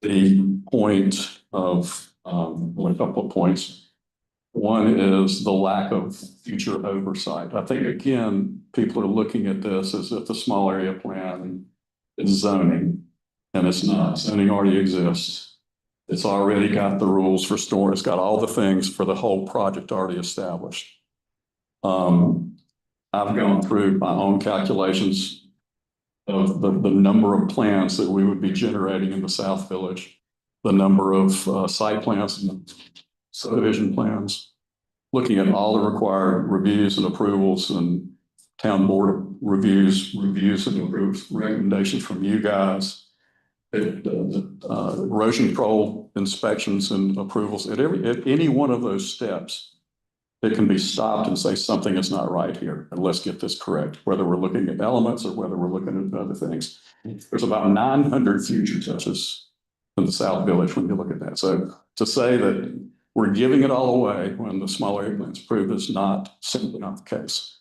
the point of, a couple of points. One is the lack of future oversight. I think, again, people are looking at this as if the small area plan is zoning, and it's not. Zoning already exists. It's already got the rules for storm. It's got all the things for the whole project already established. I've gone through my own calculations of the number of plans that we would be generating in the South Village, the number of site plans and subdivision plans, looking at all the required reviews and approvals and town board reviews and recommendations from you guys, erosion control inspections and approvals. At any one of those steps, it can be stopped and say something is not right here, and let's get this correct, whether we're looking at elements or whether we're looking at other things. There's about 900 future touches in the South Village when you look at that. So to say that we're giving it all away when the small area plan's approved is simply not the case.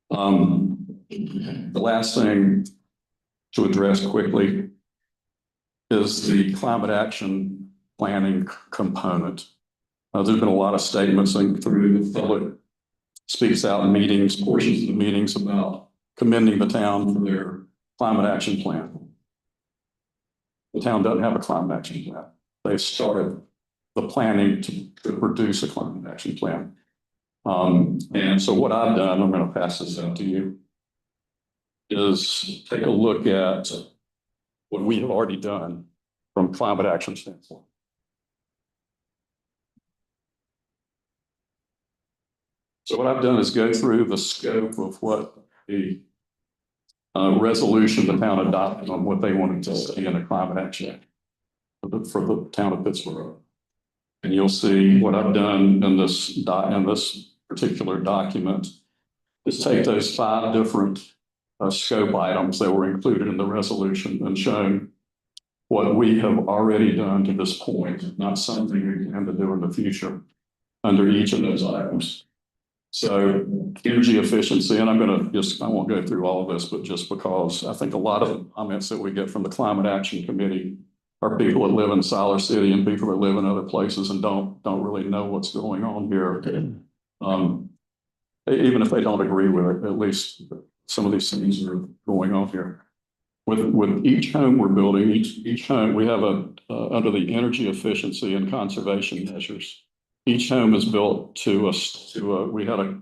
The last thing to address quickly is the climate action planning component. There's been a lot of statements through the public speaks out in meetings, portions of the meetings about commending the town for their climate action plan. The town doesn't have a climate action plan. They've started the planning to produce a climate action plan. And so what I've done, I'm going to pass this out to you, is take a look at what we have already done from climate action standpoint. So what I've done is go through the scope of what the resolution the town adopted on what they wanted to see in a climate action for the town of Pittsburgh. And you'll see what I've done in this particular document is take those 5 different scope items that were included in the resolution and shown what we have already done to this point, not something we plan to do in the future under each of those items. So energy efficiency, and I won't go through all of this, but just because I think a lot of the comments that we get from the Climate Action Committee are people that live in Siler City and people that live in other places and don't really know what's going on here. Even if they don't agree with it, at least some of these things are going on here. With each home we're building, each home, we have under the energy efficiency and conservation measures. Each home is built we had a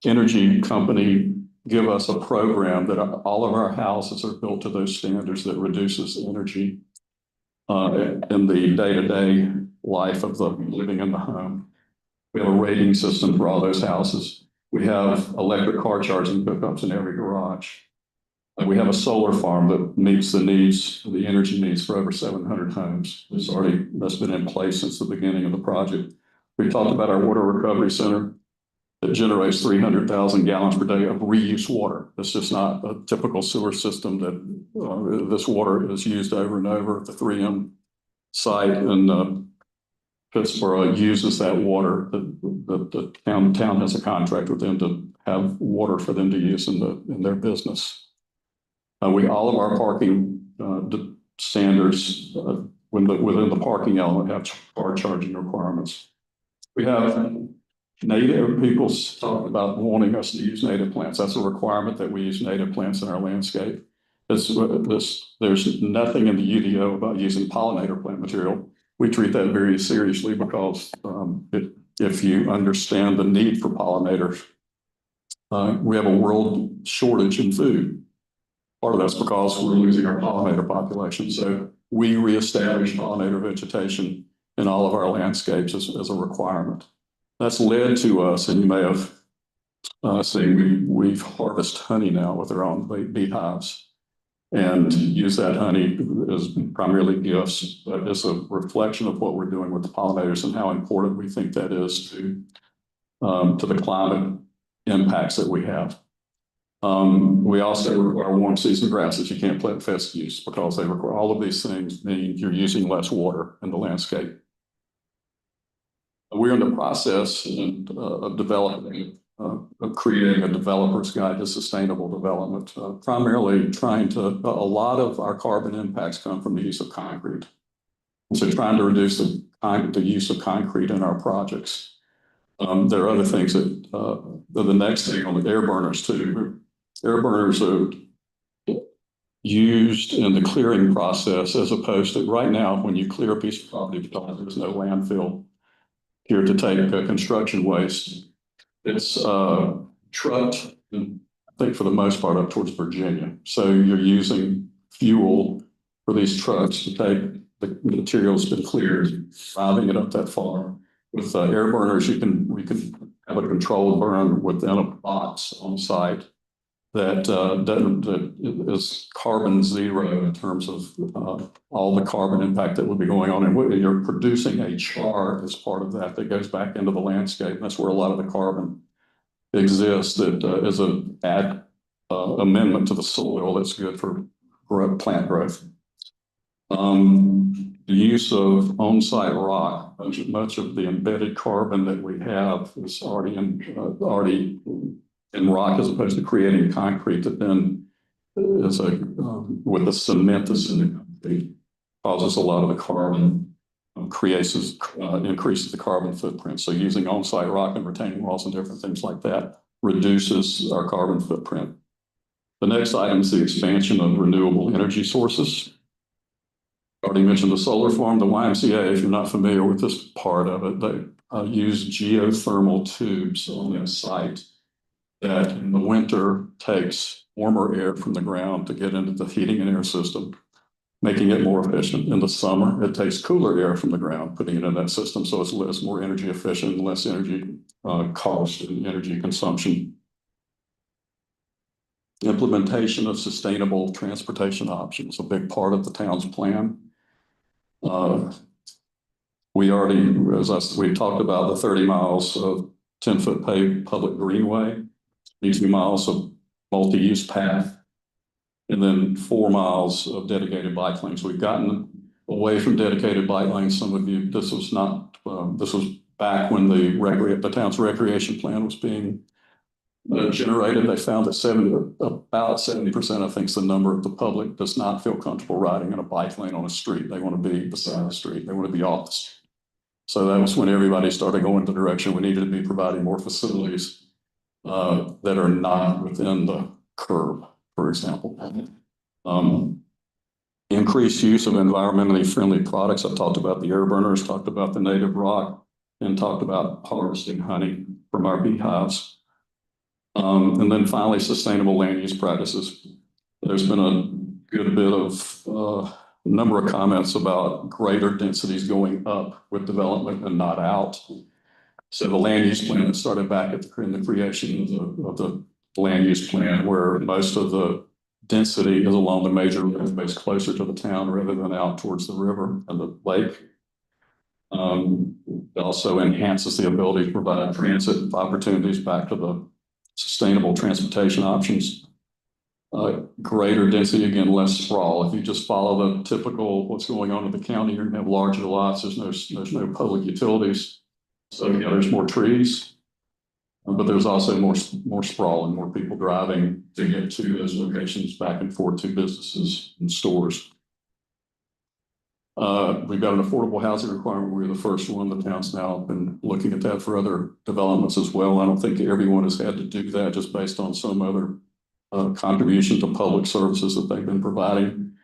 energy company give us a program that all of our houses are built to those standards that reduces energy in the day-to-day life of the living in the home. We have a rating system for all those houses. We have electric car charging hookups in every garage. We have a solar farm that meets the energy needs for over 700 homes. That's been in place since the beginning of the project. We talked about our water recovery center that generates 300,000 gallons per day of reuse water. It's just not a typical sewer system that this water is used over and over. The 3M site in Pittsburgh uses that water. The town has a contract with them to have water for them to use in their business. All of our parking standards within the parking element have car charging requirements. We have native people talk about wanting us to use native plants. That's a requirement that we use native plants in our landscape. There's nothing in the UDO about using pollinator plant material. We treat that very seriously because if you understand the need for pollinators, we have a world shortage in food. Part of that's because we're losing our pollinator population. So we reestablish pollinator vegetation in all of our landscapes as a requirement. That's led to us, and you may have seen, we harvest honey now with our own beehives and use that honey as primarily gifts, but it's a reflection of what we're doing with the pollinators and how important we think that is to the climate impacts that we have. We also require warm season grasses. You can't plant fescues because they require all of these things mean you're using less water in the landscape. We're in the process of developing, of creating a developer's guide to sustainable development, primarily a lot of our carbon impacts come from the use of concrete. So trying to reduce the use of concrete in our projects. There are other things that, the next thing on the air burners too. Air burners are used in the clearing process as opposed to right now when you clear a piece of property because there's no landfill here to take construction waste. It's trucked, I think for the most part, up towards Virginia. So you're using fuel for these trucks to take the materials been cleared, driving it up that far. With air burners, we can have a controlled burn within a box on site that is carbon zero in terms of all the carbon impact that would be going on. And you're producing a char as part of that goes back into the landscape. That's where a lot of the carbon exists that is an amendment to the soil that's good for plant growth. The use of on-site rock, much of the embedded carbon that we have is already in rock as opposed to creating concrete that then is with the cement that's in the concrete causes a lot of the carbon, increases the carbon footprint. So using on-site rock and retaining walls and different things like that reduces our carbon footprint. The next item is the expansion of renewable energy sources. I already mentioned the solar farm, the YMCA, if you're not familiar with this part of it, they use geothermal tubes on their site that in the winter takes warmer air from the ground to get into the heating and air system, making it more efficient. In the summer, it takes cooler air from the ground, putting it in that system so it's less, more energy efficient, less energy cost and energy consumption. Implementation of sustainable transportation options, a big part of the town's plan. We talked about the 30 miles of 10-foot paved public greenway, 2 miles of multi-use path, and then 4 miles of dedicated bike lanes. We've gotten away from dedicated bike lanes. Some of you, this was back when the town's recreation plan was being generated. They found that about 70%, I think is the number of the public, does not feel comfortable riding in a bike lane on a street. They want to be beside the street. They want to be off the street. So that was when everybody started going the direction we needed to be providing more facilities that are not within the curb, for example. Increased use of environmentally friendly products. I've talked about the air burners, talked about the native rock, and talked about harvesting honey from our beehives. And then finally, sustainable land use practices. There's been a good bit of number of comments about greater densities going up with development and not out. So the land use plan started back in the creation of the land use plan, where most of the density is along the major roadways closer to the town rather than out towards the river and the lake. It also enhances the ability to provide transit opportunities back to the sustainable transportation options. Greater density, again, less sprawl. If you just follow the typical what's going on in the county, you're going to have larger lots. There's no public utilities. So yeah, there's more trees. But there's also more sprawl and more people driving to get to those locations back and forth to businesses and stores. We've got an affordable housing requirement. We were the first one. The town's now been looking at that for other developments as well. I don't think everyone has had to do that just based on some other contribution to public services that they've been providing.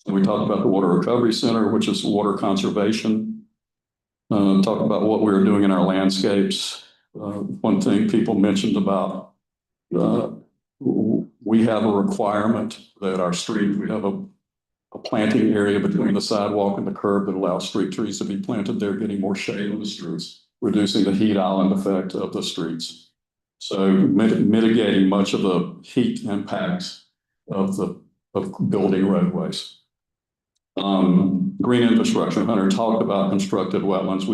And we talked about the Water Recovery Center, which is water conservation. Talk about what we're doing in our landscapes. One thing people mentioned about we have a requirement that our street, we have a planting area between the sidewalk and the curb that allows street trees to be planted there, getting more shade on the streets, reducing the heat island effect of the streets. So mitigating much of the heat impacts of building roadways. Green infrastructure. Hunter talked about constructed wetlands.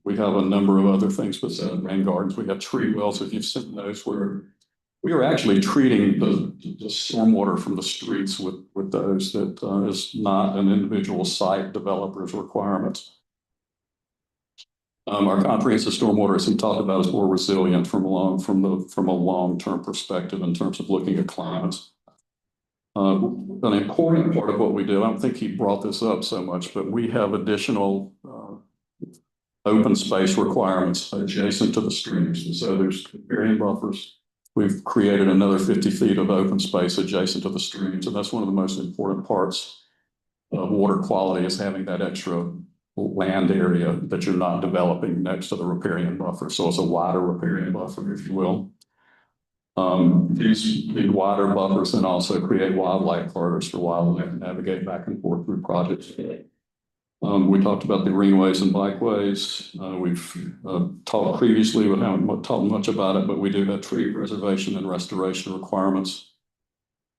We have a number of other things besides rain gardens. We have tree wells. If you've seen those, where we are actually treating the stormwater from the streets with those that is not an individual site developer's requirements. Our comprehensive stormwater, as he talked about, is more resilient from a long-term perspective in terms of looking at climates. An important part of what we do, I don't think he brought this up so much, but we have additional open space requirements adjacent to the streams. And so there's riparian buffers. We've created another 50 feet of open space adjacent to the streams. And that's one of the most important parts of water quality, is having that extra land area that you're not developing next to the riparian buffer. So it's a wider riparian buffer, if you will. These wider buffers then also create wildlife corridors for wildlife to navigate back and forth through projects. We talked about the greenways and bikeways. We've talked previously, but haven't talked much about it, but we do have tree preservation and restoration requirements.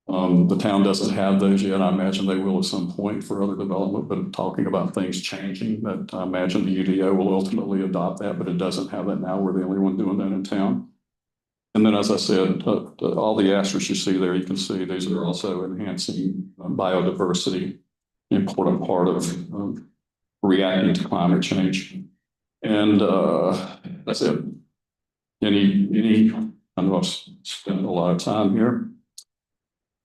The town doesn't have those yet. I imagine they will at some point for other development, but talking about things changing, that I imagine the UDO will ultimately adopt that, but it doesn't have that now. We're the only one doing that in town. And then, as I said, all the asterisks you see there, you can see these are also enhancing biodiversity, important part of reacting to climate change. And that's it. I know I've spent a lot of time here.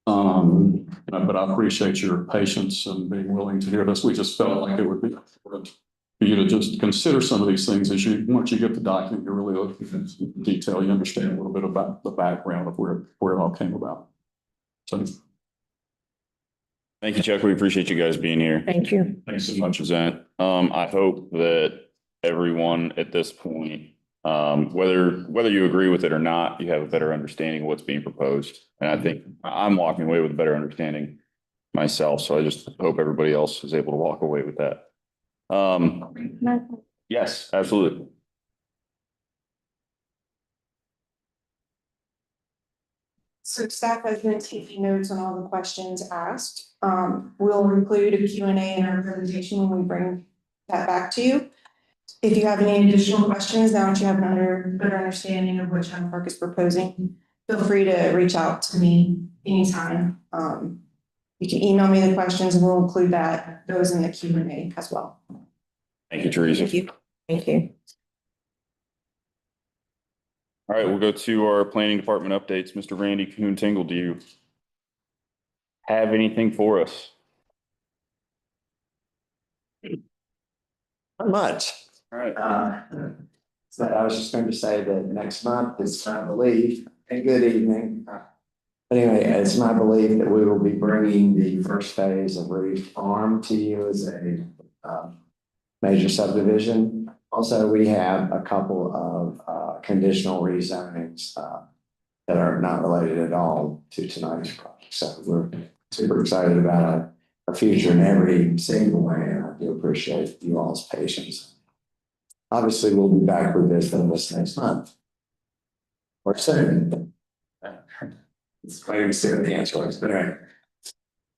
But I appreciate your patience and being willing to hear this. We just felt like it would be important for you to just consider some of these things once you get the document, you're really looking at detail, you understand a little bit about the background of where it all came about. So. Thank you, Chuck. We appreciate you guys being here. Thank you. Thanks so much, Zant. I hope that everyone at this point, whether you agree with it or not, you have a better understanding of what's being proposed. And I think I'm walking away with a better understanding myself. So I just hope everybody else is able to walk away with that. Yes, absolutely. So staff has been taking notes on all the questions asked. We'll include a Q&A in our presentation when we bring that back to you. If you have any additional questions, now that you have a better understanding of what Chatham Park is proposing, feel free to reach out to me anytime. You can email me the questions and we'll include those in the Q&A as well. Thank you, Teresa. Thank you. Thank you. All right, we'll go to our planning department updates. Mr. Randy Kuhn-Tingle, do you have anything for us? Not much. All right. So I was just going to say that next month is my belief, and good evening. Anyway, it's my belief that we will be bringing the first phase of Reef Farm to you as a major subdivision. Also, we have a couple of conditional rezonings that are not related at all to tonight's project. So we're super excited about our future in every single way, and I do appreciate you all's patience. Obviously, we'll be back revisiting this next month or soon. It's waiting to see what the answer is. But anyway,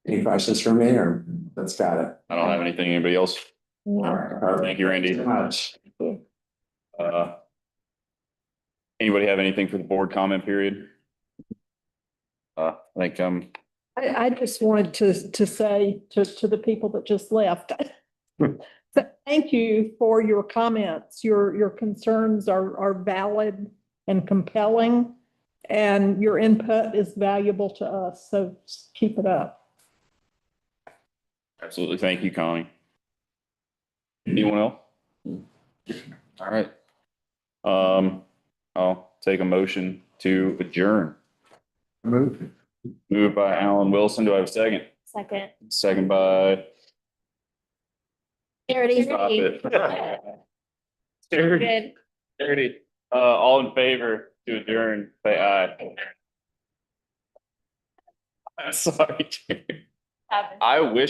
any questions for me, or that's got it? I don't have anything. Anybody else? No. All right. Thank you, Randy. Thank you so much. Anybody have anything for the board comment period? I think I just wanted to say to the people that just left, thank you for your comments. Your concerns are valid. and compelling. And your input is valuable to us, so keep it up. Absolutely. Thank you, Connie. Anyone else? All right. I'll take a motion to adjourn. Move. Moved by Alan Wilson. Do I have a second? Second. Second by. Charity. Stop it. Good. Charity. All in favor to adjourn, say aye. I'm sorry. I wish